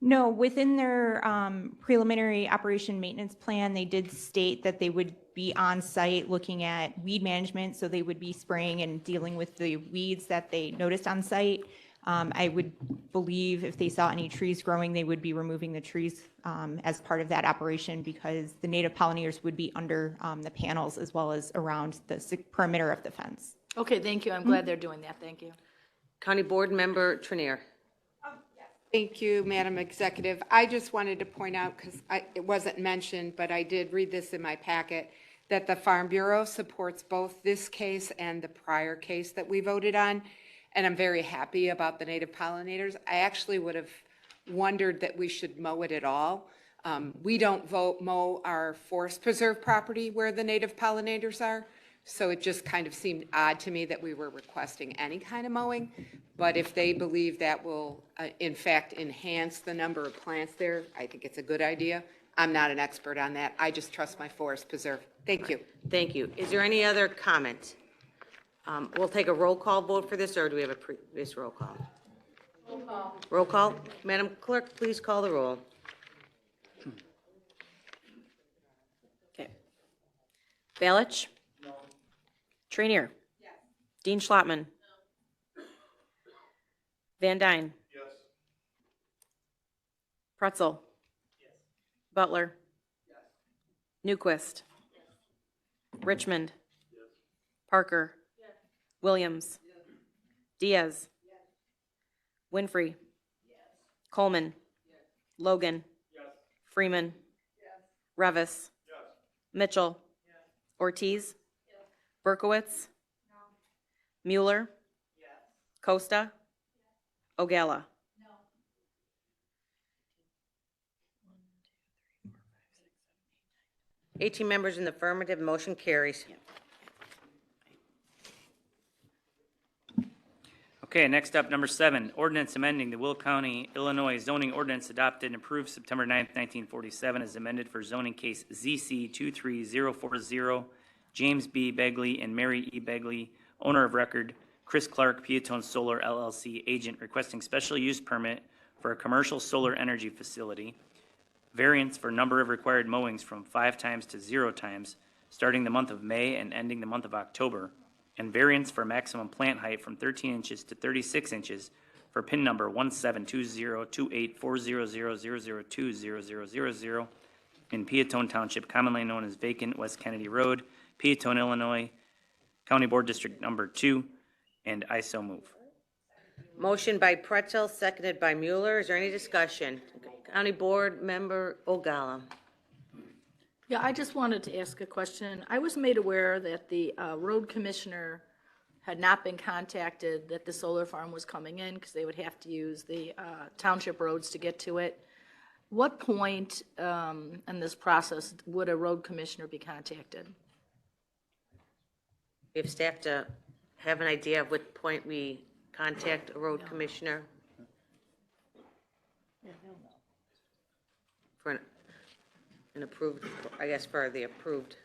No, within their preliminary operation maintenance plan, they did state that they would be on site looking at weed management, so they would be spraying and dealing with the weeds that they noticed on site. I would believe if they saw any trees growing, they would be removing the trees as part of that operation, because the native pollinators would be under the panels as well as around the perimeter of the fence. Okay, thank you. I'm glad they're doing that. Thank you. County Board Member Trenier. Thank you, Madam Executive. I just wanted to point out, because it wasn't mentioned, but I did read this in my packet, that the Farm Bureau supports both this case and the prior case that we voted on, and I'm very happy about the native pollinators. I actually would have wondered that we should mow it at all. We don't mow our forest preserve property where the native pollinators are, so it just kind of seemed odd to me that we were requesting any kind of mowing. But if they believe that will, in fact, enhance the number of plants there, I think it's a good idea. I'm not an expert on that. I just trust my forest preserve. Thank you. Thank you. Is there any other comment? We'll take a roll call vote for this, or do we have a previous roll call? Roll call. Roll call. Madam Clerk, please call the roll. Okay. Balich? No. Trenier? Yes. Dean Schlottman? No. Van Dyne? Yes. Pretzel? Yes. Butler? Yes. Newquist? Yes. Richmond? Yes. Parker? Yes. Williams? Yes. Diaz? Yes. Winfrey? Yes. Coleman? Yes. Logan? Yes. Freeman? Yes. Revis? Yes. Mitchell? Yes. Ortiz? Yes. Berkowitz? No. Mueller? Yes. Costa? Yes. Ogala? No. 18 members in the affirmative, motion carries. Okay, next up, number 7, ordinance amending the Will County, Illinois zoning ordinance adopted and approved September 9th, 1947, as amended for zoning case ZC 23040, James B. Begley and Mary E. Begley, owner of record, Chris Clark, Piatone Solar LLC, agent, requesting special use permit for a commercial solar energy facility, variance for number of required mowings from 5 times to 0 times, starting the month of May and ending the month of October, and variance for maximum plant height from 13 inches to 36 inches for PIN number 172028400002000 in Piatone Township, commonly known as vacant West Kennedy Road, Piatone, Illinois, County Board District Number 2, and I so move. Motion by Pretzel, seconded by Mueller. Is there any discussion? County Board Member Ogala. Yeah, I just wanted to ask a question. I was made aware that the road commissioner had not been contacted that the solar farm was coming in because they would have to use the township roads to get to it. What point in this process would a road commissioner be contacted? We have staff to have an idea of what point we contact a road commissioner for an approved, I guess for the approved.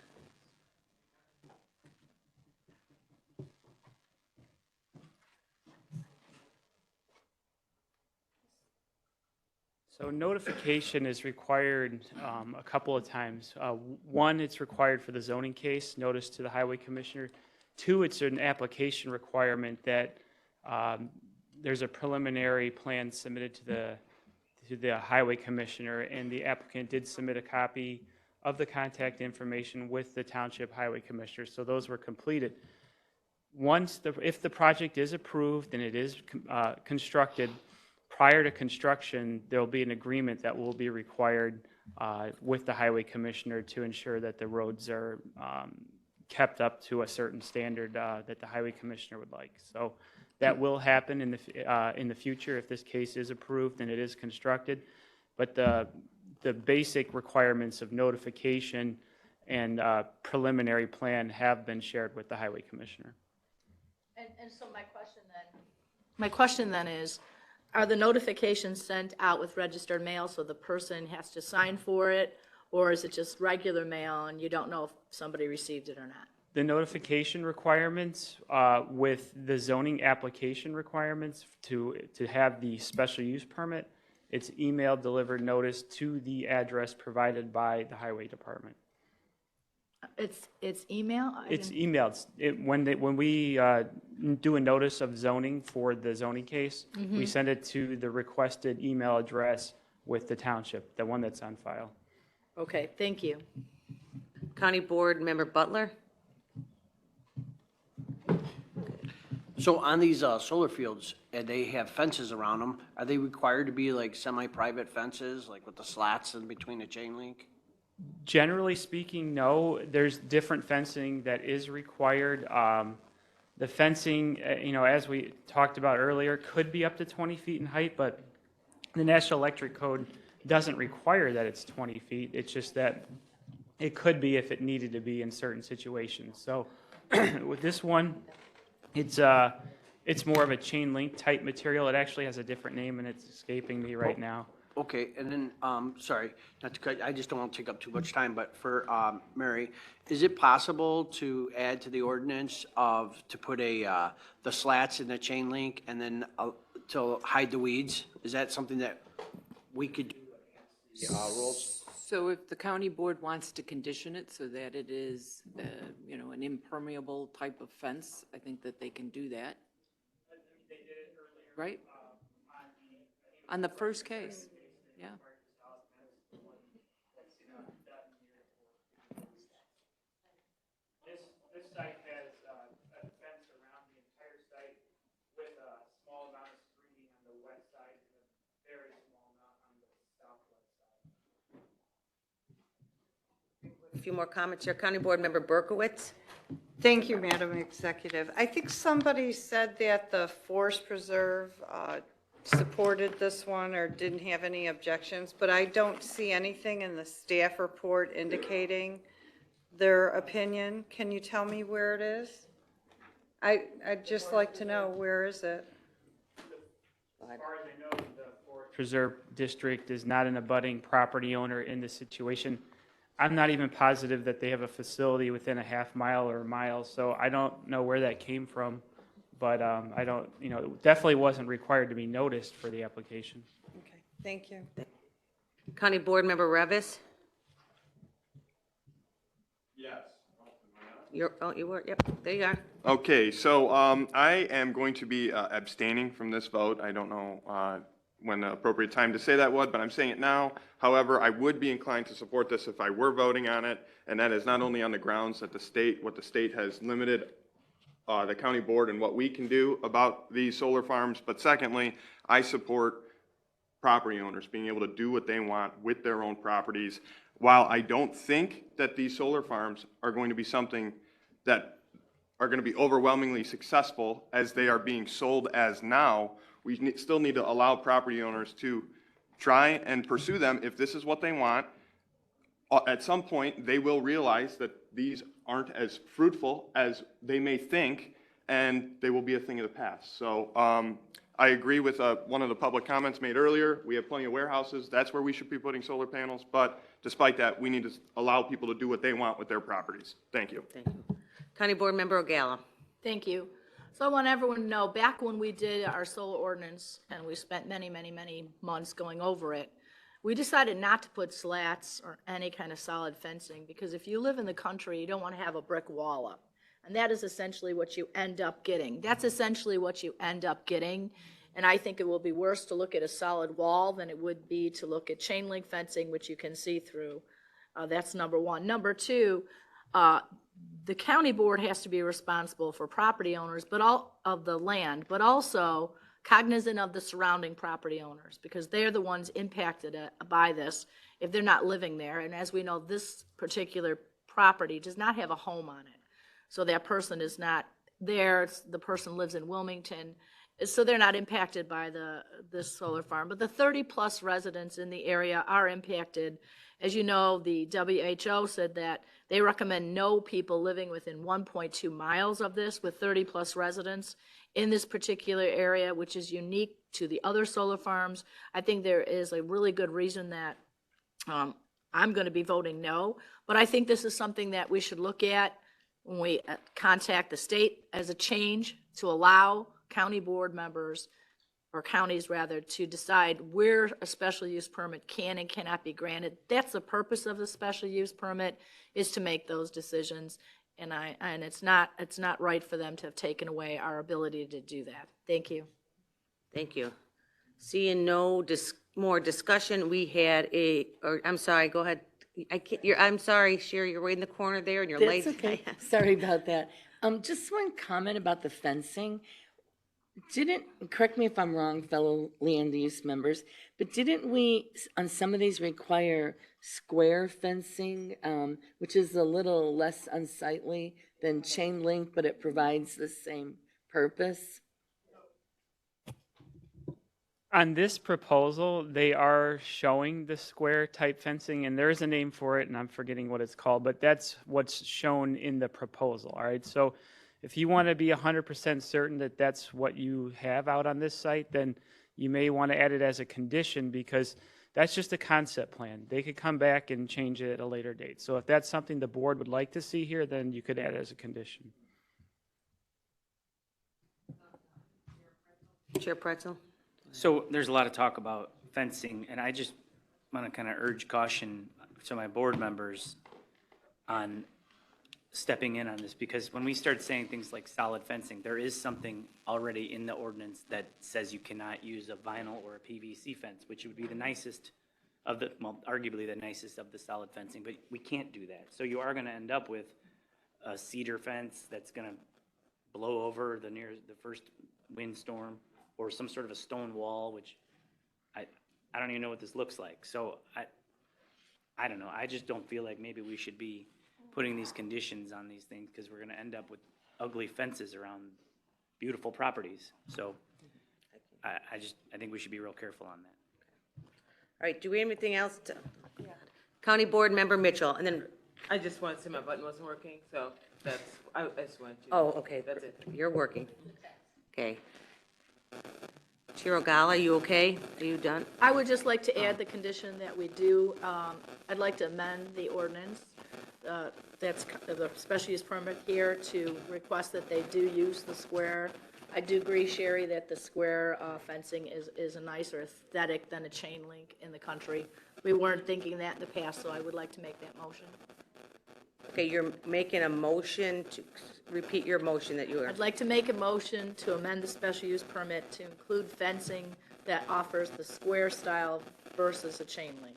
So notification is required a couple of times. One, it's required for the zoning case, notice to the highway commissioner. 2, it's an application requirement that there's a preliminary plan submitted to the highway commissioner, and the applicant did submit a copy of the contact information with the township highway commissioner. So those were completed. If the project is approved and it is constructed, prior to construction, there will be an agreement that will be required with the highway commissioner to ensure that the roads are kept up to a certain standard that the highway commissioner would like. So that will happen in the future if this case is approved and it is constructed. But the the basic requirements of notification and preliminary plan have been shared with the highway commissioner. And so my question then is, are the notifications sent out with registered mail so the person has to sign for it? Or is it just regular mail and you don't know if somebody received it or not? The notification requirements with the zoning application requirements to have the special use permit, it's email delivered notice to the address provided by the highway department. It's email? It's emailed. When we do a notice of zoning for the zoning case, we send it to the requested email address with the township, the one that's on file. Okay, thank you. County Board Member Butler? So on these solar fields, and they have fences around them, are they required to be like semi-private fences, like with the slats in between the chain link? Generally speaking, no. There's different fencing that is required. The fencing, as we talked about earlier, could be up to 20 feet in height, but the National Electric Code doesn't require that it's 20 feet. It's just that it could be if it needed to be in certain situations. So with this one, it's more of a chain link type material. It actually has a different name and it's escaping me right now. Okay, and then, sorry, not to cut, I just don't want to take up too much time, but for Mary, is it possible to add to the ordinance to put the slats in the chain link and then to hide the weeds? Is that something that we could do? Rules? So if the county board wants to condition it so that it is, an impermeable type of fence, I think that they can do that. Right? On the first case, yeah. This site has a fence around the entire site with a small amount of screening on the west side and a very small amount on the southwest side. A few more comments here. County Board Member Berkowitz? Thank you, Madam Executive. I think somebody said that the Forest Preserve supported this one or didn't have any objections, but I don't see anything in the staff report indicating their opinion. Can you tell me where it is? I'd just like to know, where is it? As far as I know, the Forest Preserve District is not an abutting property owner in this situation. I'm not even positive that they have a facility within a half mile or a mile, so I don't know where that came from. But I don't, it definitely wasn't required to be noticed for the application. Okay, thank you. County Board Member Revis? Yes. You were, yep, there you are. Okay, so I am going to be abstaining from this vote. I don't know when the appropriate time to say that was, but I'm saying it now. However, I would be inclined to support this if I were voting on it, and that is not only on the grounds that what the state has limited the county board and what we can do about these solar farms, but secondly, I support property owners being able to do what they want with their own properties. While I don't think that these solar farms are going to be something that are going to be overwhelmingly successful as they are being sold as now, we still need to allow property owners to try and pursue them if this is what they want. At some point, they will realize that these aren't as fruitful as they may think, and they will be a thing of the past. So I agree with one of the public comments made earlier. We have plenty of warehouses. That's where we should be putting solar panels. But despite that, we need to allow people to do what they want with their properties. Thank you. Thank you. County Board Member O'Gala? Thank you. So I want everyone to know, back when we did our solar ordinance, and we spent many, many, many months going over it, we decided not to put slats or any kind of solid fencing, because if you live in the country, you don't want to have a brick wall up. And that is essentially what you end up getting. That's essentially what you end up getting. And I think it will be worse to look at a solid wall than it would be to look at chain link fencing, which you can see through. That's number one. Number two, the county board has to be responsible for property owners, but all of the land, but also cognizant of the surrounding property owners, because they're the ones impacted by this if they're not living there. And as we know, this particular property does not have a home on it. So that person is not there, the person lives in Wilmington, so they're not impacted by this solar farm. But the 30-plus residents in the area are impacted. As you know, the WHO said that they recommend no people living within 1.2 miles of this with 30-plus residents in this particular area, which is unique to the other solar farms. I think there is a really good reason that I'm going to be voting no, but I think this is something that we should look at when we contact the state as a change to allow county board members, or counties rather, to decide where a special use permit can and cannot be granted. That's the purpose of the special use permit, is to make those decisions. And it's not right for them to have taken away our ability to do that. Thank you. Thank you. Seeing no more discussion, we had I'm sorry, go ahead. I'm sorry, Sherry, you're right in the corner there and you're late. That's okay. Sorry about that. Just one comment about the fencing. Correct me if I'm wrong, fellow land use members, but didn't we, on some of these, require square fencing, which is a little less unsightly than chain link, but it provides the same purpose? On this proposal, they are showing the square type fencing, and there is a name for it, and I'm forgetting what it's called, but that's what's shown in the proposal, all right? So if you want to be 100% certain that that's what you have out on this site, then you may want to add it as a condition, because that's just a concept plan. They could come back and change it at a later date. So if that's something the board would like to see here, then you could add it as a condition. Chair Pretzel? So there's a lot of talk about fencing, and I just want to kind of urge caution to my board members on stepping in on this, because when we start saying things like solid fencing, there is something already in the ordinance that says you cannot use a vinyl or a PVC fence, which would be the nicest of the, well, arguably the nicest of the solid fencing, but we can't do that. So you are going to end up with a cedar fence that's going to blow over the first windstorm, or some sort of a stone wall, which I don't even know what this looks like. So I don't know. I just don't feel like maybe we should be putting these conditions on these things, because we're going to end up with ugly fences around beautiful properties. So I think we should be real careful on that. All right, do we have anything else to? County Board Member Mitchell, and then, I just wanted to say my button wasn't working, so I just wanted to. oh, okay, That's it. You're working. Okay. Chair Ogala, you okay? Are you done? I would just like to add the condition that we do, I'd like to amend the ordinance, that's the special use permit here, to request that they do use the square. I do agree, Sherry, that the square fencing is a nicer aesthetic than a chain link in the country. We weren't thinking that in the past, so I would like to make that motion. Okay, you're making a motion to, repeat your motion that you are. I'd like to make a motion to amend the special use permit to include fencing that offers the square style versus a chain link.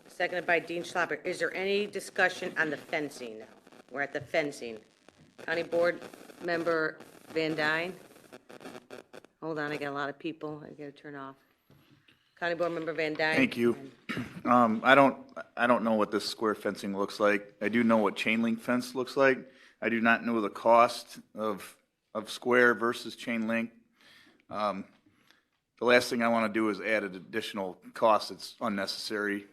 Seconded by Dean Schlapper. Is there any discussion on the fencing now? We're at the fencing. County Board Member Van Dyne? Hold on, I got a lot of people. I gotta turn off. County Board Member Van Dyne? Thank you. I don't know what this square fencing looks like. I do know what chain link fence looks like. I do not know the cost of square versus chain link. The last thing I want to do is add an additional cost that's unnecessary.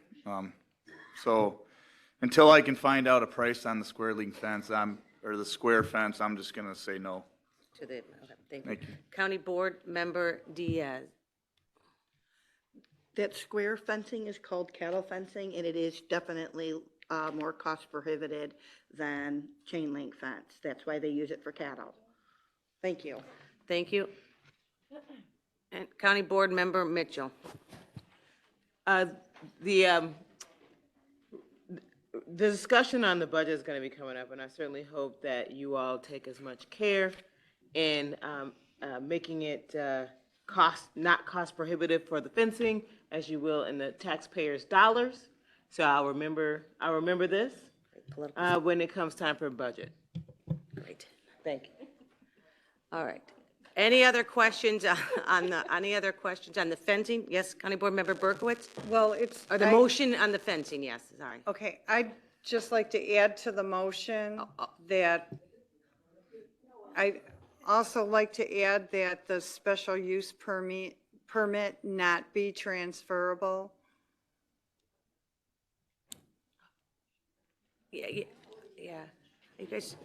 So until I can find out a price on the square link fence, or the square fence, I'm just going to say no. To the, okay, thank you. Thank you. County Board Member Diaz? That square fencing is called cattle fencing, and it is definitely more cost prohibited than chain link fence. That's why they use it for cattle. Thank you. Thank you. And County Board Member Mitchell? The discussion on the budget is going to be coming up, and I certainly hope that you all take as much care in making it not cost prohibitive for the fencing as you will in the taxpayers' dollars. So I'll remember this when it comes time for budget. Great. Thank you. All right. Any other questions on the fencing? Yes, County Board Member Berkowitz? Well, it's. Or the motion on the fencing, yes, sorry. Okay, just like to add to the motion that I'd also like to add that the special use permit not be transferable. Yeah. You guys,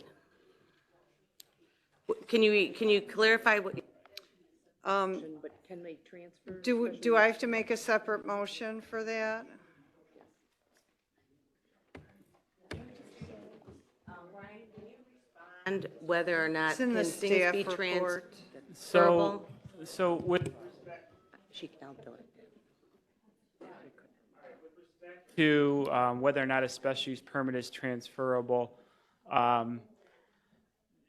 can you clarify what? But can they transfer? Do I have to make a separate motion for that? And whether or not It's in the can things staff be report. transferable? With She can outbill it. to whether or not a special use permit is transferable,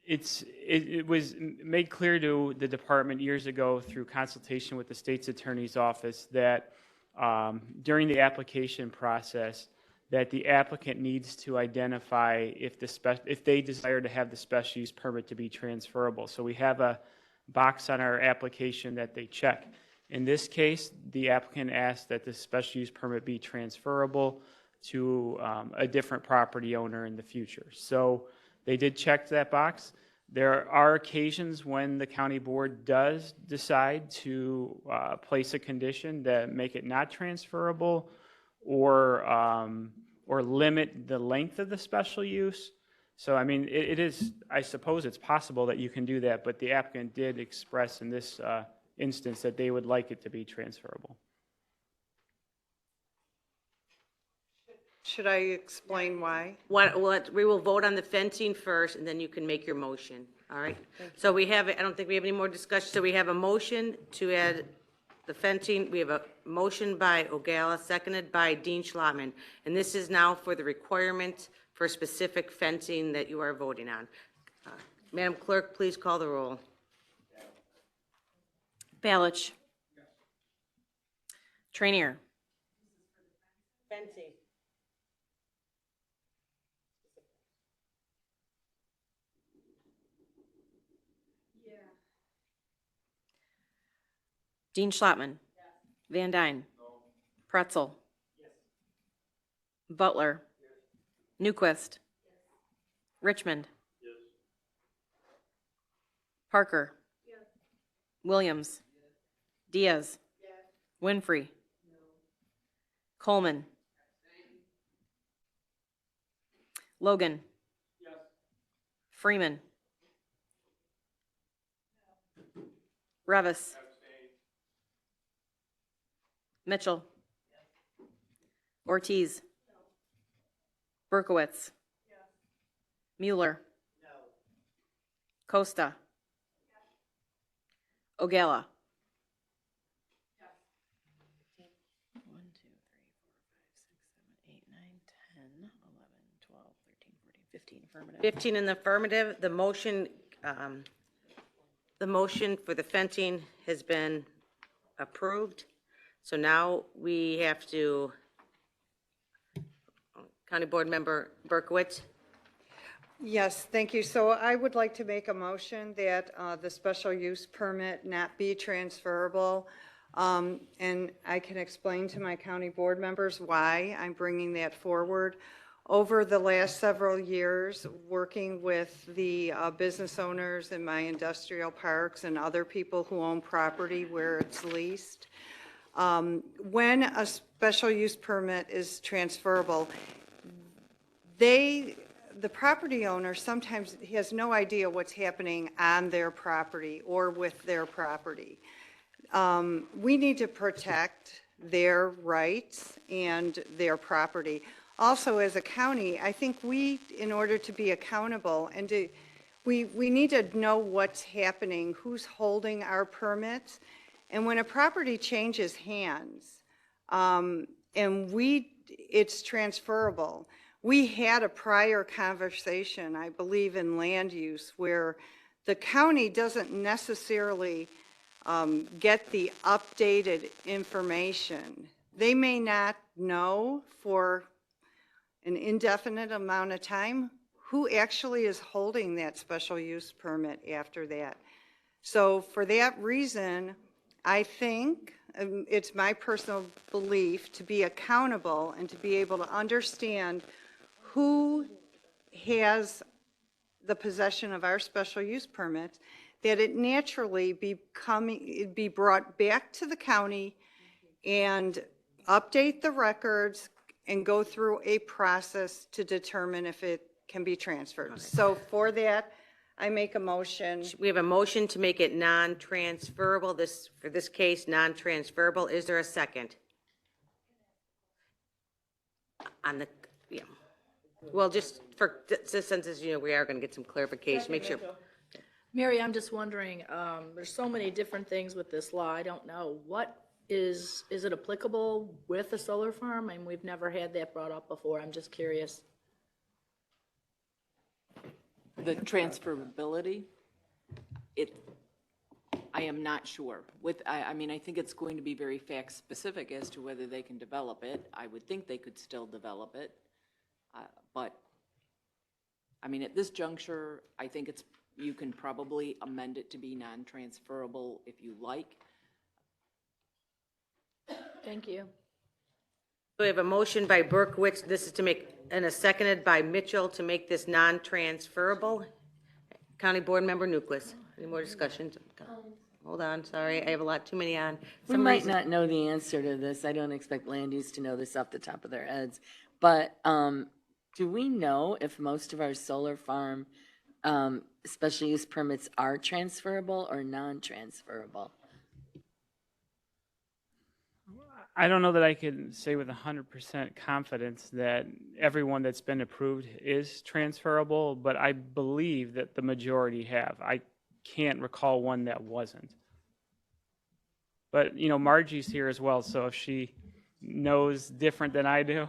it was made clear to the department years ago through consultation with the state's attorney's office that during the application process, that the applicant needs to identify if they desire to have the special use permit to be transferable. So we have a box on our application that they check. In this case, the applicant asked that the special use permit be transferable to a different property owner in the future. So they did check that box. There are occasions when the county board does decide to place a condition that make it not transferable or limit the length of the special use. So, I mean, it is, I suppose it's possible that you can do that, but the applicant did express in this instance that they would like it to be transferable. Should I explain why? We will vote on the fencing first, and then you can make your motion, all right? So we have, I don't think we have any more discussion, so we have a motion to add the fencing. We have a motion by Ogala, seconded by Dean Schlotman, and this is now for the requirement for specific fencing that you are voting on. Madam Clerk, please call the roll. Balich. Trainier. Fencing. Dean Schlotman. Van Dyne. Pretzel. Butler. Newquist. Richmond. Parker. Williams. Diaz. Winfrey. Coleman. Logan. Freeman. Revis. Mitchell. Ortiz. Berkowitz. Mueller. Costa. Ogala. 1, 2, 3, 4, 5, 6, 7, 8, 9, 10, 11, 12, 13, 14, 15 affirmative. 15 in the affirmative. The motion for the fencing has been approved. So now we have to, County Board Member Berkowitz. Yes, thank you. So I would like to make a motion that the special use permit not be transferable. And I can explain to my county board members why I'm bringing that forward. Over the last several years, working with the business owners in my industrial parks and other people who own property where it's leased, when a special use permit is transferable, the property owner sometimes has no idea what's happening on their property or with their property. We need to protect their rights and their property. Also, as a county, I think we, in order to be accountable and we need to know what's happening, who's holding our permits. And when a property changes hands and it's transferable, we had a prior conversation, I believe, in land use where the county doesn't necessarily get the updated information. They may not know for an indefinite amount of time who actually is holding that special use permit after that. So for that reason, I think it's my personal belief to be accountable and to be able to understand who has the possession of our special use permits, that it naturally be brought back to the county and update the records and go through a process to determine if it can be transferred. So for that, I make a motion. We have a motion to make it non-transferable, for this case, non-transferable. Is there a second? On the, yeah. Well, just for, since, you know, we are going to get some clarification, make sure. Mary, I'm just wondering, there's so many different things with this law, I don't know. What is it applicable with a solar farm? I mean, we've never had that brought up before, I'm just curious. The transferability, I am not sure. I mean, I think it's going to be very fact-specific as to whether they can develop it. I would think they could still develop it. But, I mean, at this juncture, I think you can probably amend it to be non-transferable if you like. Thank you. We have a motion by Berkowitz, this is to make, and a seconded by Mitchell to make this non-transferable. County Board Member Nucleus, any more discussions? Hold on, sorry, I have a lot too many on. We might not know the answer to this. I don't expect land use to know this off the top of their heads. But do we know if most of our solar farm special use permits are transferable or non-transferable? I don't know that I can say with 100% confidence that everyone that's been approved is transferable, but I believe that the majority have. I can't recall one that wasn't. But, you know, Margie's here as well, so if she knows different than I do.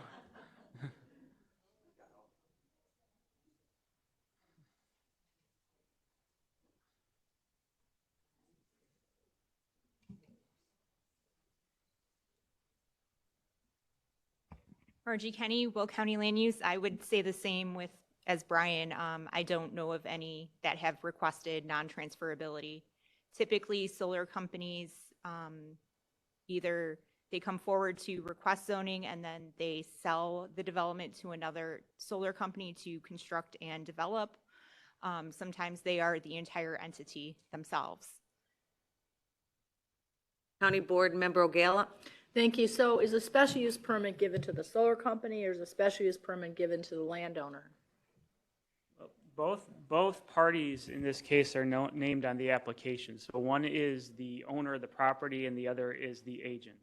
Margie Kenny, Will County Land Use. I would say the same as Brian. I don't know of any that have requested non-transferability. Typically, solar companies, either they come forward to request zoning and then they sell the development to another solar company to construct and develop. Sometimes they are the entire entity themselves. County Board Member O'Gala. Thank you. So is a special use permit given to the solar company or is a special use permit given to the landowner? Both parties in this case are named on the application. So one is the owner of the property and the other is the agent.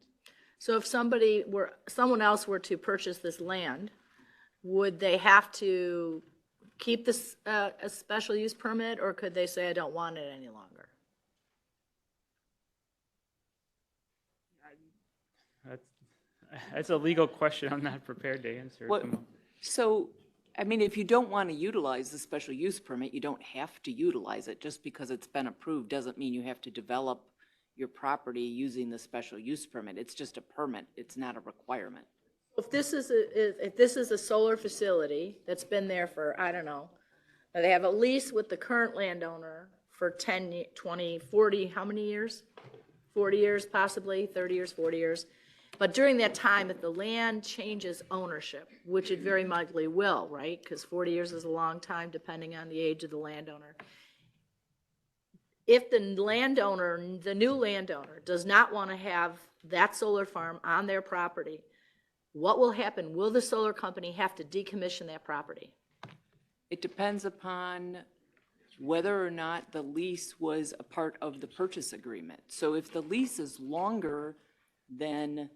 So if someone else were to purchase this land, would they have to keep this a special use permit or could they say, I don't want it any longer? That's a legal question I'm not prepared to answer. So, I mean, if you don't want to utilize the special use permit, you don't have to utilize it. Just because it's been approved doesn't mean you have to develop your property using the special use permit. It's just a permit. It's not a requirement. If this is a solar facility that's been there for, I don't know, they have a lease with the current landowner for 10, 20, 40, how many years? 40 years possibly, 30 years, 40 years. But during that time, if the land changes ownership, which it very likely will, right? Because 40 years is a long time depending on the age of the landowner. If the landowner, the new landowner, does not want to have that solar farm on their property, what will happen? Will the solar company have to decommission that property? It depends upon whether or not the lease was a part of the purchase agreement. So if the lease is longer than,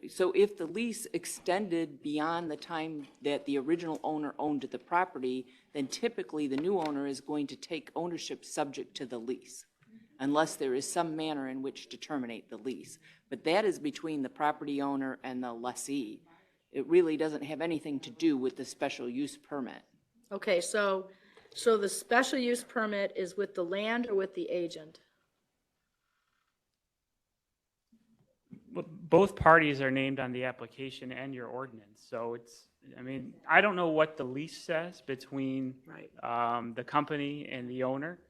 so if the lease extended beyond the time that the original owner owned the property, then typically the new owner is going to take ownership subject to the lease, unless there is some manner in which to terminate the lease. But that is between the property owner and the lessee. It really doesn't have anything to do with the special use permit. Okay, so the special use permit is with the land or with the agent? Both parties are named on the application and your ordinance. So it's, I mean, I don't know what the lease says between the company and the owner.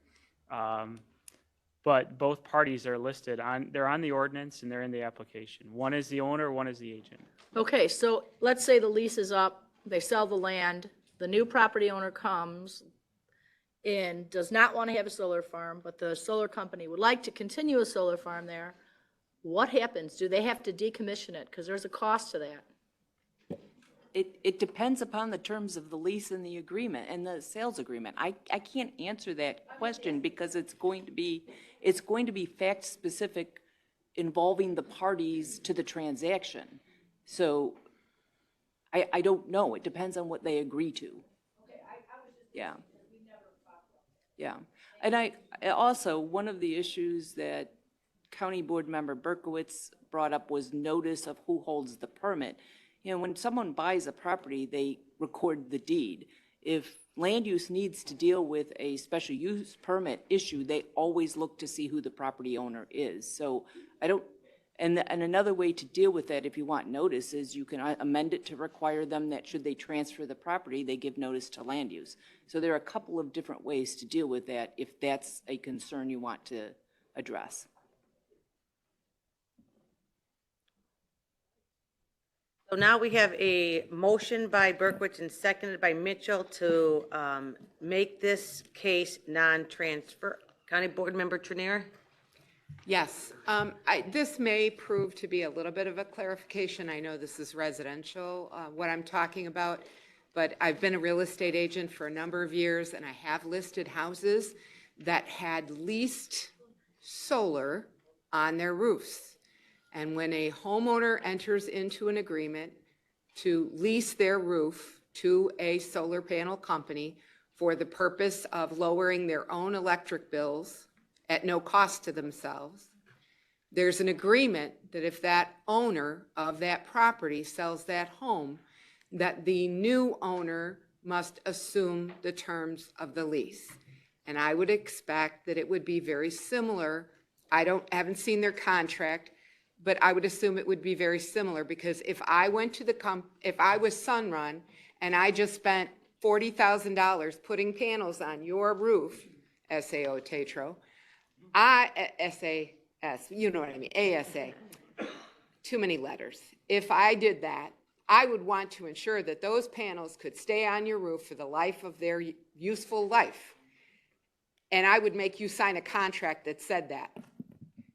but both parties are listed they're on the ordinance and they're in the application. One is the owner, one is the agent. Okay, so let's say the lease is up, they sell the land, the new property owner comes and does not want to have a solar farm, but the solar company would like to continue a solar farm there. What happens? Do they have to decommission it? Because there's a cost to that. It depends upon the terms of the lease and the agreement and the sales agreement. I can't answer that question because it's going to be fact specific involving the parties to the transaction. So I don't know. It depends on what they agree to. Yeah. Yeah. And I also, one of the issues that County Board Member Berkowitz brought up was notice of who holds the permit. You know, when someone buys a property, they record the deed. If land use needs to deal with a special use permit issue, they always look to see who the property owner is. So I don't, and another way to deal with that, if you want notice, is you can amend it to require them that should they transfer the property, they give notice to land use. So there are a couple of different ways to deal with that if that's a concern you want to address. So now we have a motion by Berkowitz and seconded by Mitchell to make this case non-transfer. County Board Member Trenier? Yes, this may prove to be a little bit of a clarification. I know this is residential, what I'm talking about, but I've been a real estate agent for a number of years, and I have listed houses that had leased solar on their roofs. And when a homeowner enters into an agreement to lease their roof to a solar panel company for the purpose of lowering their own electric bills at no cost to themselves, there's an agreement that if that owner of that property sells that home, that the new owner must assume the terms of the lease. And I would expect that it would be very similar. Haven't seen their contract, but I would assume it would be very similar, because if I went to if I was Sunrun and I just spent $40,000 putting panels on your roof, SAO Tetro, SAS, you know what I mean, ASA, too many letters. If I did that, I would want to ensure that those panels could stay on your roof for the life of their useful life. And I would make you sign a contract that said that.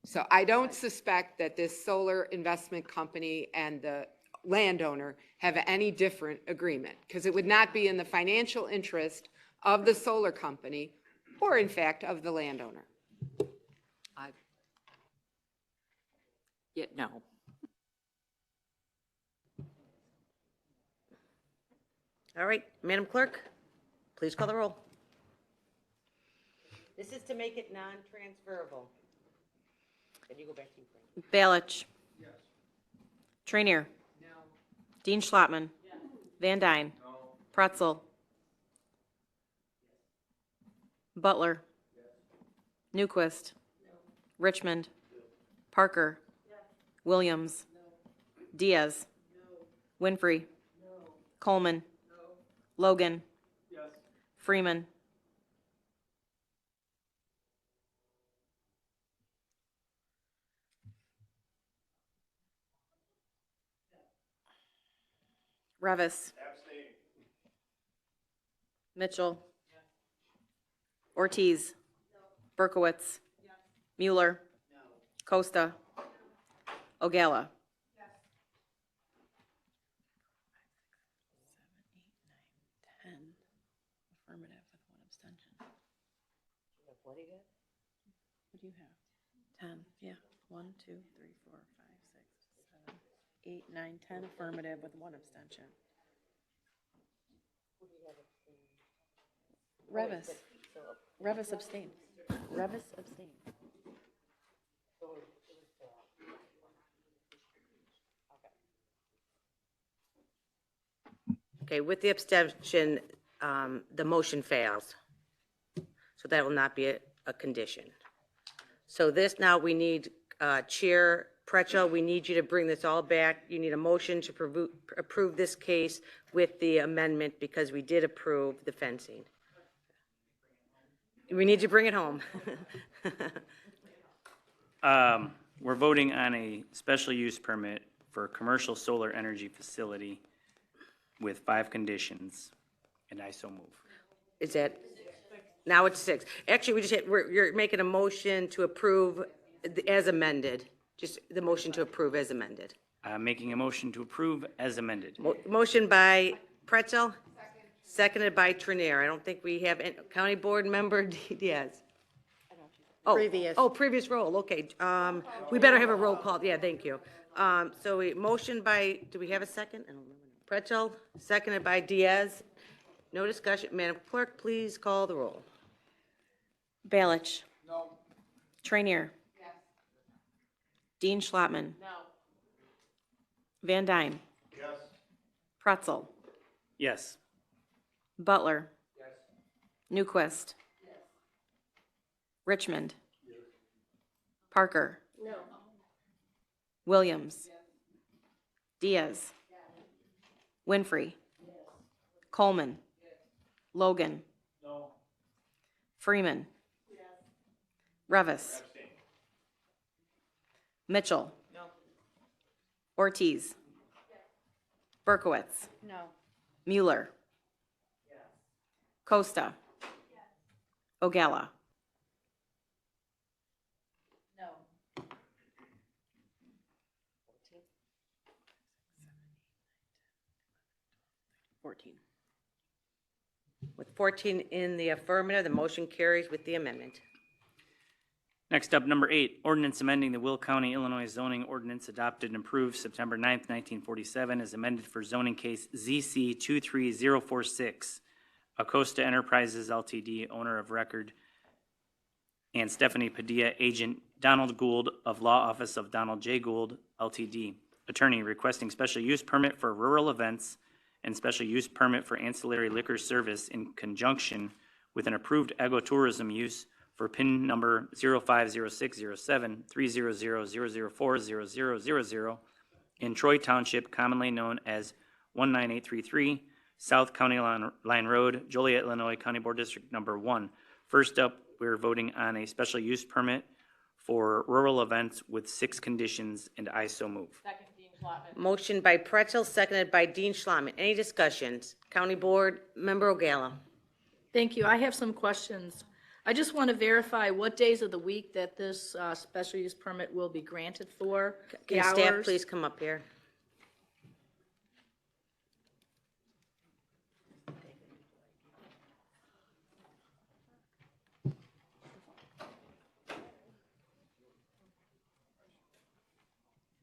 So I don't suspect that this solar investment company and the landowner have any different agreement, because it would not be in the financial interest of the solar company or, in fact, of the landowner. No. All right, Madam Clerk, please call the roll. This is to make it non-transferable. Then you go back to you, Frank. Balich. Yes. Trenier. No. Dean Schlottman. Yes. Van Dyne. No. Pretzel. Butler. Yes. Newquist. No. Richmond. No. Parker. Yes. Williams. No. Diaz. No. Winfrey. No. Coleman. No. Logan. Yes. Freeman. Revis. Abstain. Mitchell. Yes. Ortiz. No. Berkowitz. Yes. Mueller. No. Costa. No. Ogala. Yes. 7, 8, 9, 10. Affirmative with 1 abstention. What do you got? What do you have? 10, yeah. 1, 2, 3, 4, 5, 6, 7, 8, 9, 10 affirmative with 1 abstention. Revis. Revis abstained. Revis abstained. Okay, with the abstention, the motion fails. So that will not be a condition. So this, now we need Chair Pretchell, we need you to bring this all back. You need a motion to approve this case with the amendment, because we did approve the fencing. We need you to bring it home. We're voting on a special use permit for a commercial solar energy facility with 5 conditions, and I so move. Is that, now it's 6. Actually, you're making a motion to approve as amended. Just the motion to approve as amended. Making a motion to approve as amended. Motion by Pretzel, seconded by Trinier. I don't think we have any, County Board Member Diaz. Previous roll, okay. We better have a roll call, yeah, thank you. So motion by, do we have a second? I don't remember. Pretzel, seconded by Diaz. No discussion. Madam Clerk, please call the roll. Balich. No. Trainier. Yes. Dean Schlottman. No. Van Dyne. Yes. Pretzel. Yes. Butler. Yes. Newquist. Yes. Richmond. Yes. Parker. No. Williams. Yes. Diaz. Yes. Winfrey. Yes. Coleman. Yes. Logan. No. Freeman. Yes. Revis. Mitchell. No. Ortiz. Berkowitz. No. Mueller. Costa. Ogala. No. 14. With 14 in the affirmative, the motion carries with the amendment. Next up, number 8, ordinance amending the Will County, Illinois zoning ordinance adopted and approved September 9th, 1947, as amended for zoning case ZC 23046, Acosta Enterprises LTD, owner of record, and Stephanie Padilla, agent, Donald Gould of Law Office of Donald J. Gould LTD, attorney, requesting special use permit for rural events and special use permit for ancillary liquor service in conjunction with an approved agritourism use for PIN number 0506073000040000 in Troy Township, commonly known as 19833 South County Line Road, Joliet, Illinois, County Board District Number 1. First up, we're voting on a special use permit for rural events with 6 conditions, and I so move. Second, Dean Schlottman. Motion by Pretzel, seconded by Dean Schlottman. Any discussions? County Board Member Ogala. Thank you. I have some questions. I just want to verify what days of the week that this special use permit will be granted for. Can the staff hours. please come up here?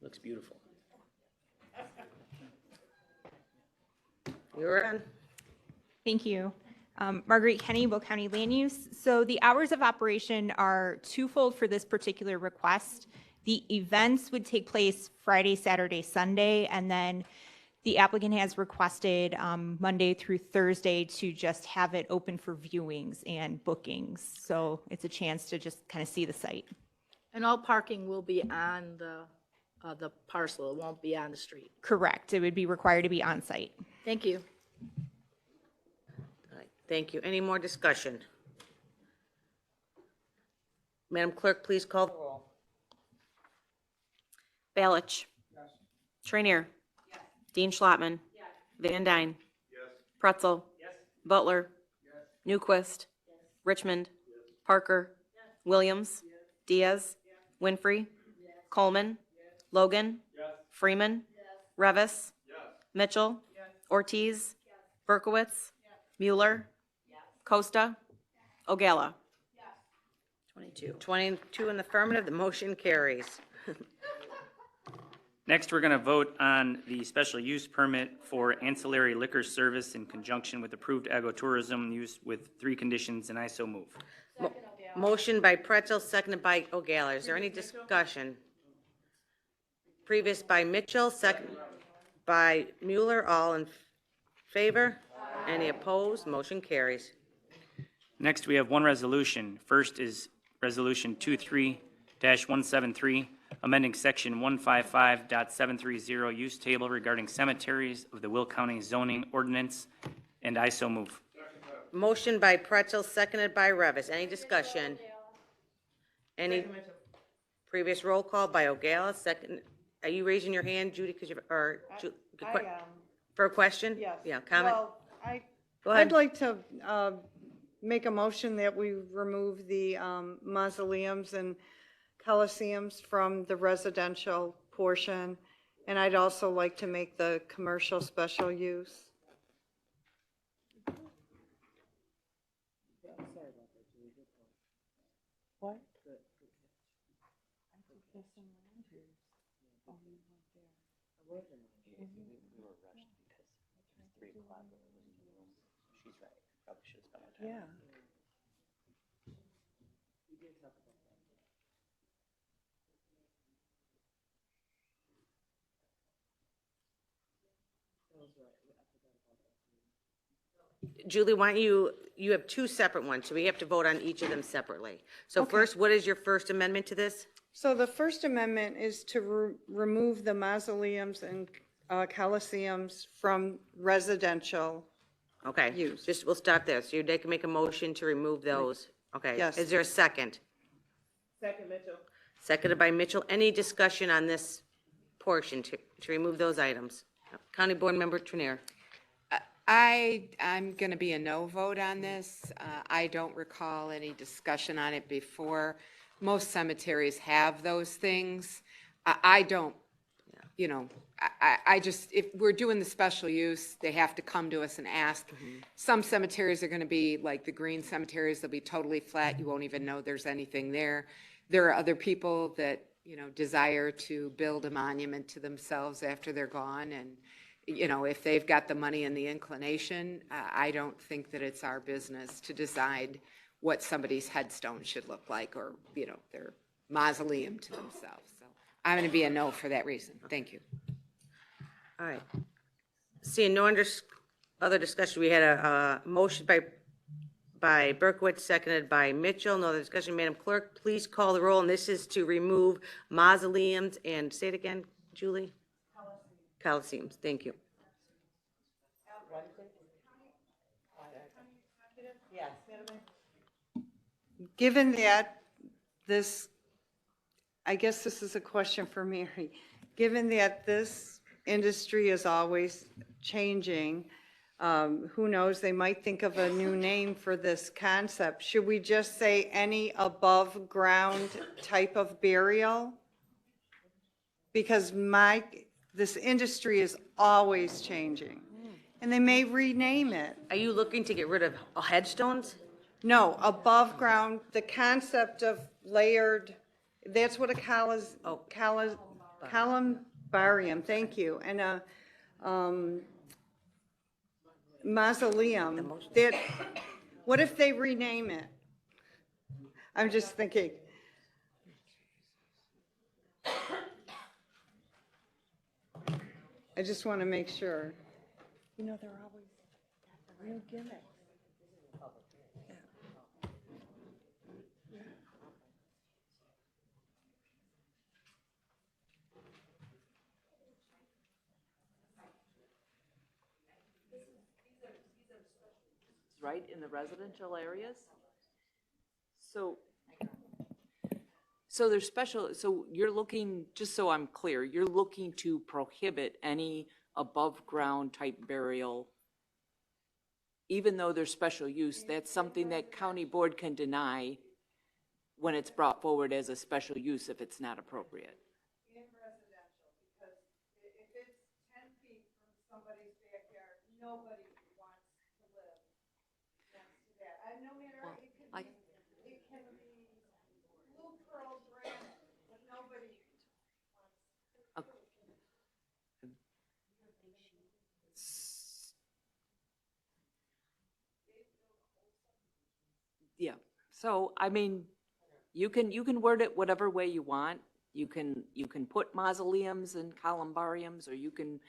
Looks beautiful. You're on. Thank you. Marguerite Kenny, Will County Land Use. So the hours of operation are twofold for this particular request. The events would take place Friday, Saturday, Sunday, and then the applicant has requested Monday through Thursday to just have it open for viewings and bookings. So it's a chance to just kind of see the site. And all parking will be on the parcel. It won't be on the street. Correct. It would be required to be on site. Thank you. All right, thank you. Any more discussion? Madam Clerk, please call the roll. Balich. Yes. Trainier. Yes. Dean Schlottman. Yes. Van Dyne. Yes. Pretzel. Yes. Butler. Yes. Newquist. Yes. Richmond. Yes. Parker. Yes. Williams. Yes. Diaz. Yes. Winfrey. Yes. Coleman. Yes. Logan. Yes. Freeman. Yes. Revis. Yes. Mitchell. Yes. Ortiz. Yes. Berkowitz. Yes. Mueller. Yes. Costa. Yes. Ogala. Yes. 22 in the affirmative, the motion carries. Next, we're going to vote on the special use permit for ancillary liquor service in conjunction with approved agritourism use with 3 conditions, and I so move. Motion by Pretzel, seconded by Ogala. Is there any discussion? Previous by Mitchell, second by Mueller. All in favor? Any opposed? Motion carries. Next, we have one resolution. First is Resolution 23-173, amending Section 155.730 use table regarding cemeteries of the Will County zoning ordinance, and I so move. Motion by Pretzel, seconded by Revis. Any discussion? Any previous roll call by O'Gala, second, are you raising your hand, Judy, because for a question? Yes. Yeah, comment? Well, Go ahead. I'd like to make a motion that we remove the mausoleums and coliseums from the residential portion, and I'd also like to make the commercial special use. What? Yeah. Julie, why don't you have two separate ones, so we have to vote on each of them separately. So Okay. first, what is your first amendment to this? So the First Amendment is to remove the mausoleums and coliseums from residential. Okay, just, we'll start there. So they can make a motion to remove those. Okay. Yes. Is there a second? Second, Mitchell. Seconded by Mitchell. Any discussion on this portion to remove those items? County Board Member Trenier. I'm going to be a no vote on this. I don't recall any discussion on it before. Most cemeteries have those things. I don't, you know, I just, if we're doing the special use, they have to come to us and ask. Some cemeteries are going to be like the green cemeteries, they'll be totally flat. You won't even know there's anything there. There are other people that, you know, desire to build a monument to themselves after they're gone. And, you know, if they've got the money and the inclination, I don't think that it's our business to decide what somebody's headstone should look like, or, you know, their mausoleum to themselves. So I'm going to be a no for that reason. Thank you. All right. Seeing no other discussion, we had a motion by Berkowitz, seconded by Mitchell. No other discussion. Madam Clerk, please call the roll, and this is to remove mausoleums and, say it again, Julie? Coliseums. Thank you. Given that this, I guess this is a question for Mary, given that this industry is always changing, who knows, they might think of a new name for this concept. Should we just say any above-ground type of burial? Because this industry is always changing, and they may rename it. Are you looking to get rid of headstones? No, above ground, the concept of layered, that's what a columbarium, thank you, and a mausoleum. That, what if they rename it? I'm just thinking. I just want to make sure. You know, they're always real gimmicks. Right, in the residential areas? So there's special, so you're looking, just so I'm clear, you're looking to prohibit any above-ground type burial, even though there's special use, that's something that county board can deny when it's brought forward as a special use if it's not appropriate. In residential, because if it's 10 feet from somebody's backyard, nobody wants to live next to that. No matter, it can be blue pearl granite, but nobody wants to. Yeah, so, I mean, you can word it whatever way you want. You can put mausoleums and columbariums, or you can,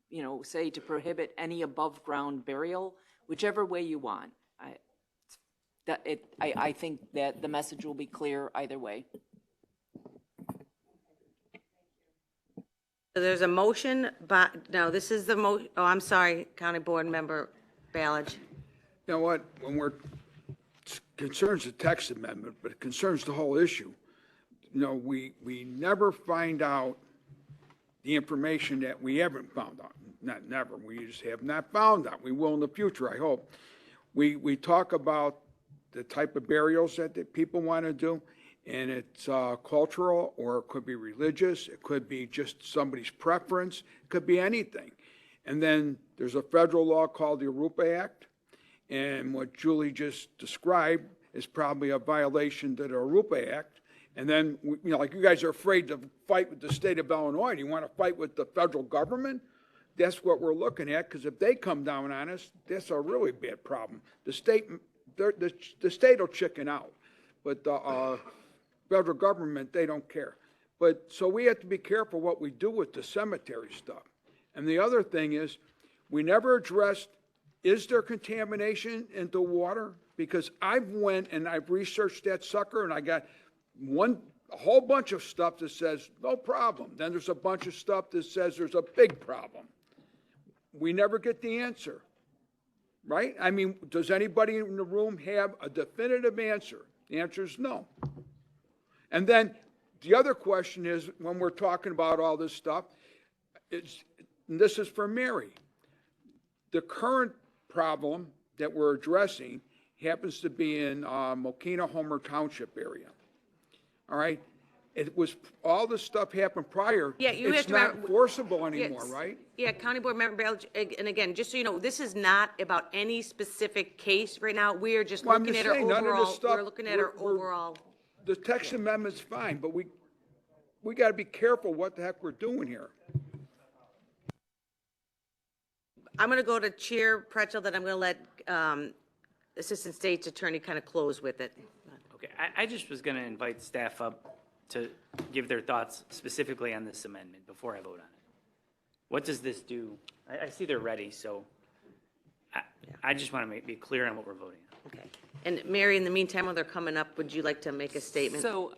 you know, say to prohibit any above-ground burial, whichever way you want. I think that the message will be clear either way. So there's a motion, but, no, this is the oh, I'm sorry, County Board Member Ballage. you know what, when we're, it concerns the text amendment, but it concerns the whole issue. You know, we never find out the information that we haven't found out. Not never, we just have not found out. We will in the future, I hope. We talk about the type of burials that the people want to do, and it's cultural, or it could be religious, it could be just somebody's preference, it could be anything. And then there's a federal law called the Arupa Act, and what Julie just described is probably a violation to the Arupa Act. And then, you know, like you guys are afraid to fight with the state of Illinois, do you want to fight with the federal government? That's what we're looking at, because if they come down on us, that's a really bad problem. The state will chicken out, but the federal government, they don't care. But, so we have to be careful what we do with the cemetery stuff. And the other thing is, we never addressed, is there contamination into water? Because I've went and I've researched that sucker, and I got a whole bunch of stuff that says no problem. Then there's a bunch of stuff that says there's a big problem. We never get the answer, right? I mean, does anybody in the room have a definitive answer? The answer is no. And then the other question is, when we're talking about all this stuff, and this is for Mary, the current problem that we're addressing happens to be in Mokina Homer Township area. All right? It was, all this stuff happened prior. Yeah, you have It's to not remember- enforceable anymore, Yes. right? Yeah, County Board Member Bailey, and again, just so you know, this is not about any specific case right now. We are just Well, I'm looking just at our saying, none of this overall, stuff, we're looking at our we're- overall. The text amendment's fine, but we got to be careful what the heck we're doing here. I'm going to go to Chair Pretzel, then I'm going to let Assistant State's Attorney kind of close with it. Okay, I just was going to invite staff up to give their thoughts specifically on this amendment before I vote on it. What does this do? I see they're ready, so I just want to be clear on what we're voting on. Okay. And Mary, in the meantime, while they're coming up, would you like to make a statement? So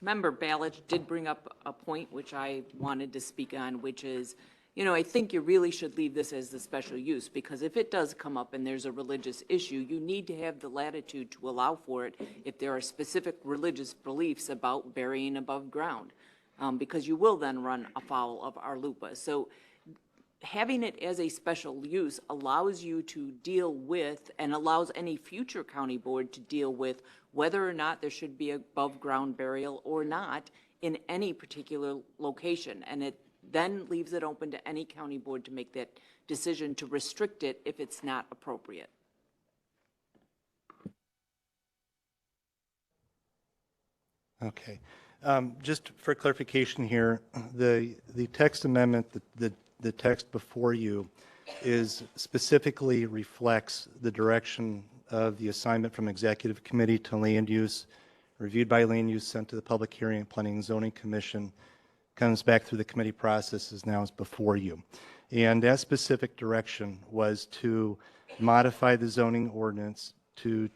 Member Ballage did bring up a point which I wanted to speak on, which is, you know, I think you really should leave this as the special use, because if it does come up and there's a religious issue, you need to have the latitude to allow for it if there are specific religious beliefs about burying above ground, because you will then run afoul of our LUPA. So having it as a special use allows you to deal with, and allows any future county board to deal with, whether or not there should be above ground burial or not in any particular location. And it then leaves it open to any county board to make that decision to restrict it if it's not appropriate. Okay. Just for clarification here, the text amendment, the text before you is specifically reflects the direction of the assignment from Executive Committee to Land Use, reviewed by Land Use, sent to the Public Hearing and Planning and Zoning Commission, comes back through the committee process, is now before you. And that specific direction was to modify the zoning ordinance to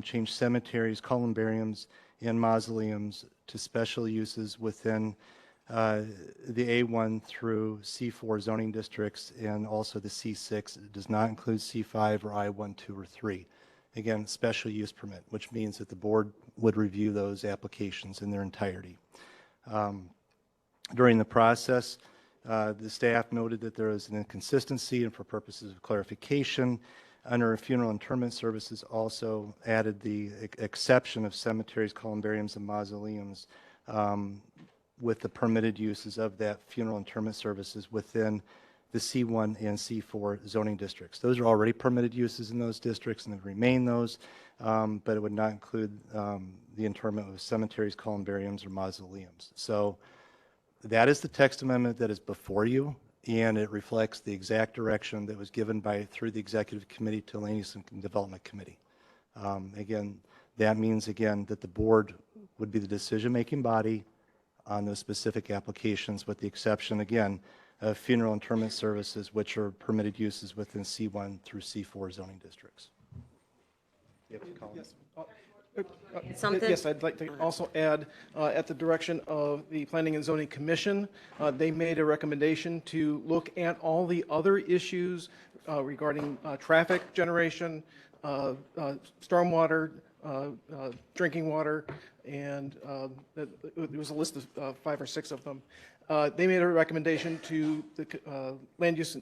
change cemeteries, columbariums, and mausoleums to special uses within the A1 through C4 zoning districts, and also the C6. It does not include C5 or I1, 2, or 3. Again, special use permit, which means that the board would review those applications in their entirety. During the process, the staff noted that there was an inconsistency, and for purposes of clarification, under funeral interment services also added the exception of cemeteries, columbariums, and mausoleums with the permitted uses of that funeral interment services within the C1 and C4 zoning districts. Those are already permitted uses in those districts and they remain those, but it would not include the interment of cemeteries, columbariums, or mausoleums. So that is the text amendment that is before you, and it reflects the exact direction that was given through the Executive Committee to Land Use and Development Committee. Again, that means, again, that the board would be the decision-making body on those specific applications, with the exception, again, of funeral interment services, which are permitted uses within C1 through C4 zoning districts. Yes. Something? Yes, I'd like to also add, at the direction of the Planning and Zoning Commission, they made a recommendation to look at all the other issues regarding traffic generation, stormwater, drinking water, and there was a list of 5 or 6 of them. They made a recommendation to the Land Use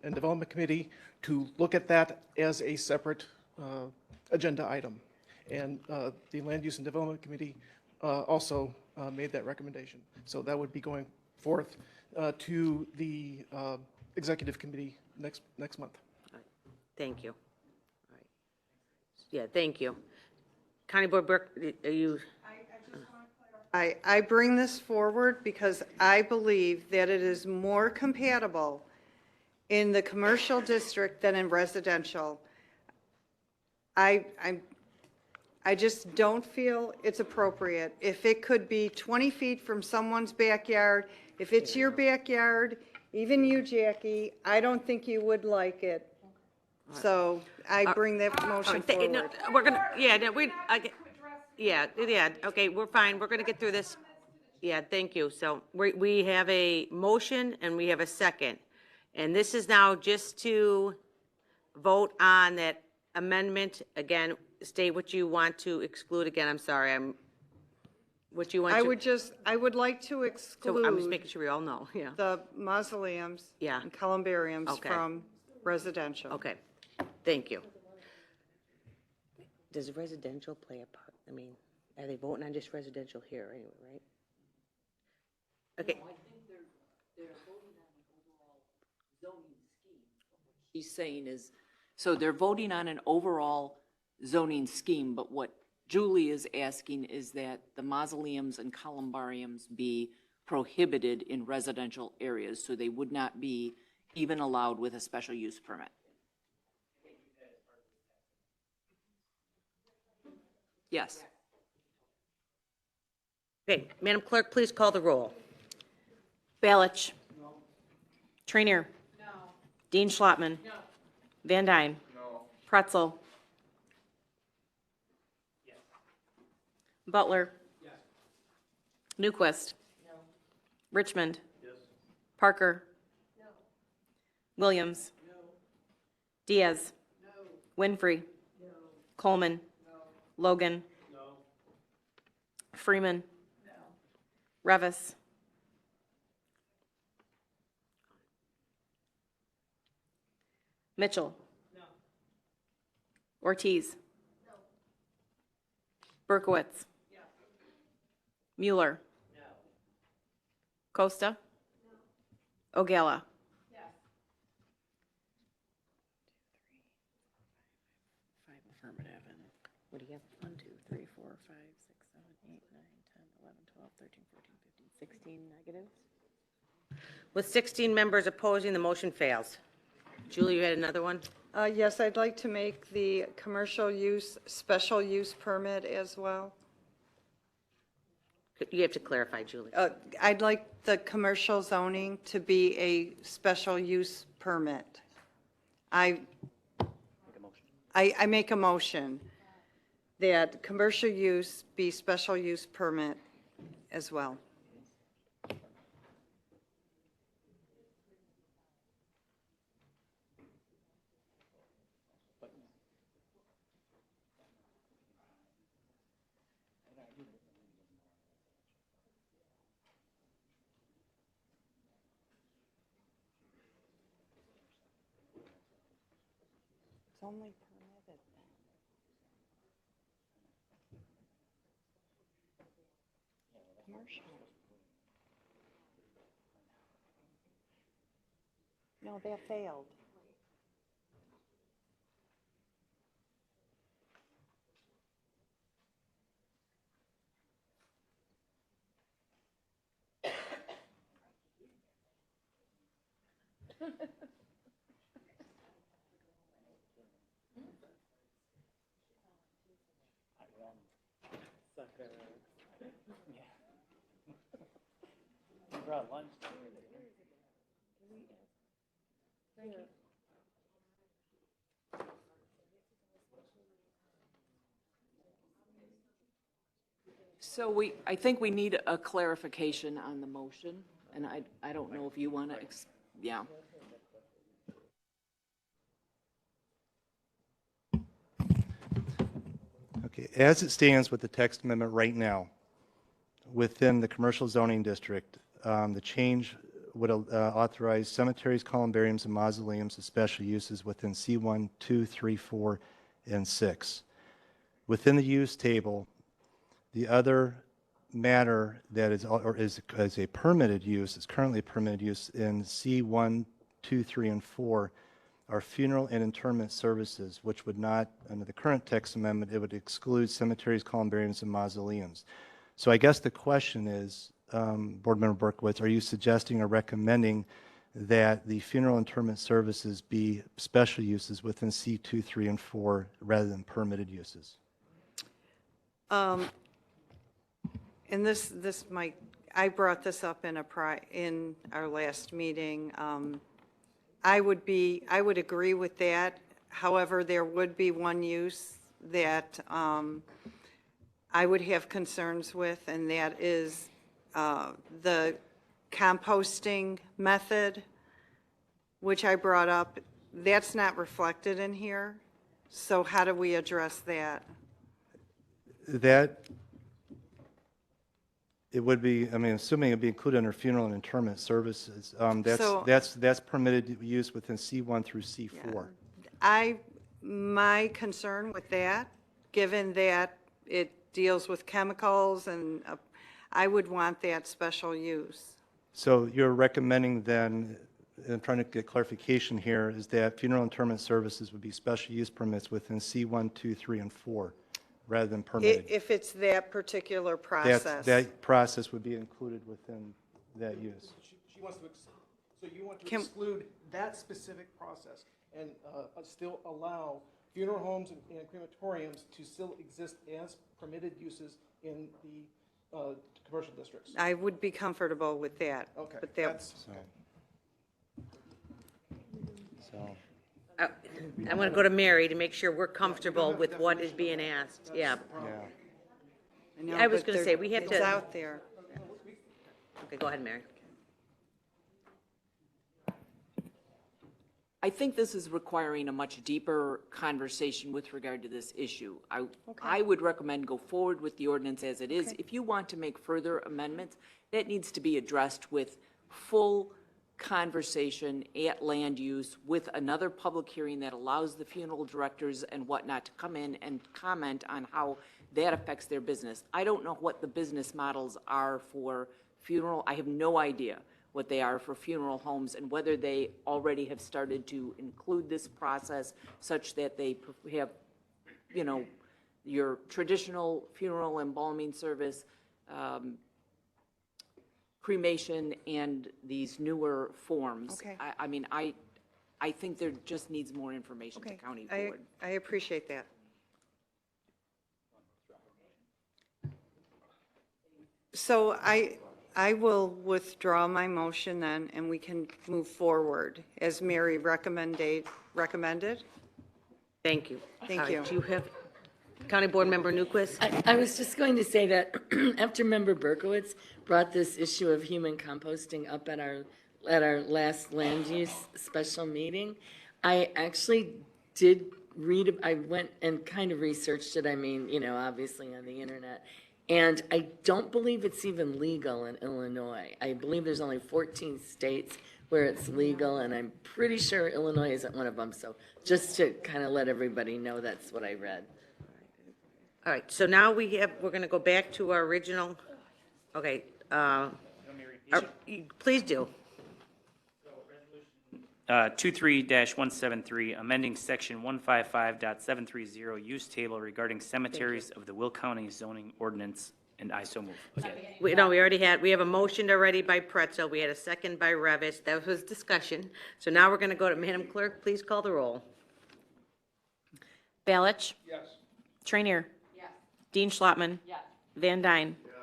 and Development Committee to look at that as a separate agenda item. And the Land Use and Development Committee also made that recommendation. So that would be going forth to the Executive Committee next month. Thank you. All right. Yeah, thank you. County Board Burke, are you? I bring this forward because I believe that it is more compatible in the commercial district than in residential. I just don't feel it's appropriate. If it could be 20 feet from someone's backyard, if it's your backyard, even you, Jackie, I don't think you would like it. So I bring that motion forward. No, we're gonna, yeah, no, yeah, okay, we're fine, we're gonna get through this. Yeah, thank you. So we have a motion and we have a second. And this is now just to vote on that amendment. Again, state what you want to exclude. Again, I'm sorry, what you want to. I would like to exclude. So I'm just making sure we all know, yeah. The mausoleums. Yeah. And columbariums Okay. from residential. Okay, thank you. Does residential play a part? I mean, are they voting on just residential here anyway, right? Okay. She's saying is, so they're voting on an overall zoning scheme, but what Julie is asking is that the mausoleums and columbariums be prohibited in residential areas, so they would not be even allowed with a special use permit. Yes. Okay, Madam Clerk, please call the roll. Balich. Trainier. Dean Schlottman. Van Dyne. Pretzel. Butler. Newquist. Richmond. Parker. Williams. Diaz. Winfrey. Coleman. Logan. Freeman. Revis. Mitchell. Ortiz. Berkowitz. Mueller. Costa. Ogala. Five affirmative and What do you have? 1, 2, 3, 4, 5, 6, 7, 8, 9, 10, 11, 12, 13, 14, 15, 16 negatives. With 16 members opposing, the motion fails. Julie, you had another one? Yes, I'd like to make the commercial use, special use permit as well. You have to clarify, Julie. I'd like the commercial zoning to be a special use permit. I make a motion that commercial use be special use permit as well. It's only permitted then. Commercial. No, that failed. Brought lunch. So I think we need a clarification on the motion, and I don't know if you want to, yeah. Okay, as it stands with the text amendment right now, within the commercial zoning district, the change would authorize cemeteries, columbariums, and mausoleums as special uses within C1, 2, 3, 4, and 6. Within the use table, the other matter that is a permitted use, is currently a permitted use in C1, 2, 3, and 4, are funeral and interment services, which would not, under the current text amendment, it would exclude cemeteries, columbariums, and mausoleums. So I guess the question is, Board Member Berkowitz, are you suggesting or recommending that the funeral interment services be special uses within C2, 3, and 4 rather than permitted uses? And this might, I brought this up in in our last meeting. I would agree with that. However, there would be one use that I would have concerns with, and that is the composting method, which I brought up. That's not reflected in here. So how do we address that? That, it would be, I mean, assuming it'd be included under funeral and interment services, that's permitted use within C1 through C4. My concern with that, given that it deals with chemicals, and I would want that special use. So you're recommending then, and I'm trying to get clarification here, is that funeral interment services would be special use permits within C1, 2, 3, and 4, rather than permitted? If it's that particular process. That process would be included within that use. She wants to, so you want to exclude that specific process and still allow funeral homes and crematoriums to still exist as permitted uses in the commercial districts? I would be comfortable with that. Okay. But that's. I'm going to go to Mary to make sure we're comfortable with what is being asked. Yeah. I was going to say, we have to. It's out there. Okay, go ahead, Mary. I think this is requiring a much deeper conversation with regard to this issue. I would recommend go forward with the ordinance as it is. If you want to make further amendments, that needs to be addressed with full conversation at land use with another public hearing that allows the funeral directors and whatnot to come in and comment on how that affects their business. I don't know what the business models are for funeral. I have no idea what they are for funeral homes and whether they already have started to include this process such that they have, you know, your traditional funeral embalming service, cremation, and these newer forms. Okay. I mean, I think there just needs more information to county board. I appreciate that. So I will withdraw my motion then, and we can move forward as Mary recommended. Thank you. Thank All right, you. Do you have County Board Member Newquist? I was just going to say that after Member Berkowitz brought this issue of human composting up at our last land use special meeting, I actually did read, I went and kind of researched it, I mean, you know, obviously on the internet, and I don't believe it's even legal in Illinois. I believe there's only 14 states where it's legal, and I'm pretty sure Illinois isn't one of them, so just to kind of let everybody know, that's what I read. All right, so now we're going to go back to our original, okay, please do. 23-173, amending section 155.730 use table regarding cemeteries of the Will County zoning ordinance, and I so move. Again. We have a motion already by Pretzel, we had a second by Revis, that was discussion. So now we're going to go to Madam Clerk, please call the roll. Balich. Yes. Trainier. Yes. Dean Schlottman. Yes. Van Dyne. Yes.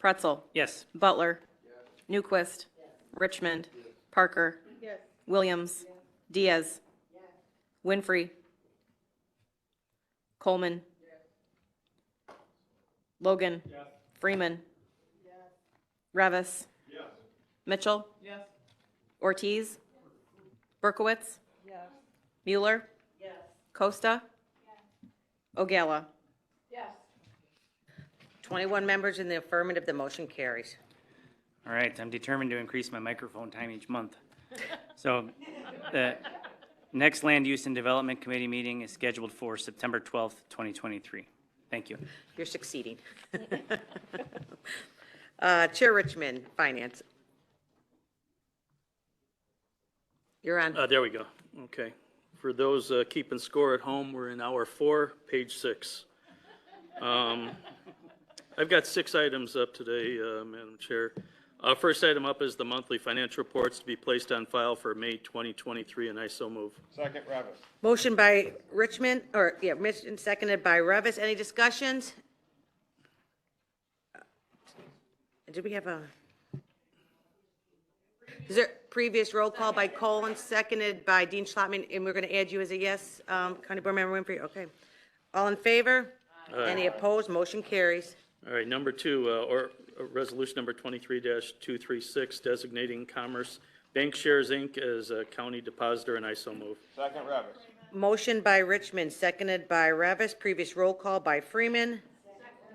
Pretzel. Yes. Butler. Yes. Newquist. Yes. Richmond. Yes. Parker. Yes. Williams. Yes. Diaz. Yes. Winfrey. Coleman. Yes. Logan. Yes. Freeman. Revis. Mitchell. Ortiz. Berkowitz. Mueller. Costa. Ogala. 21 members in the affirmative, the motion carries. All right, I'm determined to increase my microphone time each month. So the next Land Use and Development Committee meeting is scheduled for September 12th, 2023. Thank you. You're succeeding. Chair Richmond, Finance. You're on. There we go. Okay. For those keeping score at home, we're in hour 4, page 6. I've got 6 items up today, Madam Chair. First item up is the monthly financial reports to be placed on file for May 2023, and I so move. Second, Revis. Motion by Richmond, seconded by Revis. Any discussions? Did we have a? Is there previous roll call by Colin, seconded by Dean Schlottman, and we're going to add you as a yes, County Board Member Winfrey? Okay. All in favor? Aye. Any opposed? Motion carries. All right, number 2, resolution number 23-236, designating Commerce Bank Shares, Inc. as a county depositor, and I so move. Second, Revis. Motion by Richmond, seconded by Revis. Previous roll call by Freeman,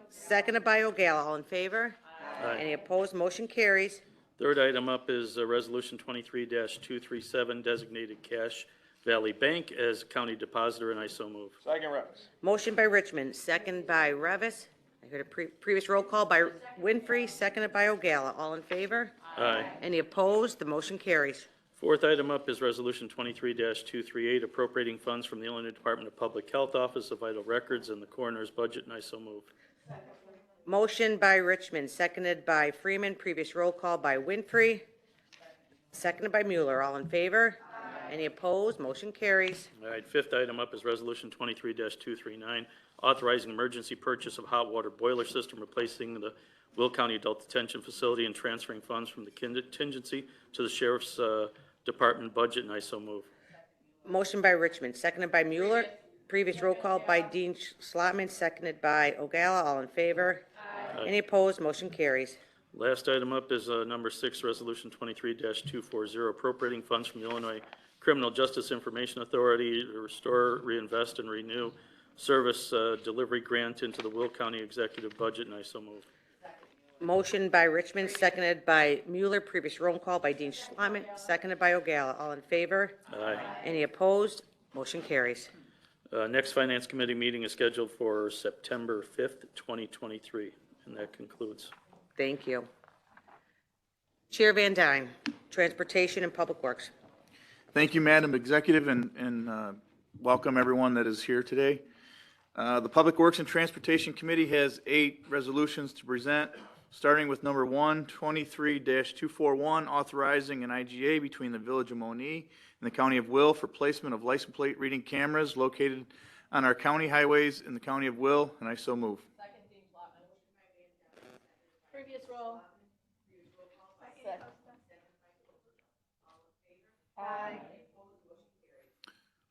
seconded by Ogala. All in favor? Aye. Any opposed? Motion carries. Third item up is resolution 23-237, designated Cache Valley Bank as county depositor, and I so move. Second, Revis. Motion by Richmond, second by Revis. I heard a previous roll call by Winfrey, seconded by Ogala. All in favor? Aye. Any opposed? The motion carries. Fourth item up is resolution 23-238, appropriating funds from the Illinois Department of Public Health Office of Vital Records and the coroner's budget, and I so move. Motion by Richmond, seconded by Freeman. Previous roll call by Winfrey, seconded by Mueller. All in favor? Any opposed? Motion carries. All right, fifth item up is resolution 23-239, authorizing emergency purchase of hot water boiler system, replacing the Will County Adult Detention Facility and transferring funds from the contingency to the Sheriff's Department budget, and I so move. Motion by Richmond, seconded by Mueller. Previous roll call by Dean Schlottman, seconded by Ogala. All in favor? Aye. Any opposed? Motion carries. Last item up is number 6, resolution 23-240, appropriating funds from the Illinois Criminal Justice Information Authority to restore, reinvest, and renew service delivery grant into the Will County executive budget, and I so move. Motion by Richmond, seconded by Mueller. Previous roll call by Dean Schlottman, seconded by Ogala. All in favor? Aye. Any opposed? Motion carries. Next Finance Committee meeting is scheduled for September 5th, 2023, and that concludes. Thank you. Chair Van Dyne, Transportation and Public Works. Thank you, Madam Executive, and welcome everyone that is here today. The Public Works and Transportation Committee has 8 resolutions to present, starting with number 1, 23-241, authorizing an IGA between the Village of Monee and the County of Will for placement of license plate reading cameras located on our county highways in the County of Will, and I so move. Previous roll. Aye.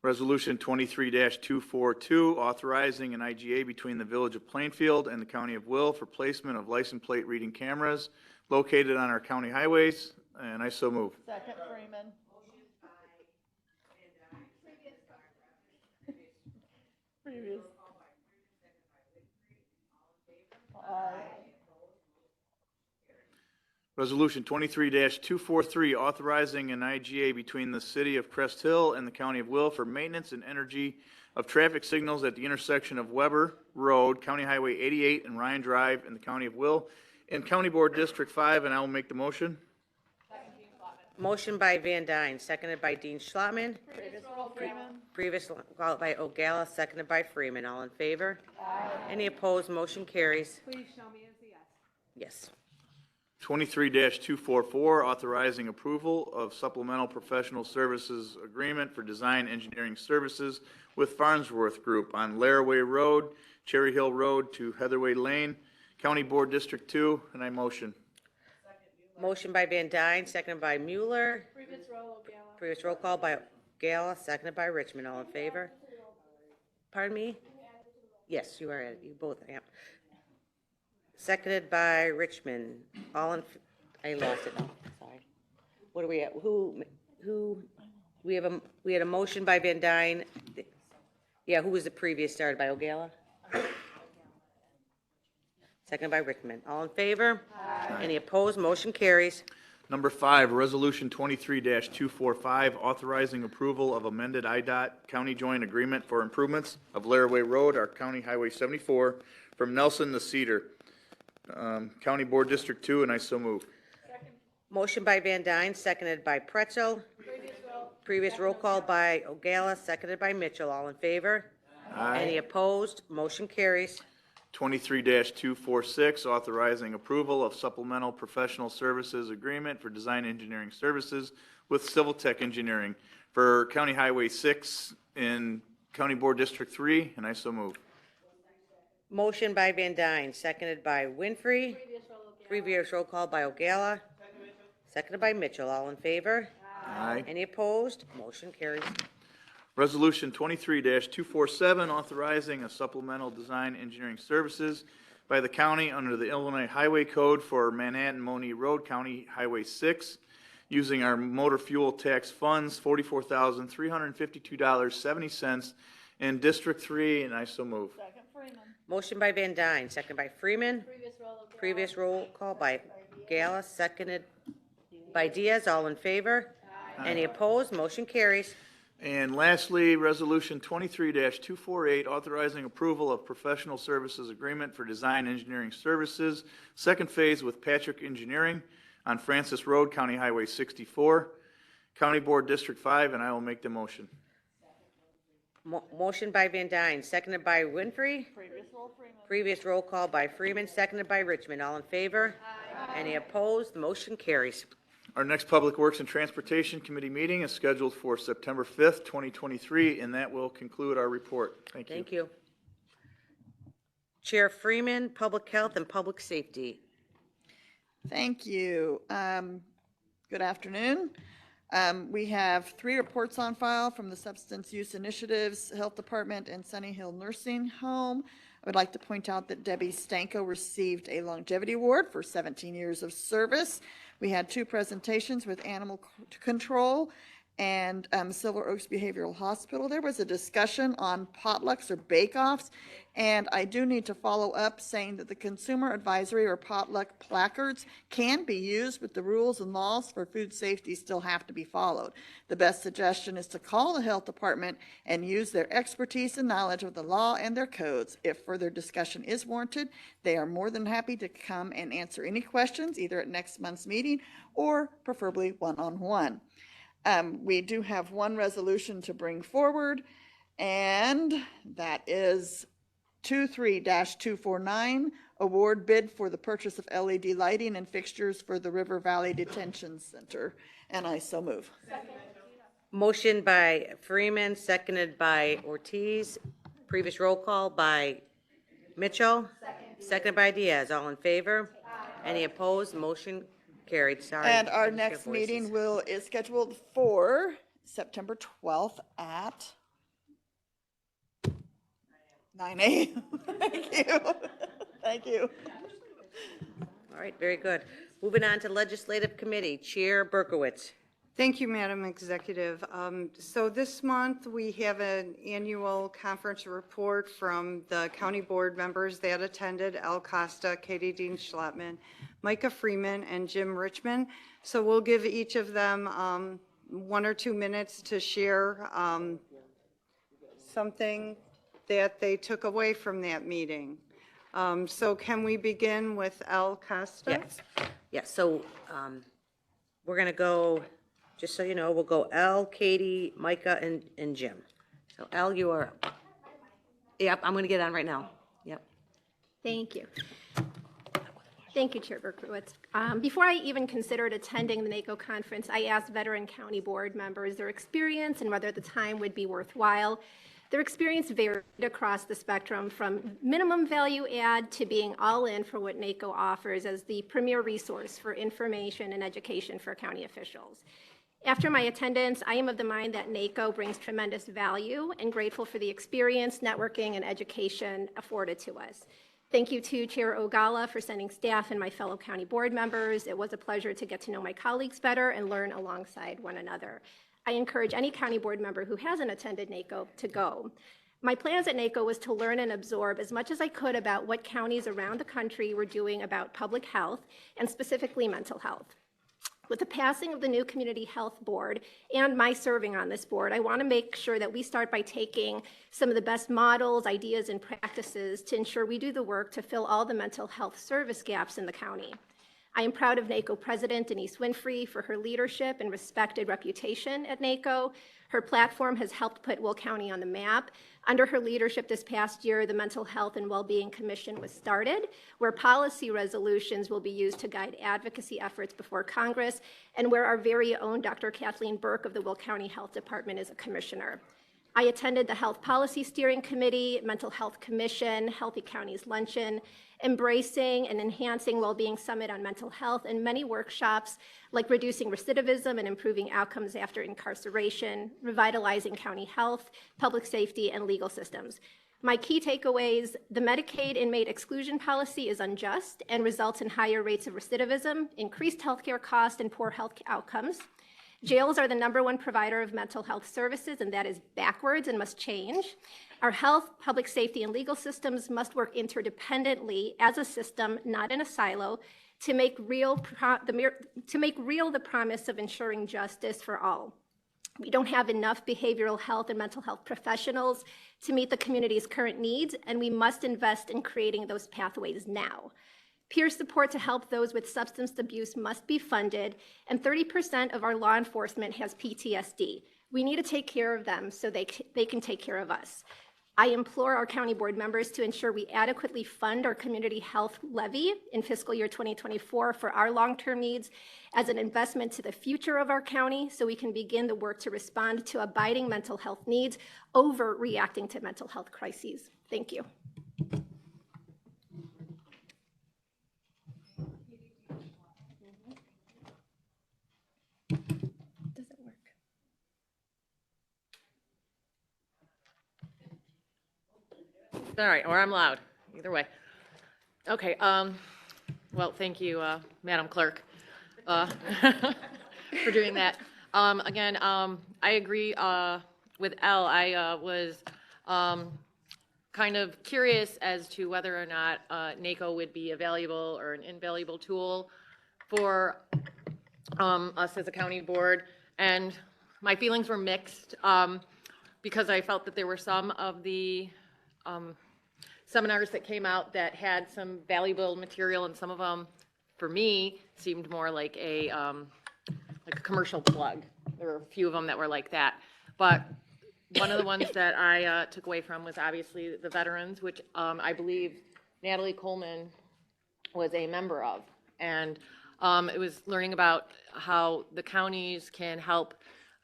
Resolution 23-242, authorizing an IGA between the Village of Plainfield and the County of Will for placement of license plate reading cameras located on our county highways, and I so move. Second, Freeman. Previous. Aye. Resolution 23-243, authorizing an IGA between the City of Crest Hill and the County of Will for maintenance and energy of traffic signals at the intersection of Weber Road, County Highway 88, and Ryan Drive in the County of Will, in County Board District 5, and I will make the motion. Motion by Van Dyne, seconded by Dean Schlottman. Previous roll, Freeman. Previous call by Ogala, seconded by Freeman. All in favor? Aye. Any opposed? Motion carries. Please show me as a yes. Yes. 23-244, authorizing approval of supplemental professional services agreement for design engineering services with Farnsworth Group on Laraway Road, Cherry Hill Road to Heatherway Lane, County Board District 2, and I motion. Motion by Van Dyne, seconded by Mueller. Previous roll, Ogala. Previous roll call by Ogala, seconded by Richmond. All in favor? Pardon me? Yes, you are. You both, yeah. seconded by Richmond. I lost it now, sorry. What are we at? We had a motion by Van Dyne. Yeah, who was the previous, started by Ogala? Seconded by Richmond. All in favor? Any opposed? Motion carries. Number 5, Resolution 23-245, authorizing approval of amended IDOT County Joint Agreement for improvements of Laraway Road, our County Highway 74, from Nelson to Cedar. County Board District 2, and I so move. Motion by Van Dyne, seconded by Pretzel. Previous roll call by Ogala, seconded by Mitchell. All in favor? Any opposed? Motion carries. 23-246, authorizing approval of supplemental professional services agreement for design engineering services with Civil Tech Engineering for County Highway 6 in County Board District 3, and I so move. Motion by Van Dyne, seconded by Winfrey. Previous roll call by Ogala, seconded by Mitchell. All in favor? Aye. Any opposed? Motion carries. Resolution 23-247, authorizing a supplemental design engineering services by the county under the Illinois Highway Code for Manhattan-Monee Road, County Highway 6, using our motor fuel tax funds, $44,352.70 in District 3, and I so move. Motion by Van Dyne, seconded by Freeman. Previous roll call by Gala, seconded by Diaz. All in favor? Any opposed? Motion carries. And lastly, Resolution 23-248, authorizing approval of professional services agreement for design engineering services, second phase with Patrick Engineering on Francis Road, County Highway 64, County Board District 5, and I will make the motion. Motion by Van Dyne, seconded by Winfrey. Previous roll call by Freeman, seconded by Richmond. All in favor? Any opposed? Motion carries. Our next Public Works and Transportation Committee meeting is scheduled for September 5th, 2023, and that will conclude our report. Thank you. Thank you. Chair Freeman, Public Health and Public Safety. Thank you. Good afternoon. We have 3 reports on file from the Substance Use Initiatives, Health Department, and Sunny Hill Nursing Home. I would like to point out that Debbie Stanko received a longevity award for 17 years of service. We had 2 presentations with Animal Control and Silver Oaks Behavioral Hospital. There was a discussion on potlucks or bake-offs, and I do need to follow up saying that the consumer advisory or potluck placards can be used, but the rules and laws for food safety still have to be followed. The best suggestion is to call the health department and use their expertise and knowledge of the law and their codes. If further discussion is warranted, they are more than happy to come and answer any questions, either at next month's meeting or preferably one-on-one. We do have 1 resolution to bring forward, and that is 23-249, award bid for the purchase of LED lighting and fixtures for the River Valley Detention Center, and I so move. Motion by Freeman, seconded by Ortiz. Previous roll call by Mitchell, seconded by Diaz. All in favor? Any opposed? Motion carried. Sorry. And our Didn't hear next voices. meeting is scheduled for September 12th at 9 a.m. Thank you. Thank you. All right, very good. Moving on to Legislative Committee, Chair Berkowitz. Thank you, Madam Executive. So this month, we have an annual conference report from the county board members that attended: Al Costa, Katie Dean Schlottman, Micah Freeman, and Jim Richmond. So we'll give each of them 1 or 2 minutes to share something that they took away from that meeting. So can we begin with Al Costa? Yes. Yes, so we're going to go, just so you know, we'll go Al, Katie, Micah, and Jim. So Al, you are up. Yep, I'm going to get on right now. Yep. Thank you. Thank you, Chair Berkowitz. Before I even considered attending the NACO conference, I asked veteran county board members their experience and whether the time would be worthwhile. Their experience varied across the spectrum, from minimum value add to being all in for what NACO offers as the premier resource for information and education for county officials. After my attendance, I am of the mind that NACO brings tremendous value and grateful for the experience, networking, and education afforded to us. Thank you to Chair Ogala for sending staff and my fellow county board members. It was a pleasure to get to know my colleagues better and learn alongside one another. I encourage any county board member who hasn't attended NACO to go. My plans at NACO was to learn and absorb as much as I could about what counties around the country were doing about public health and specifically mental health. With the passing of the new Community Health Board and my serving on this board, I want to make sure that we start by taking some of the best models, ideas, and practices to ensure we do the work to fill all the mental health service gaps in the county. I am proud of NACO President Denise Winfrey for her leadership and respected reputation at NACO. Her platform has helped put Will County on the map. Under her leadership this past year, the Mental Health and Wellbeing Commission was started, where policy resolutions will be used to guide advocacy efforts before Congress, and where our very own Dr. Kathleen Burke of the Will County Health Department is a commissioner. I attended the Health Policy Steering Committee, Mental Health Commission, Healthy Counties Luncheon, Embracing and Enhancing Wellbeing Summit on Mental Health, and many workshops like reducing recidivism and improving outcomes after incarceration, revitalizing county health, public safety, and legal systems. My key takeaways: the Medicaid inmate exclusion policy is unjust and results in higher rates of recidivism, increased healthcare costs, and poor health outcomes. Jails are the #1 provider of mental health services, and that is backwards and must change. Our health, public safety, and legal systems must work interdependently as a system, not in a silo, to make real the promise of ensuring justice for all. We don't have enough behavioral health and mental health professionals to meet the community's current needs, and we must invest in creating those pathways now. Peer support to help those with substance abuse must be funded, and 30% of our law enforcement has PTSD. We need to take care of them so they can take care of us. I implore our county board members to ensure we adequately fund our community health levy in fiscal year 2024 for our long-term needs as an investment to the future of our county, so we can begin the work to respond to abiding mental health needs over reacting to mental health crises. Thank you. All right, or I'm loud, either way. Okay, well, thank you, Madam Clerk, for doing that. Again, I agree with Elle. I was kind of curious as to whether or not NACO would be a valuable or an invaluable tool for us as a county board, and my feelings were mixed because I felt that there were some of the seminars that came out that had some valuable material, and some of them, for me, seemed more like a commercial plug. There were a few of them that were like that. But one of the ones that I took away from was obviously the veterans, which I believe Natalie Coleman was a member of. And it was learning about how the counties can help,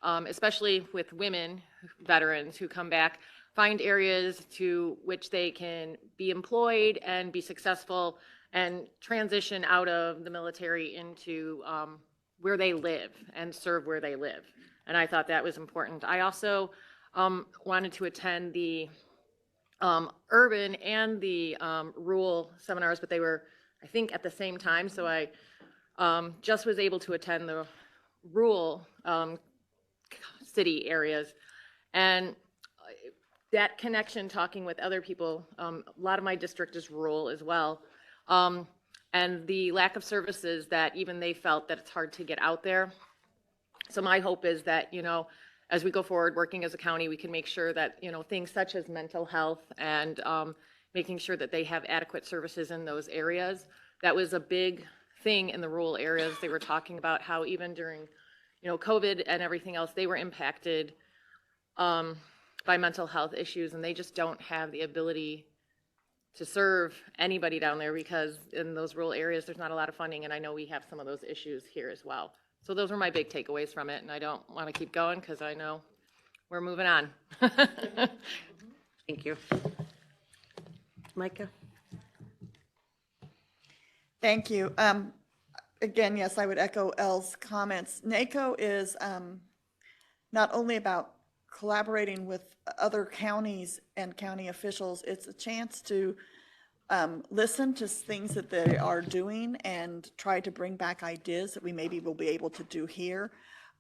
especially with women veterans who come back, find areas to which they can be employed and be successful and transition out of the military into where they live and serve where they live. And I thought that was important. I also wanted to attend the urban and the rural seminars, but they were, I think, at the same time. So I just was able to attend the rural city areas. And that connection, talking with other people, a lot of my district is rural as well, and the lack of services that even they felt that it's hard to get out there. So my hope is that, you know, as we go forward working as a county, we can make sure that, you know, things such as mental health and making sure that they have adequate services in those areas. That was a big thing in the rural areas. They were talking about how even during, you know, COVID and everything else, they were impacted by mental health issues, and they just don't have the ability to serve anybody down there because in those rural areas there's not a lot of funding, and I know we have some of those issues here as well. So those were my big takeaways from it, and I don't want to keep going because I know we're moving on. Thank you. Micah? Thank you. Again, yes, I would echo Elle's comments. NACO is not only about collaborating with other counties and county officials, it's a chance to listen to things that they are doing and try to bring back ideas that we maybe will be able to do here.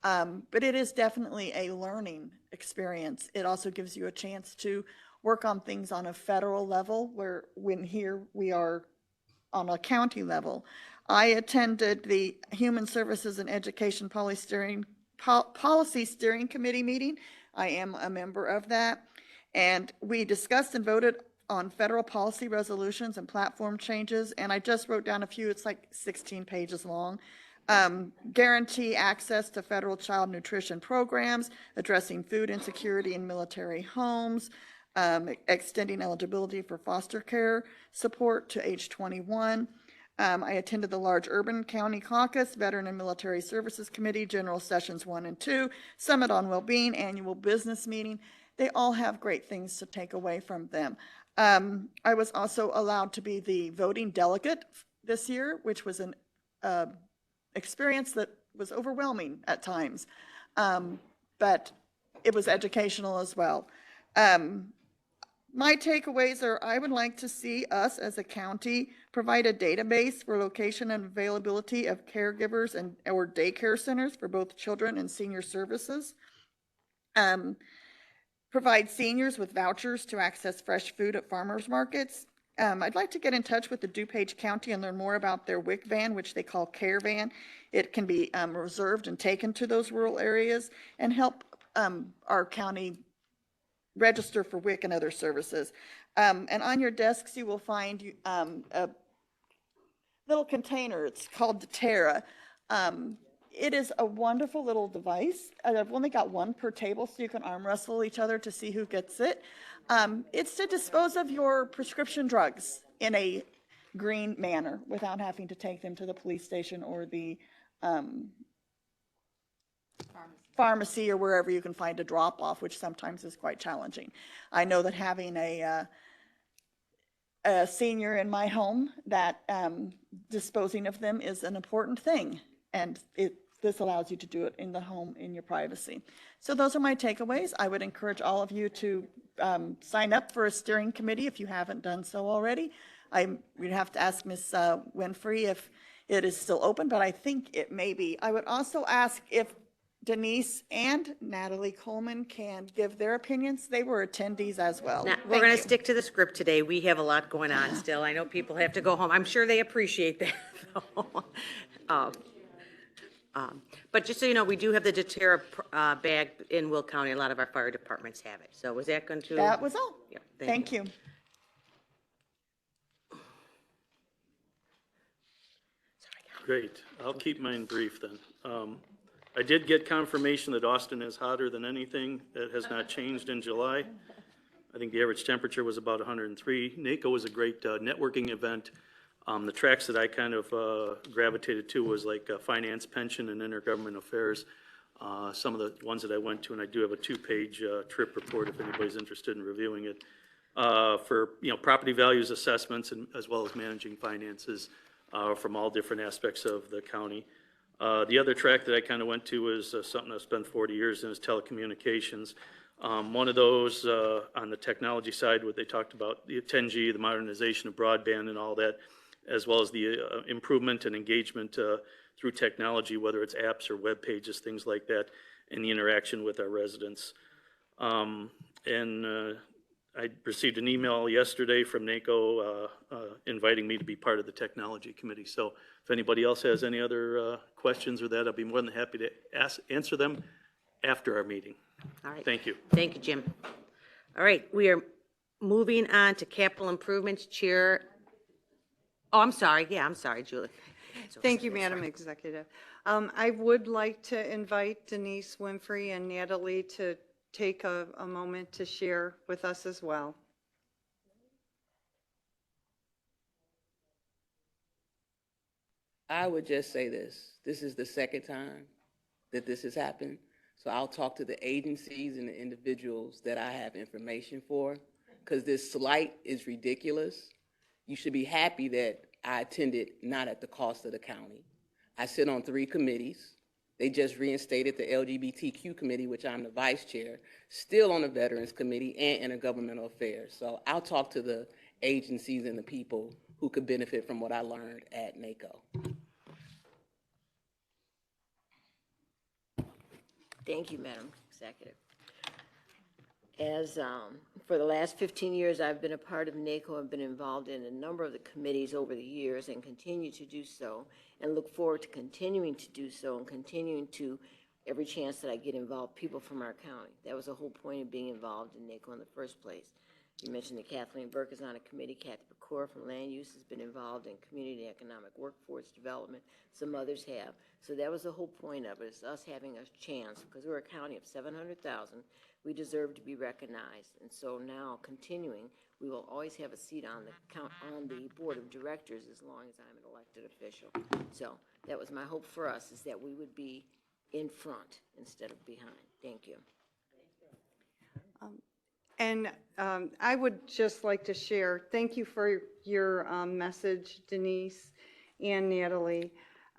But it is definitely a learning experience. It also gives you a chance to work on things on a federal level, where when here we are on a county level. I attended the Human Services and Education Policy Steering Committee meeting. I am a member of that. And we discussed and voted on federal policy resolutions and platform changes. And I just wrote down a few, it's like 16 pages long. Guarantee access to federal child nutrition programs, addressing food insecurity in military homes, extending eligibility for foster care support to age 21. I attended the large urban county caucus, Veteran and Military Services Committee, General Sessions 1 and 2, Summit on Wellbeing, Annual Business Meeting. They all have great things to take away from them. I was also allowed to be the voting delegate this year, which was an experience that was overwhelming at times, but it was educational as well. My takeaways are, I would like to see us as a county provide a database for location and availability of caregivers and or daycare centers for both children and senior services. Provide seniors with vouchers to access fresh food at farmers markets. I'd like to get in touch with the DuPage County and learn more about their WIC van, which they call Care Van. It can be reserved and taken to those rural areas and help our county register for WIC and other services. And on your desks, you will find a little container. It's called Deterra. It is a wonderful little device. I've only got one per table, so you can arm wrestle each other to see who gets it. It's to dispose of your prescription drugs in a green manner without having to take them to the police station or the pharmacy or wherever you can find a drop-off, which sometimes is quite challenging. I know that having a senior in my home, that disposing of them is an important thing, and this allows you to do it in the home in your privacy. So those are my takeaways. I would encourage all of you to sign up for a steering committee if you haven't done so already. We'd have to ask Ms. Winfrey if it is still open, but I think it may be. I would also ask if Denise and Natalie Coleman can give their opinions. They were attendees as well. Now, we're going to stick to the script today. We have a lot going on still. I know people have to go home. I'm sure they appreciate that, though. But just so you know, we do have the Deterra bag in Will County. A lot of our fire departments have it. So was that going to? That was all. Yep, Thank you. Great. I'll keep mine brief then. I did get confirmation that Austin is hotter than anything. That has not changed in July. I think the average temperature was about 103. NACO was a great networking event. The tracks that I kind of gravitated to was like finance, pension, and intergovernmental affairs. Some of the ones that I went to, and I do have a 2-page trip report if anybody's interested in reviewing it, for property values assessments and as well as managing finances from all different aspects of the county. The other track that I kind of went to was something I've spent 40 years in, is telecommunications. One of those on the technology side, what they talked about, the 10G, the modernization of broadband and all that, as well as the improvement and engagement through technology, whether it's apps or web pages, things like that, and the interaction with our residents. I received an email yesterday from NACO inviting me to be part of the technology committee. So if anybody else has any other questions or that, I'll be more than happy to answer them after our meeting. All right. Thank you. Thank you, Jim. All right, we are moving on to capital improvements. Chair. Oh, I'm sorry. Yeah, I'm sorry, Julie. Thank you, Madam Executive. I would like to invite Denise Winfrey and Natalie to take a moment to share with us as well. I would just say this. This is the second time that this has happened. So I'll talk to the agencies and the individuals that I have information for, because this slight is ridiculous. You should be happy that I attended not at the cost of the county. I sit on 3 committees. They just reinstated the LGBTQ committee, which I'm the vice chair, still on the Veterans Committee and Intergovernmental Affairs. So I'll talk to the agencies and the people who could benefit from what I learned at NACO. Thank you, Madam Executive. As for the last 15 years, I've been a part of NACO. I've been involved in a number of the committees over the years and continue to do so, and look forward to continuing to do so and continuing to, every chance that I get involved, people from our county. That was the whole point of being involved in NACO in the first place. You mentioned that Kathleen Burke is on a committee. Kathy Pecor from Land Use has been involved in community economic workforce development. Some others have. So that was the whole point of it, is us having a chance, because we're a county of 700,000. We deserve to be recognized. And so now, continuing, we will always have a seat on the board of directors as long as I'm an elected official. So that was my hope for us, is that we would be in front instead of behind. Thank you. And I would just like to share, thank you for your message, Denise and Natalie.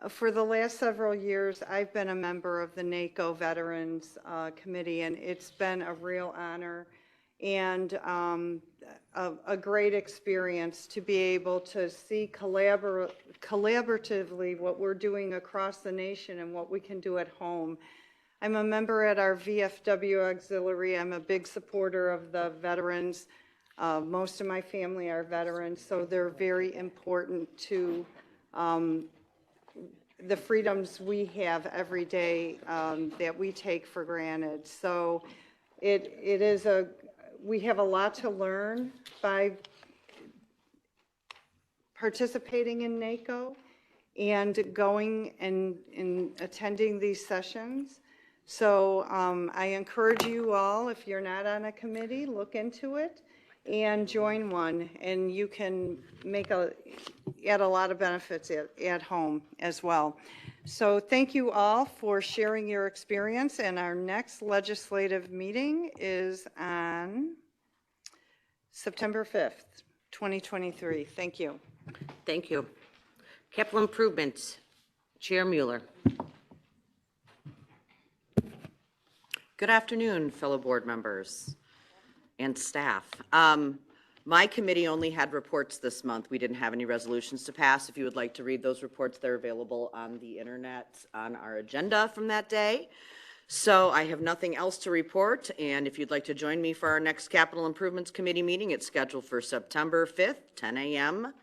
For the last several years, I've been a member of the NACO Veterans Committee, and it's been a real honor and a great experience to be able to see collaboratively what we're doing across the nation and what we can do at home. I'm a member at our VFW auxiliary. I'm a big supporter of the veterans. Most of my family are veterans, so they're very important to the freedoms we have every day that we take for granted. So we have a lot to learn by participating in NACO and going and attending these sessions. So I encourage you all, if you're not on a committee, look into it and join one, and you can add a lot of benefits at home as well. So thank you all for sharing your experience, and our next legislative meeting is on September 5th, 2023. Thank you. Thank you. Capital improvements, Chair Mueller. Good afternoon, fellow board members and staff. My committee only had reports this month. We didn't have any resolutions to pass. If you would like to read those reports, they're available on the internet on our agenda from that day. So I have nothing else to report, and if you'd like to join me for our next Capital Improvements Committee meeting, it's scheduled for September 5th, 10 a.m.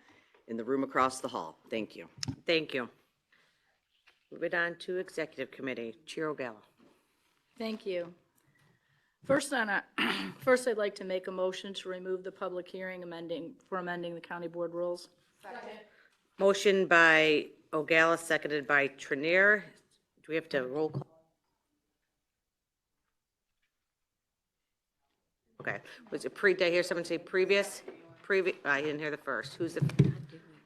in the room across the hall. Thank you. Thank you. Moving on to Executive Committee, Chair O'Gala. Thank you. First, I'd like to make a motion to remove the public hearing amending the county board rules. Second. Motion by O'Gala, seconded by Trenier. Do we have to roll call? Okay. Was it did I hear someone say previous? I didn't hear the first. Who's the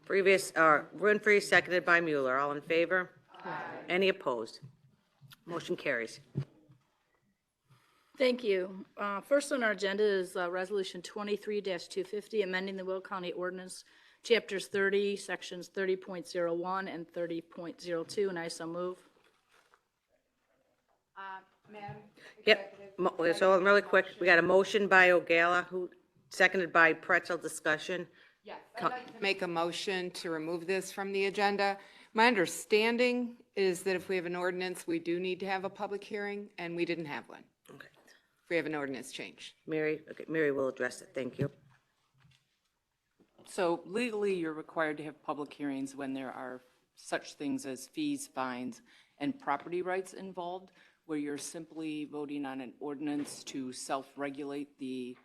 previous? Winfrey, seconded by Mueller. All in favor? Aye. Any opposed? Motion carries. Thank you. First on our agenda is Resolution 23-250, amending the Will County Ordinance, Chapters 30, Sections 30.01 and 30.02, and I so move. Madam Yep. So really quick, we got a motion by O'Gala, who seconded by Pretzel. Discussion. Yes, I'd like to make a motion to remove this from the agenda. My understanding is that if we have an ordinance, we do need to have a public hearing, and we didn't have one. Okay. If we have an ordinance change. Mary will address it. Thank you. So legally, you're required to have public hearings when there are such things as fees, fines, and property rights involved, where you're simply voting on an ordinance to self-regulate the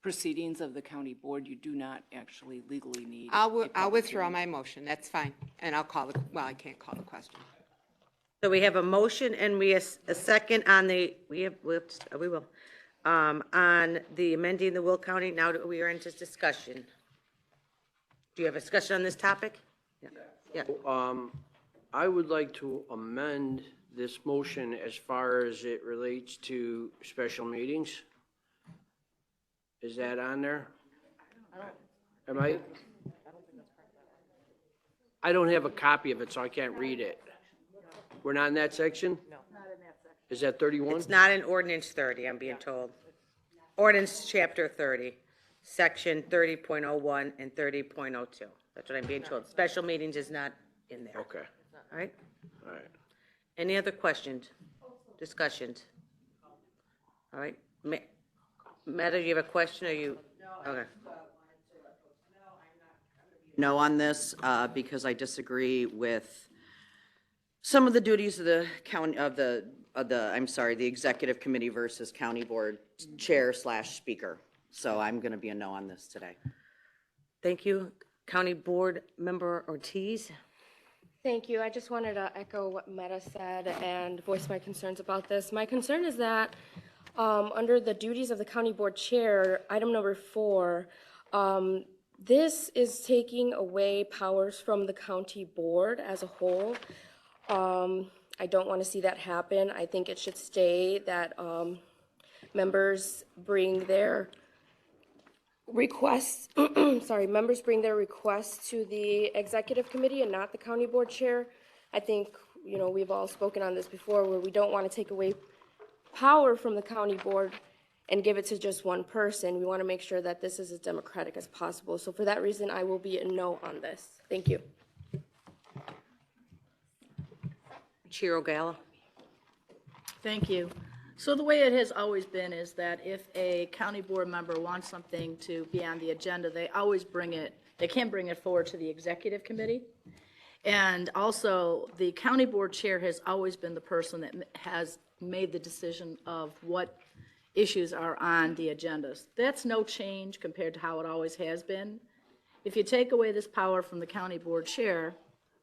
proceedings of the county board. You do not actually legally need. I'll withdraw my motion. That's fine. And I'll call I can't call the question. So we have a motion and a second on the, on the amending the Will County. Now we are into discussion. Do you have a discussion on this topic? Yeah. I would like to amend this motion as far as it relates to special meetings. Is that on there? Am I? I don't have a copy of it, so I can't read it. We're not in that section? No. Not in that section. Is that 31? It's not in ordinance 30, I'm being told. Ordinance chapter 30. section 30.01 and 30.02. That's what I'm being told. Special meetings is not in there. Okay, All right? all right. Any other questions, discussions? All right. Meta, you have a question, or you? Okay. No on this, because I disagree with some of the duties of the county, the executive committee versus county board chair/speaker. So I'm going to be a no on this today. Thank you. County Board Member Ortiz? Thank you. I just wanted to echo what Meta said and voice my concerns about this. My concern is that under the duties of the county board chair, item number 4, this is taking away powers from the county board as a whole. I don't want to see that happen. I think it should stay that members bring their requests, members bring their requests to the executive committee and not the county board chair. I think, we've all spoken on this before, where we don't want to take away power from the county board and give it to just one person. We want to make sure that this is as democratic as possible. So for that reason, I will be a no on this. Thank you. Chair O'Gala? Thank you. So the way it has always been is that if a county board member wants something to be on the agenda, they can bring it forward to the executive committee. And also, the county board chair has always been the person that has made the decision of what issues are on the agendas. That's no change compared to how it always has been. If you take away this power from the county board chair,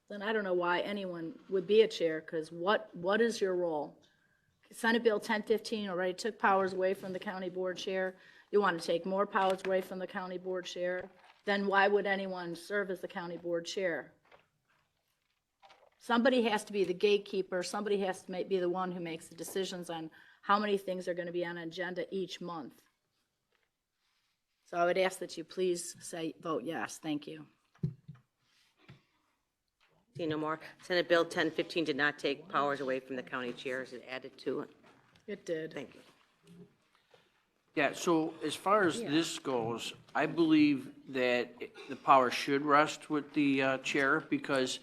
then I don't know why anyone would be a chair, because what is your role? Senate Bill 1015 already took powers away from the county board chair. You want to take more powers away from the county board chair, then why would anyone serve as the county board chair? Somebody has to be the gatekeeper. Somebody has to be the one who makes the decisions on how many things are going to be on an agenda each month. So I would ask that you please vote yes. Thank you. See no more. Senate Bill 1015 did not take powers away from the county chairs. It added to it. It did. Thank you. Yeah, so as far as this goes, I believe that the power should rest with the chair, because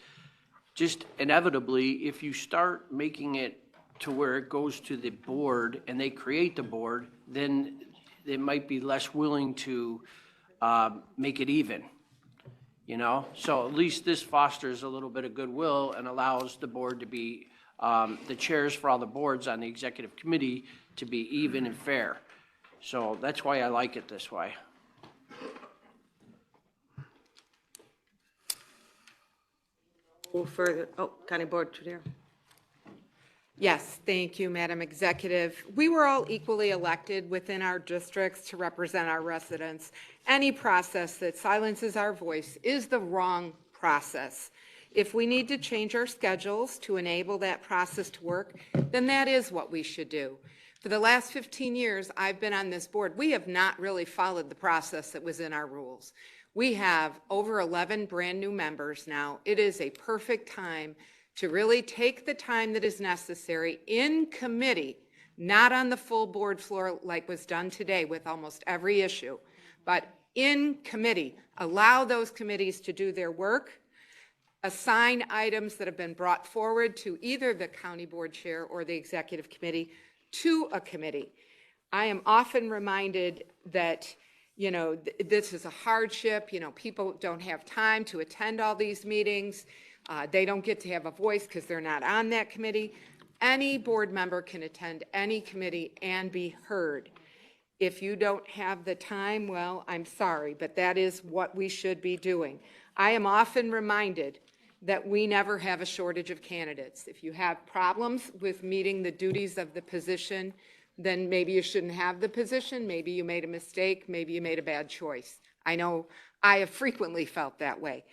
just inevitably, if you start making it to where it goes to the board and they create the board, then they might be less willing to make it even, So at least this fosters a little bit of goodwill and allows the board to be, the chairs for all the boards on the executive committee to be even and fair. So that's why I like it this way. Further, County Board Chair. Yes, thank you, Madam Executive. We were all equally elected within our districts to represent our residents. Any process that silences our voice is the wrong process. If we need to change our schedules to enable that process to work, then that is what we should do. For the last 15 years I've been on this board, we have not really followed the process that was in our rules. We have over 11 brand-new members now. It is a perfect time to really take the time that is necessary in committee, not on the full board floor like was done today with almost every issue, but in committee. Allow those committees to do their work, assign items that have been brought forward to either the county board chair or the executive committee to a committee. I am often reminded that this is a hardship. People don't have time to attend all these meetings. They don't get to have a voice because they're not on that committee. Any board member can attend any committee and be heard. If you don't have the time, well, I'm sorry, but that is what we should be doing. I am often reminded that we never have a shortage of candidates. If you have problems with meeting the duties of the position, then maybe you shouldn't have the position. Maybe you made a mistake. Maybe you made a bad choice. I know I have frequently felt that way,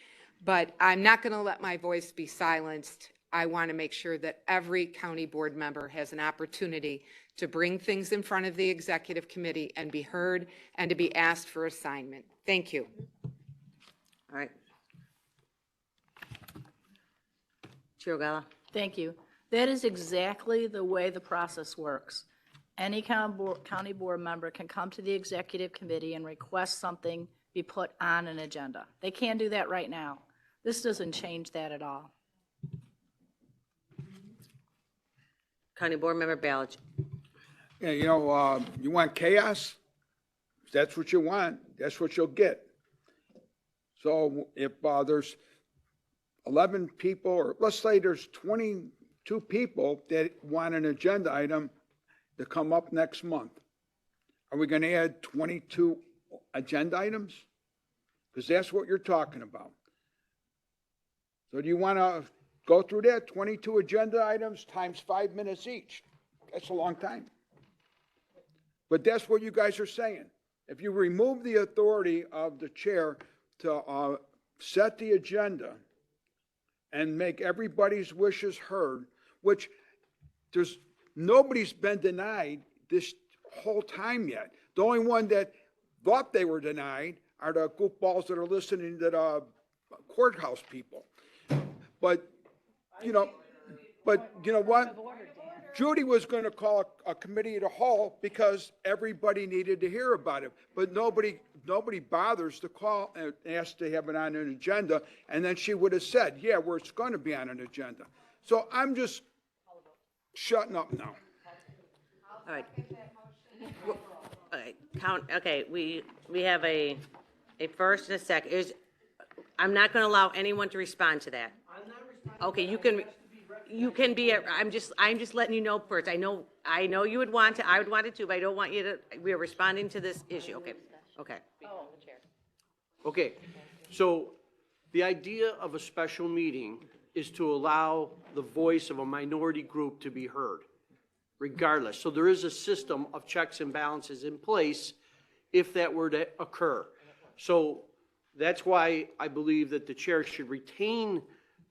but I'm not going to let my voice be silenced. I want to make sure that every county board member has an opportunity to bring things in front of the executive committee and be heard and to be asked for assignment. Thank you. All right. Chair O'Gala. Thank you. That is exactly the way the process works. Any county board member can come to the executive committee and request something be put on an agenda. They can do that right now. This doesn't change that at all. County Board Member Ballage. Yeah, you want chaos? If that's what you want, that's what you'll get. So if there's 11 people, or let's say there's 22 people that want an agenda item to come up next month, are we going to add 22 agenda items? Because that's what you're talking about. So do you want to go through that, 22 agenda items times 5 minutes each? That's a long time. But that's what you guys are saying. If you remove the authority of the chair to set the agenda and make everybody's wishes heard, which nobody's been denied this whole time yet. The only one that thought they were denied are the goofballs that are listening to the courthouse people. But you know what? Judy was going to call a committee of the whole because everybody needed to hear about it. But nobody bothers to call and ask to have it on an agenda. And then she would have said, yeah, it's going to be on an agenda. So I'm just shutting up now. All right. All right, okay, we have a first and a second. I'm not going to allow anyone to respond to that. Okay, you can be, I'm just letting you know first. I know you would want to, I would want it too, but I don't want you to, we are responding to this issue. Okay. Okay, so the idea of a special meeting is to allow the voice of a minority group to be heard, regardless. So there is a system of checks and balances in place if that were to occur. So that's why I believe that the chair should retain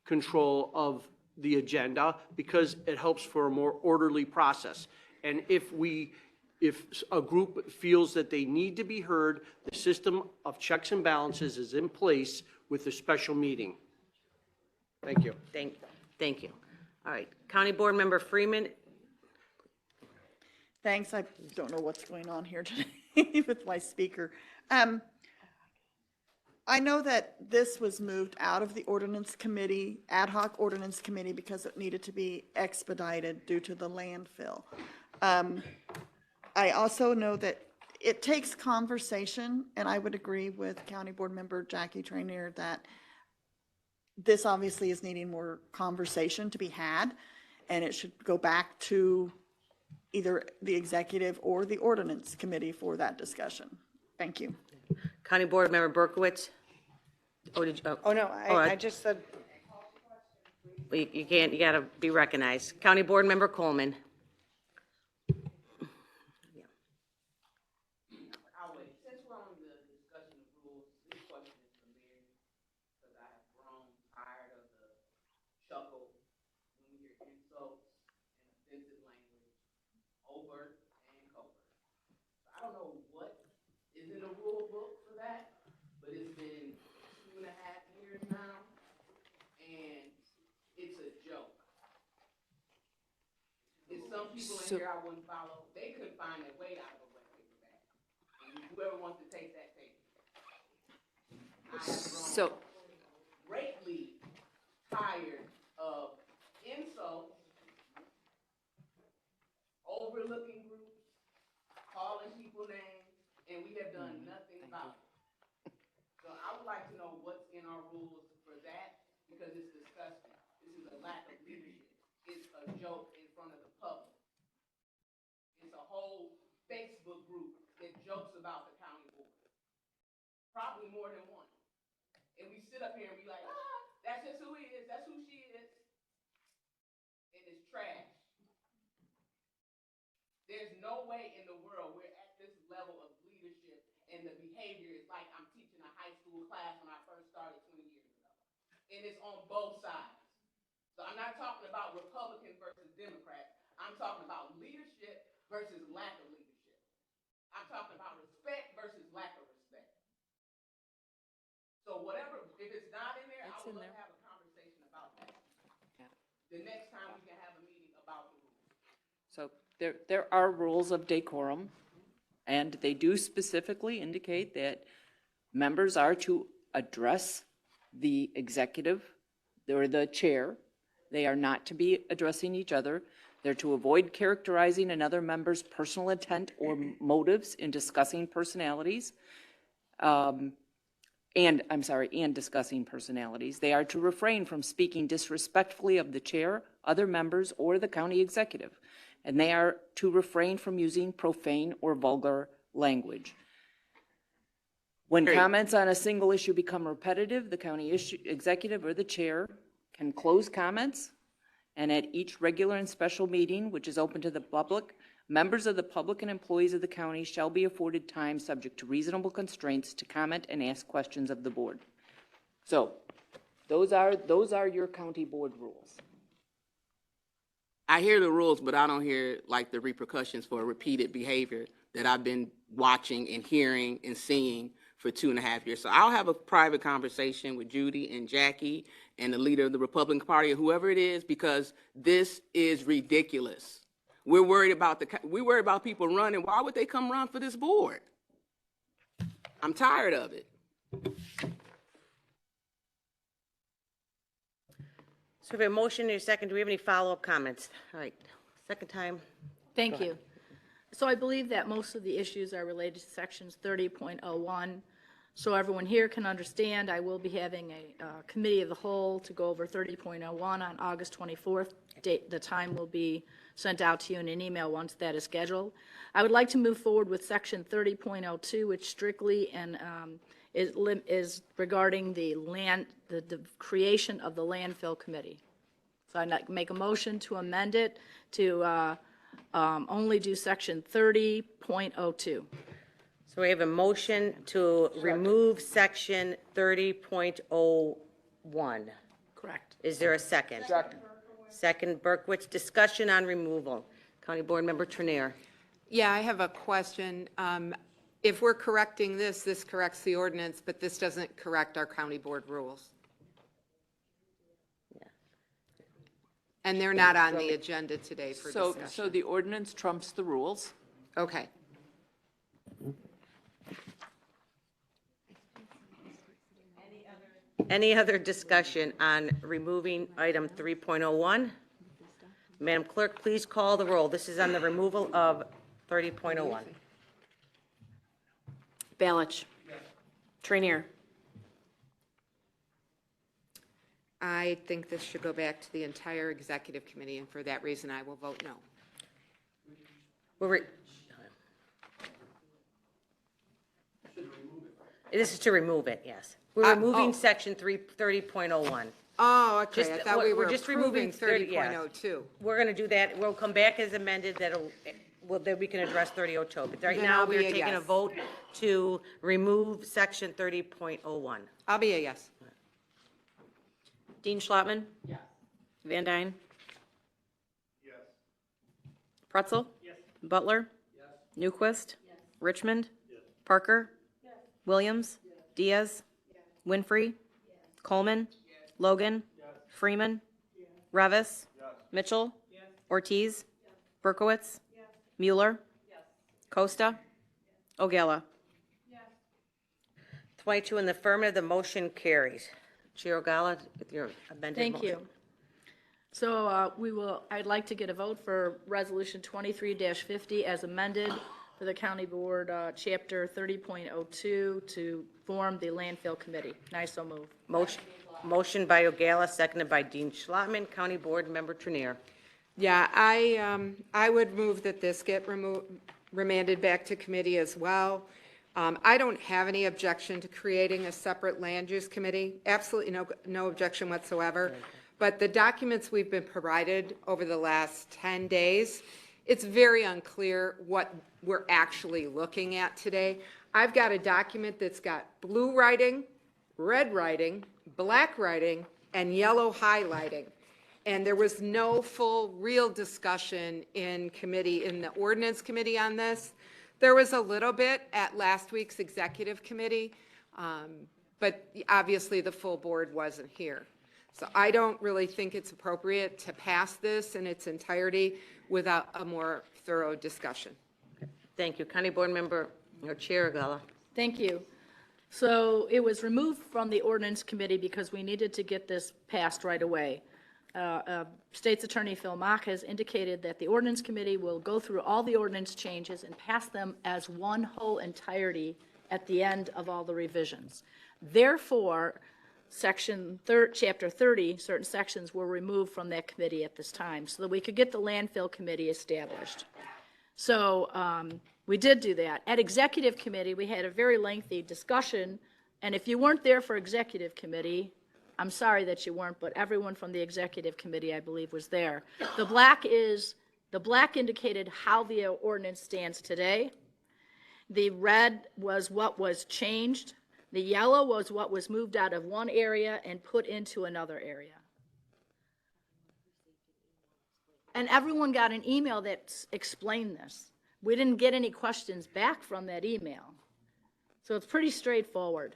control of the agenda, because it helps for a more orderly process. And if a group feels that they need to be heard, the system of checks and balances is in place with the special meeting. Thank you. Thank you. All right, County Board Member Freeman. Thanks. I don't know what's going on here today with my speaker. I know that this was moved out of the ordinance committee, ad hoc ordinance committee, because it needed to be expedited due to the landfill. I also know that it takes conversation, and I would agree with County Board Member Jackie Trainier that this obviously is needing more conversation to be had, and it should go back to either the executive or the ordinance committee for that discussion. Thank you. County Board Member Berkowitz. Oh, no, I just said. You can't, you gotta be recognized. County Board Member Coleman. I don't know what is in the rule book for that, but it's been 2.5 years now, and it's a joke. If some people in here I wouldn't follow, they couldn't find their way out of a wet paper bag. And whoever wants to take that, take it. I have grown greatly tired of insults, overlooking groups, calling people names, and we have done nothing about it. So I would like to know what's in our rules for that, because it's disgusting. This is a lack of leadership. It's a joke in front of the public. It's a whole Facebook group that jokes about the county board. Probably more than one. And we sit up here and be like, that's just who he is, that's who she is. And it's trash. There's no way in the world we're at this level of leadership and the behavior is like I'm teaching a high school class when I first started 20 years ago. And it's on both sides. So I'm not talking about Republican versus Democrat. I'm talking about leadership versus lack of leadership. I'm talking about respect versus lack of respect. So whatever, if it's not in there, I would love to have a conversation about that. The next time we can have a meeting about the rules. So There are rules of decorum, and they do specifically indicate that members are to address the executive or the chair. They are not to be addressing each other. They're to avoid characterizing another member's personal intent or motives in discussing personalities. And discussing personalities. They are to refrain from speaking disrespectfully of the chair, other members, or the county executive. And they are to refrain from using profane or vulgar language. When comments on a single issue become repetitive, the county executive or the chair can close comments. And at each regular and special meeting, which is open to the public, members of the public and employees of the county shall be afforded time subject to reasonable constraints to comment and ask questions of the board. So those are your county board rules. I hear the rules, but I don't hear like the repercussions for repeated behavior that I've been watching and hearing and seeing for 2.5 years. So I'll have a private conversation with Judy and Jackie and the leader of the Republican Party or whoever it is, because this is ridiculous. We're worried about people running. Why would they come run for this board? I'm tired of it. So we have a motion and a second. Do we have any follow-up comments? All right, second time. Thank you. So I believe that most of the issues are related to sections 30.01. So everyone here can understand, I will be having a committee of the whole to go over 30.01 on August 24th. The time will be sent out to you in an email once that is scheduled. I would like to move forward with section 30.02, which strictly is regarding the creation of the landfill committee. So I'd make a motion to amend it to only do section 30.02. So we have a motion to remove section 30.01. Correct. Is there a second? Second, Berkowitz. Discussion on removal. County Board Member Trenier. Yeah, I have a question. If we're correcting this, this corrects the ordinance, but this doesn't correct our county board rules. Yeah. And they're not on the agenda today for discussion. So the ordinance trumps the rules. Okay. Any other discussion on removing item 3.01? Madam Clerk, please call the roll. This is on the removal of 30.01. Balich. Trainier. I think this should go back to the entire executive committee, and for that reason, I will vote no. This is to remove it, yes. We're removing section 30.01. Oh, okay. I thought we were just approving removing 30.02. We're going to do that. We'll come back as amended. Then we can address 30.02. But right now, we are taking a vote to remove section 30.01. I'll be a yes. Dean Schlottman? Yes. Van Dyne? Yes. Pretzel? Yes. Butler? Yes. Newquist? Yes. Richmond? Yes. Parker? Yes. Williams? Yes. Diaz? Yes. Winfrey? Yes. Coleman? Yes. Logan? Yes. Freeman? Yes. Revis? Yes. Mitchell? Yes. Ortiz? Yes. Berkowitz? Yes. Mueller? Yes. Costa? Yes. Ogala? Yes. 22 in the affirmative, the motion carries. Chair Ogala, with your amended motion. Thank you. So I'd like to get a vote for Resolution 23-50 as amended for the County Board, Chapter 30.02 to form the landfill committee. And I so move. Motion by Ogala, seconded by Dean Schlottman. County Board Member Trenier. Yeah, I would move that this get remanded back to committee as well. I don't have any objection to creating a separate land use committee. Absolutely no objection whatsoever. But the documents we've been provided over the last 10 days, it's very unclear what we're actually looking at today. I've got a document that's got blue writing, red writing, black writing, and yellow highlighting. And there was no full, real discussion in committee, in the ordinance committee on this. There was a little bit at last week's executive committee, but obviously the full board wasn't here. So I don't really think it's appropriate to pass this in its entirety without a more thorough discussion. Thank you. County Board Member, or Chair Gala. Thank you. So it was removed from the ordinance committee because we needed to get this passed right away. State's Attorney Phil Mock has indicated that the ordinance committee will go through all the ordinance changes and pass them as one whole entirety at the end of all the revisions. Therefore, Chapter 30, certain sections were removed from that committee at this time so that we could get the landfill committee established. So we did do that. At executive committee, we had a very lengthy discussion, and if you weren't there for executive committee, I'm sorry that you weren't, but everyone from the executive committee, I believe, was there. The black indicated how the ordinance stands today. The red was what was changed. The yellow was what was moved out of one area and put into another area. And everyone got an email that explained this. We didn't get any questions back from that email. So it's pretty straightforward.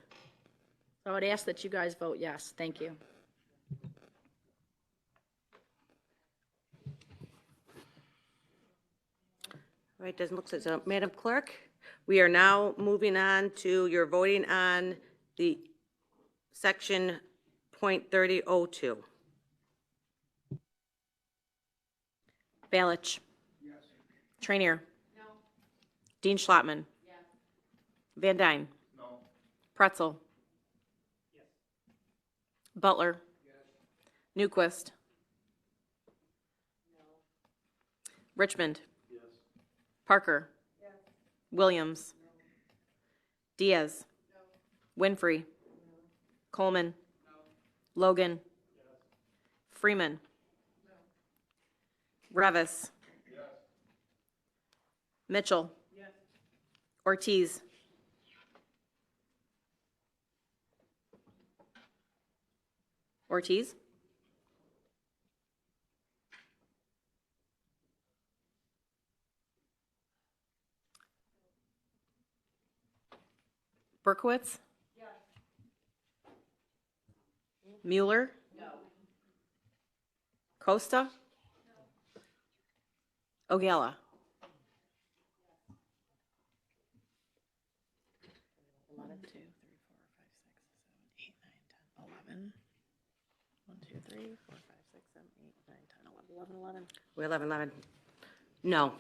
So I would ask that you guys vote yes. Thank you. All right, doesn't look so. Madam Clerk, we are now moving on to your voting on the section .3002. Balich. Yes. Trainier. No. Dean Schlottman. Yes. Van Dyne. No. Pretzel. Yes. Butler. Yes. Newquist. No. Richmond. Yes. Parker. Yes. Williams. No. Diaz. No. Winfrey. No. Coleman. No. Logan. Yes. Freeman. Revis. Yes. Mitchell. Yes. Ortiz. Ortiz. Berkowitz. Yes. Mueller. No. Costa. Ogala. 11, 2, 3, 4, 5, 6, 7, 8, 9, 10, 11. 1, 2, 3, 4, 5, 6, 7, 8, 9, 10, 11, 11. We're 11. No.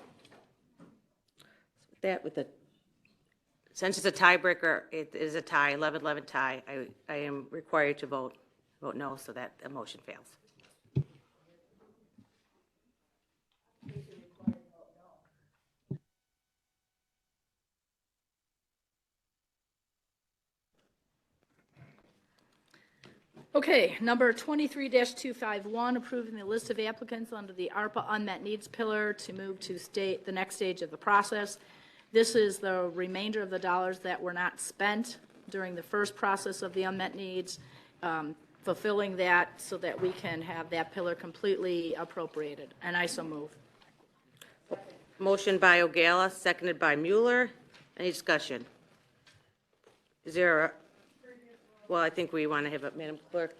Since it's a tiebreaker, it is a tie, 11-11 tie. I am required to vote no, so that the motion fails. Okay, number 23-251, approving the list of applicants under the ARPA unmet needs pillar to move to the next stage of the process. This is the remainder of the dollars that were not spent during the first process of the unmet needs, fulfilling that so that we can have that pillar completely appropriated. And I so move. Motion by Ogala, seconded by Mueller. Any discussion? Is there a, well, I think we want to have it, Madam Clerk,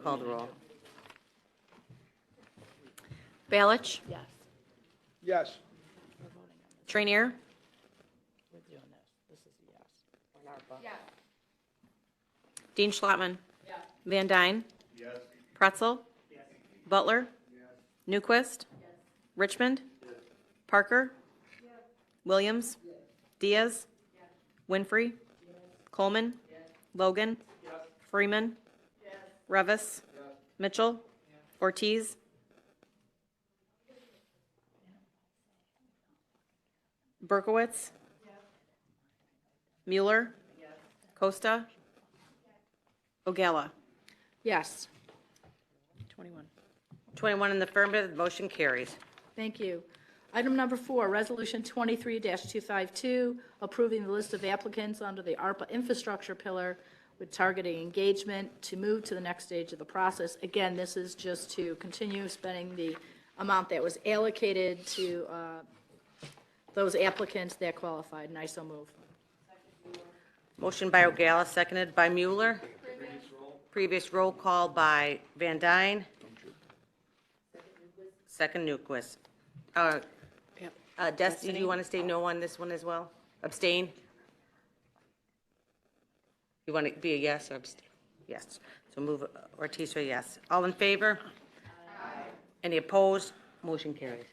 call the roll. Balich. Yes. Yes. Trainier. We're doing this. This is a yes. On ARPA. Yes. Dean Schlottman. Yes. Van Dyne. Yes. Pretzel. Yes. Butler. Yes. Newquist. Yes. Richmond. Yes. Parker. Yes. Williams. Yes. Diaz. Yes. Winfrey. Yes. Coleman. Yes. Logan. Yes. Freeman. Yes. Revis. Yes. Mitchell. Ortiz. Berkowitz. Mueller. Costa. Ogala. Yes. 21. 21 in the affirmative, the motion carries. Thank you. Item number 4, Resolution 23-252, approving the list of applicants under the ARPA infrastructure pillar with targeting engagement to move to the next stage of the process. Again, this is just to continue spending the amount that was allocated to those applicants that qualified, and I so move. Motion by Ogala, seconded by Mueller. Previous roll call by Van Dyne. Second Newquist. Destiny, do you want to say no on this one as well? Abstain? You want to be a yes or abstain? Yes. So move Ortiz, a yes. All in favor? Any opposed? Motion carries.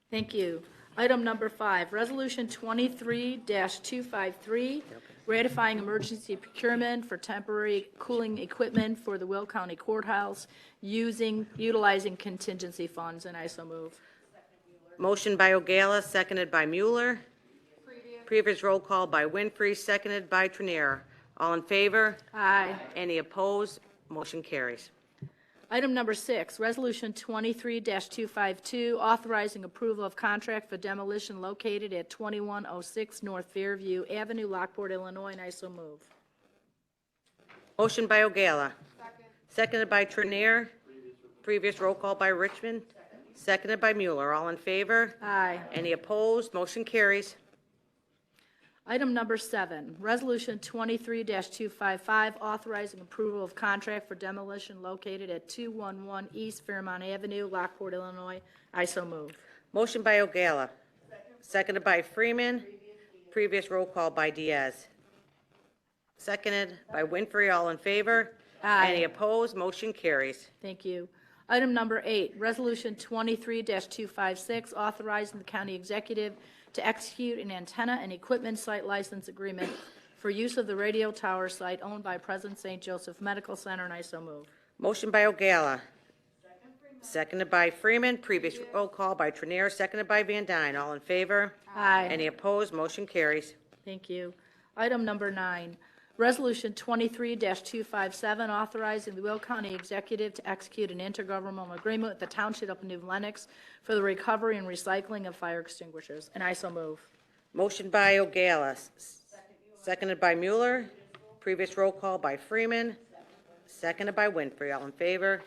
Thank you. Item number 5, Resolution 23-253, ratifying emergency procurement for temporary cooling equipment for the Will County Courthouse utilizing contingency funds, and I so move. Motion by O'Gala, seconded by Mueller. Previous roll call by Winfrey, seconded by Trenier. All in favor? Aye. Any opposed? Motion carries. Item number 6, Resolution 23-252, authorizing approval of contract for demolition located at 2106 North Fairview Avenue, Lockport, Illinois, and I so move. Motion by O'Gala. Seconded by Trenier. Previous roll call by Richmond. Seconded by Mueller. All in favor? Aye. Any opposed? Motion carries. Item number 7, Resolution 23-255, authorizing approval of contract for demolition located at 211 East Fairmont Avenue, Lockport, Illinois. I so move. Motion by O'Gala. Seconded by Freeman. Previous roll call by Diaz. Seconded by Winfrey. All in favor? Aye. Any opposed? Motion carries. Thank you. Item number 8, Resolution 23-256, authorizing the county executive to execute an antenna and equipment site license agreement for use of the radio tower site owned by President St. Joseph Medical Center, and I so move. Motion by O'Gala. Seconded by Freeman. Previous roll call by Trenier. Seconded by Van Dyne. All in favor? Aye. Any opposed? Motion carries. Thank you. Item number 9, Resolution 23-257, authorizing the Will County Executive to execute an intergovernmental agreement with the Township of New Lenox for the recovery and recycling of fire extinguishers, and I so move. Motion by O'Gala. Seconded by Mueller. Previous roll call by Freeman. Seconded by Winfrey. All in favor?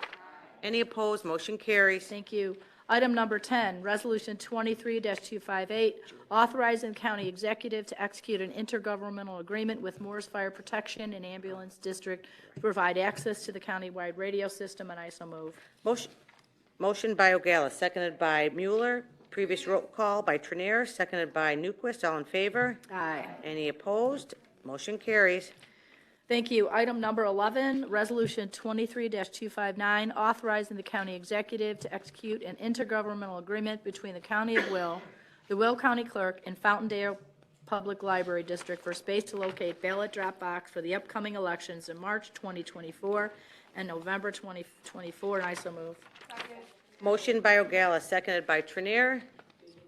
Any opposed? Motion carries. Thank you. Item number 10, Resolution 23-258, authorizing the county executive to execute an intergovernmental agreement with Morris Fire Protection and Ambulance District to provide access to the countywide radio system, and I so move. Motion by O'Gala, seconded by Mueller. Previous roll call by Trenier, seconded by Newquist. All in favor? Aye. Any opposed? Motion carries. Thank you. Item number 11, Resolution 23-259, authorizing the county executive to execute an intergovernmental agreement between the County of Will, the Will County Clerk, and Fountaindale Public Library District for space to locate ballot drop box for the upcoming elections in March 2024 and November 2024, and I so move. Motion by O'Gala, seconded by Trenier.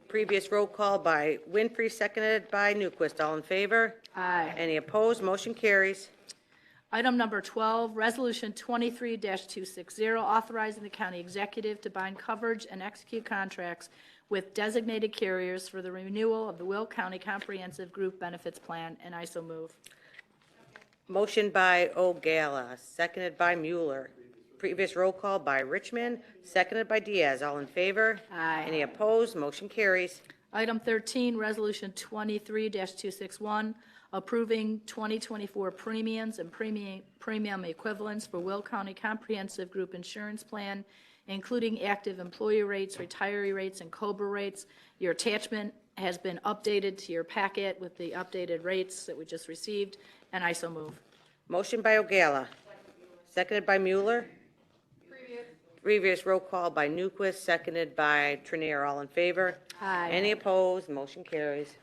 Previous roll call by Winfrey, seconded by Newquist. All in favor? Aye. Any opposed? Motion carries. Item number 12, Resolution 23-260, authorizing the county executive to bind coverage and execute contracts with designated carriers for the renewal of the Will County Comprehensive Group Benefits Plan, and I so move. Motion by O'Gala, seconded by Mueller. Previous roll call by Richmond, seconded by Diaz. All in favor? Aye. Any opposed? Motion carries. Item 13, Resolution 23-261, approving 2024 premiums and premium equivalents for Will County Comprehensive Group Insurance Plan, including active employee rates, retiree rates, and COBRA rates. Your attachment has been updated to your packet with the updated rates that we just received, and I so move. Motion by O'Gala, seconded by Mueller. Previous roll call by Newquist, seconded by Trenier. All in favor? Aye. Any opposed? Motion carries.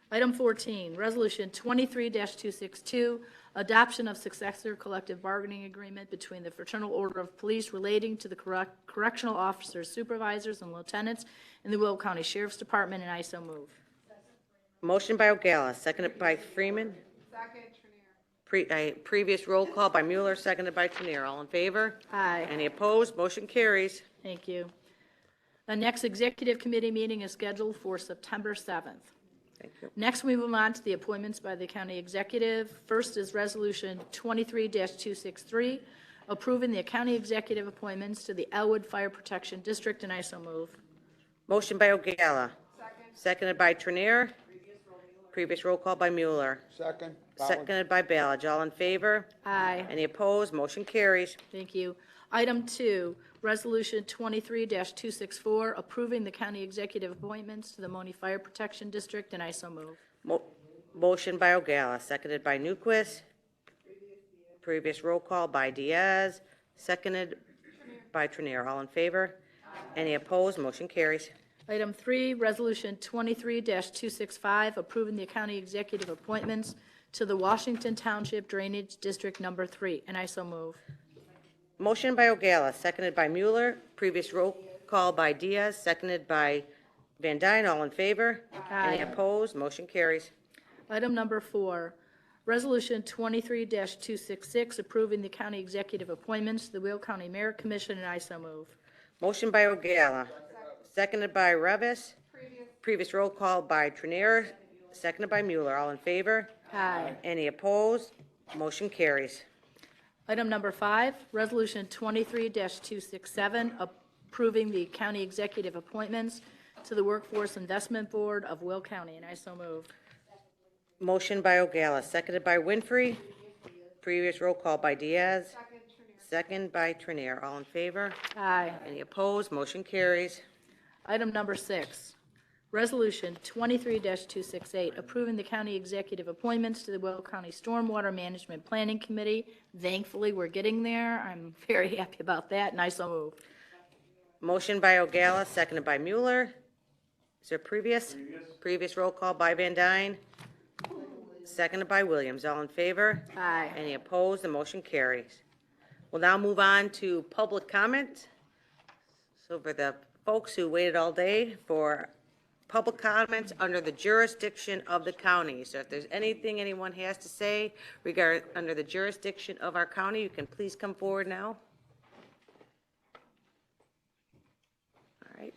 Item 14, Resolution 23-262, adoption of successor collective bargaining agreement between the Fraternal Order of Police relating to the correctional officers, supervisors, and lieutenants in the Will County Sheriff's Department, and I so move. Motion by O'Gala, seconded by Freeman. Previous roll call by Mueller, seconded by Trenier. All in favor? Aye. Any opposed? Motion carries. Thank you. The next executive committee meeting is scheduled for September 7th. Thank you. Next, we move on to the appointments by the county executive. First is Resolution 23-263, approving the county executive appointments to the Elwood Fire Protection District, and I so move. Motion by O'Gala. Seconded by Trenier. Previous roll call by Mueller. Second. seconded by Ballard. All in favor? Aye. Any opposed? Motion carries. Thank you. Item 2, Resolution 23-264, approving the county executive appointments to the Moni Fire Protection District, and I so move. Motion by O'Gala, seconded by Newquist. Previous roll call by Diaz, seconded by Trenier. All in favor? Any opposed? Motion carries. Item 3, Resolution 23-265, approving the county executive appointments to the Washington Township Drainage District Number 3, and I so move. Motion by O'Gala, seconded by Mueller. Previous roll call by Diaz, seconded by Van Dyne. All in favor? Any opposed? Motion carries. Item number 4, Resolution 23-266, approving the county executive appointments to the Will County Mayor Commission, and I so move. Motion by O'Gala, seconded by Revis. Previous roll call by Trenier, seconded by Mueller. All in favor? Aye. Any opposed? Motion carries. Item number 5, Resolution 23-267, approving the county executive appointments to the Workforce Investment Board of Will County, and I so move. Motion by O'Gala, seconded by Winfrey. Previous roll call by Diaz, second by Trenier. All in favor? Aye. Any opposed? Motion carries. Item number 6, Resolution 23-268, approving the county executive appointments to the Will County Stormwater Management Planning Committee. Thankfully, we're getting there. I'm very happy about that, and I so move. Motion by O'Gala, seconded by Mueller. Is there previous? Previous roll call by Van Dyne, seconded by Williams. All in favor? Aye. Any opposed? The motion carries. We'll now move on to public comment. So for the folks who waited all day for public comments under the jurisdiction of the county. So if there's anything anyone has to say regarding under the jurisdiction of our county, you can please come forward now. All right.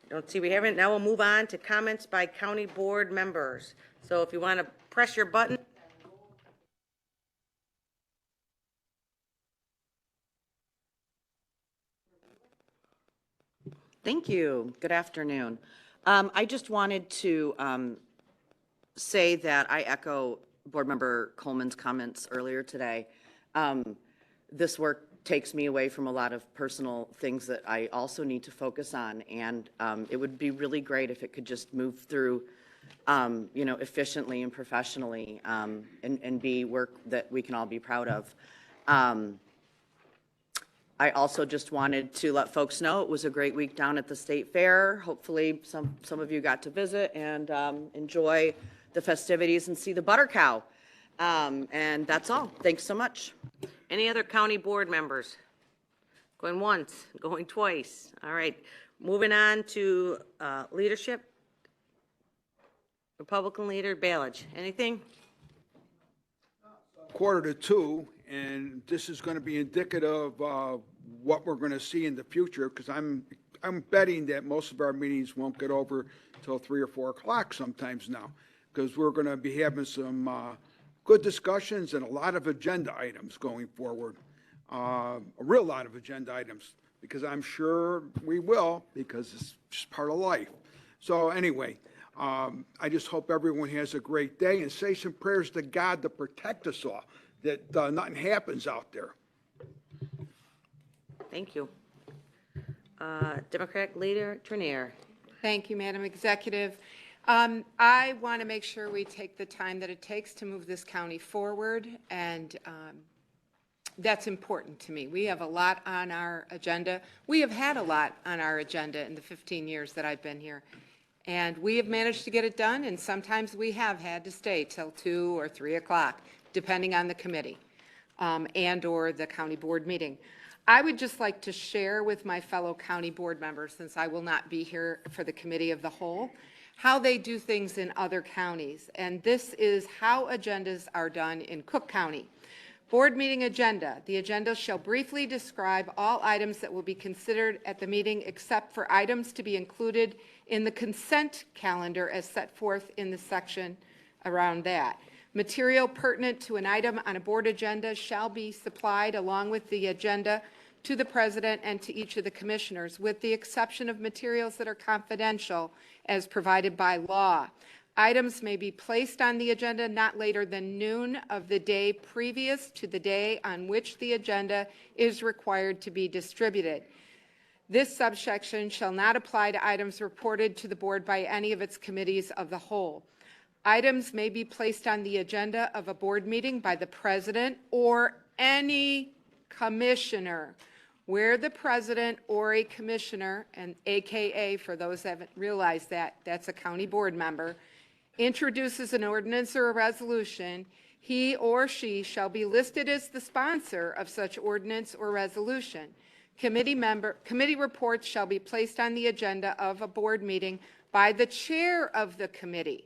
I don't see we haven't. Now we'll move on to comments by county board members. So if you want to press your button. Thank you. Good afternoon. I just wanted to say that I echo Board Member Coleman's comments earlier today. This work takes me away from a lot of personal things that I also need to focus on, and it would be really great if it could just move through, efficiently and professionally, and be work that we can all be proud of. I also just wanted to let folks know it was a great week down at the State Fair. Hopefully some of you got to visit and enjoy the festivities and see the butter cow. And that's all. Thanks so much. Any other county board members? Going once, going twice. All right. Moving on to leadership. Republican leader Ballard. Anything? 1:45, and this is going to be indicative of what we're going to see in the future, because I'm betting that most of our meetings won't get over till 3 or 4 o'clock sometimes now, because we're going to be having some good discussions and a lot of agenda items going forward, a real lot of agenda items, because I'm sure we will, because it's just part of life. So anyway, I just hope everyone has a great day, and say some prayers to God to protect us all, that nothing happens out there. Thank you. Democratic leader Trenier. Thank you, Madam Executive. I want to make sure we take the time that it takes to move this county forward, and that's important to me. We have a lot on our agenda. We have had a lot on our agenda in the 15 years that I've been here, and we have managed to get it done, and sometimes we have had to stay till 2 or 3 o'clock, depending on the committee and or the county board meeting. I would just like to share with my fellow county board members, since I will not be here for the committee of the whole, how they do things in other counties. And this is how agendas are done in Cook County. Board meeting agenda. The agenda shall briefly describe all items that will be considered at the meeting, except for items to be included in the consent calendar as set forth in the section around that. Material pertinent to an item on a board agenda shall be supplied along with the agenda to the president and to each of the commissioners, with the exception of materials that are confidential as provided by law. Items may be placed on the agenda not later than noon of the day previous to the day on which the agenda is required to be distributed. This subsection shall not apply to items reported to the board by any of its committees of the whole. Items may be placed on the agenda of a board meeting by the president or any commissioner, where the president or a commissioner, and AKA, for those that haven't realized that, that's a county board member, introduces an ordinance or a resolution, he or she shall be listed as the sponsor of such ordinance or resolution. Committee reports shall be placed on the agenda of a board meeting by the chair of the committee.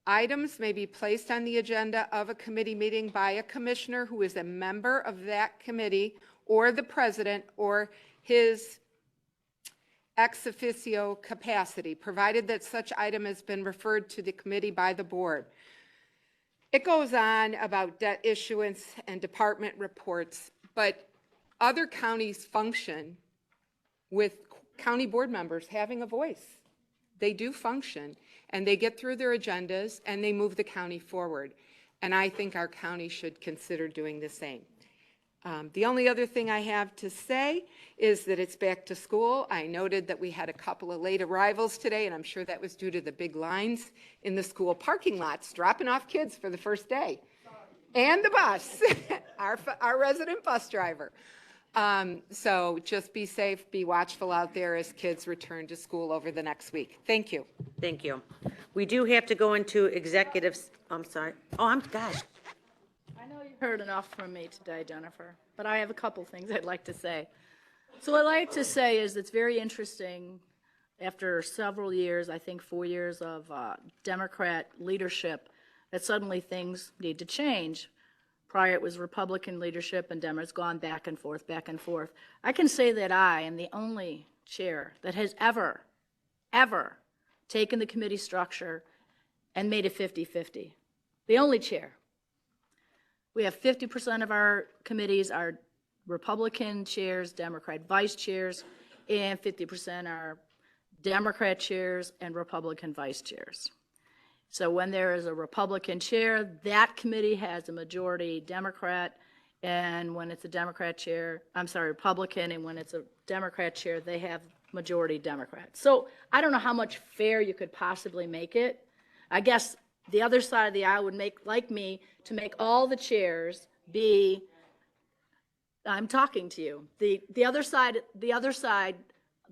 Items may be placed on the agenda of a committee meeting by a commissioner who is a member of that committee or the president or his ex officio capacity, provided that such item has been referred to the committee by the board. It goes on about debt issuance and department reports, but other counties function with county board members having a voice. They do function, and they get through their agendas, and they move the county forward. And I think our county should consider doing the same. The only other thing I have to say is that it's back to school. I noted that we had a couple of late arrivals today, and I'm sure that was due to the big lines in the school parking lots, dropping off kids for the first day. And the bus, our resident bus driver. So just be safe, be watchful out there as kids return to school over the next week. Thank you. Thank you. We do have to go into executives, I'm sorry. Gosh. I know you've heard enough from me today, Jennifer, but I have a couple things I'd like to say. So what I'd like to say is it's very interesting, after several years, I think 4 years of Democrat leadership, that suddenly things need to change. Prior, it was Republican leadership, and Democrats gone back and forth, back and forth. I can say that I am the only chair that has ever taken the committee structure and made it 50-50. The only chair. We have 50% of our committees are Republican chairs, Democrat vice chairs, and 50% are Democrat chairs and Republican vice chairs. So when there is a Republican chair, that committee has a majority Democrat, and when it's a Republican, and when it's a Democrat chair, they have majority Democrat. So I don't know how much fair you could possibly make it. I guess the other side of the aisle would like me to make all the chairs be, I'm talking to you. The other side,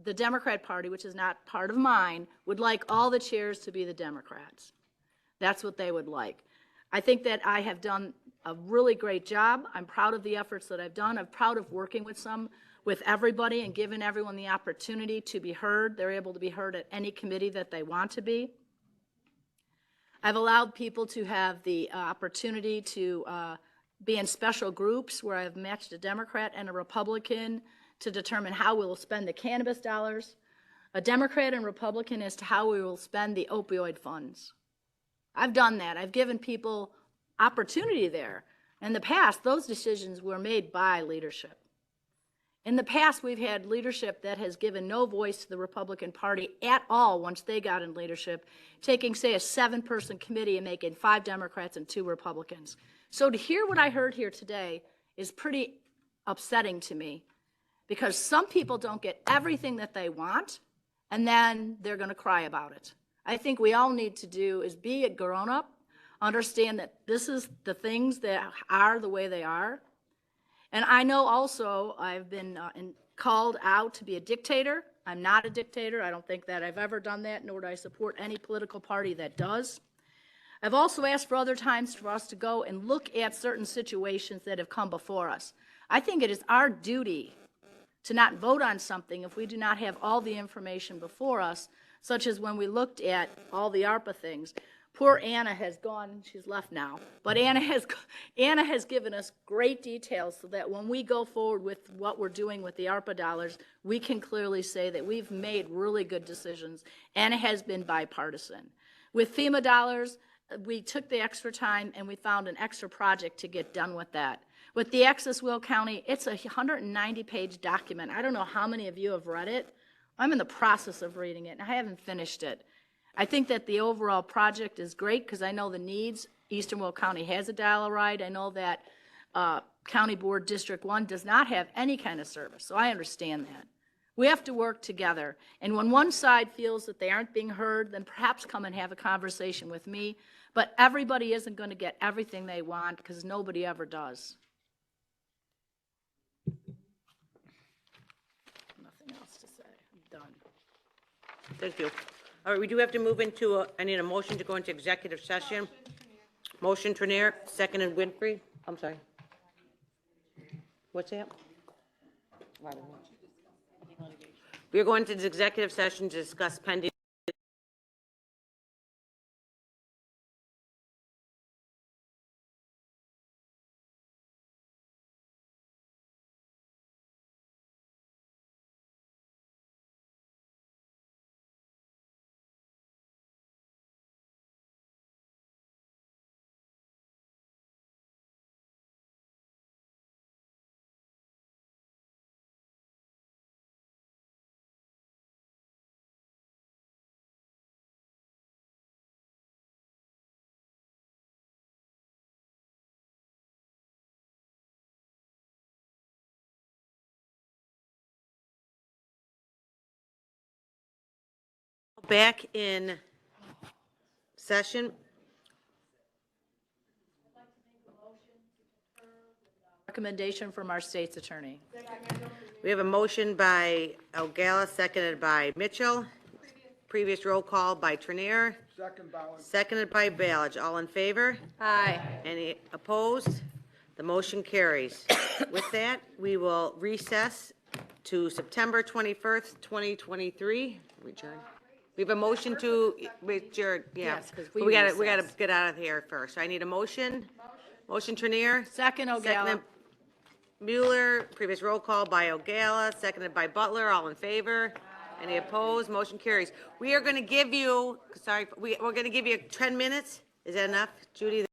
the Democrat Party, which is not part of mine, would like all the chairs to be the Democrats. That's what they would like. I think that I have done a really great job. I'm proud of the efforts that I've done. I'm proud of working with everybody and giving everyone the opportunity to be heard. They're able to be heard at any committee that they want to be. I've allowed people to have the opportunity to be in special groups where I've matched a Democrat and a Republican to determine how we will spend the cannabis dollars, a Democrat and Republican as to how we will spend the opioid funds. I've done that. I've given people opportunity there. In the past, those decisions were made by leadership. In the past, we've had leadership that has given no voice to the Republican Party at all once they got in leadership, taking, say, a 7-person committee and making 5 Democrats and 2 Republicans. So to hear what I heard here today is pretty upsetting to me, because some people don't get everything that they want, and then they're going to cry about it. I think we all need to do is be a grown-up, understand that this is the things that are the way they are. And I know also I've been called out to be a dictator. I'm not a dictator. I don't think that I've ever done that, nor do I support any political party that does. I've also asked for other times for us to go and look at certain situations that have come before us. I think it is our duty to not vote on something if we do not have all the information before us, such as when we looked at all the ARPA things. Poor Anna has gone, she's left now, but Anna has given us great details so that when we go forward with what we're doing with the ARPA dollars, we can clearly say that we've made really good decisions, and it has been bipartisan. With FEMA dollars, we took the extra time and we found an extra project to get done with that. With the Access Will County, it's a 190-page document. I don't know how many of you have read it. I'm in the process of reading it, and I haven't finished it. I think that the overall project is great because I know the needs. Eastern Will County has a dial-a-ride. I know that County Board District 1 does not have any kind of service, so I understand that. We have to work together, and when one side feels that they aren't being heard, then perhaps come and have a conversation with me, but everybody isn't going to get everything they want because nobody ever does. Nothing else to say. I'm done. Thank you. All right, we do have to move into, I need a motion to go into executive session. Motion Trenier, seconded Winfrey. I'm sorry. What's that? We are going to the executive session to discuss pending back in session. Recommendation from our state's attorney. We have a motion by Ogala, seconded by Mitchell. Previous roll call by Trenier, Second ballot. seconded by Ballage. All in favor? Aye. Any opposed? The motion carries. With that, we will recess to September 21st, 2023. Adjourn. We have a motion to adjourn, yeah. Yes, 'cause But we we gotta recessed. get out of here first. I need a motion. Motion Trenier. Second, Ogala. Seconded Mueller, previous roll call by Ogala, seconded by Butler. All in favor? Any opposed? Motion carries. We are gonna give you, sorry, we're gonna give you 10 minutes. Is that enough, Judy?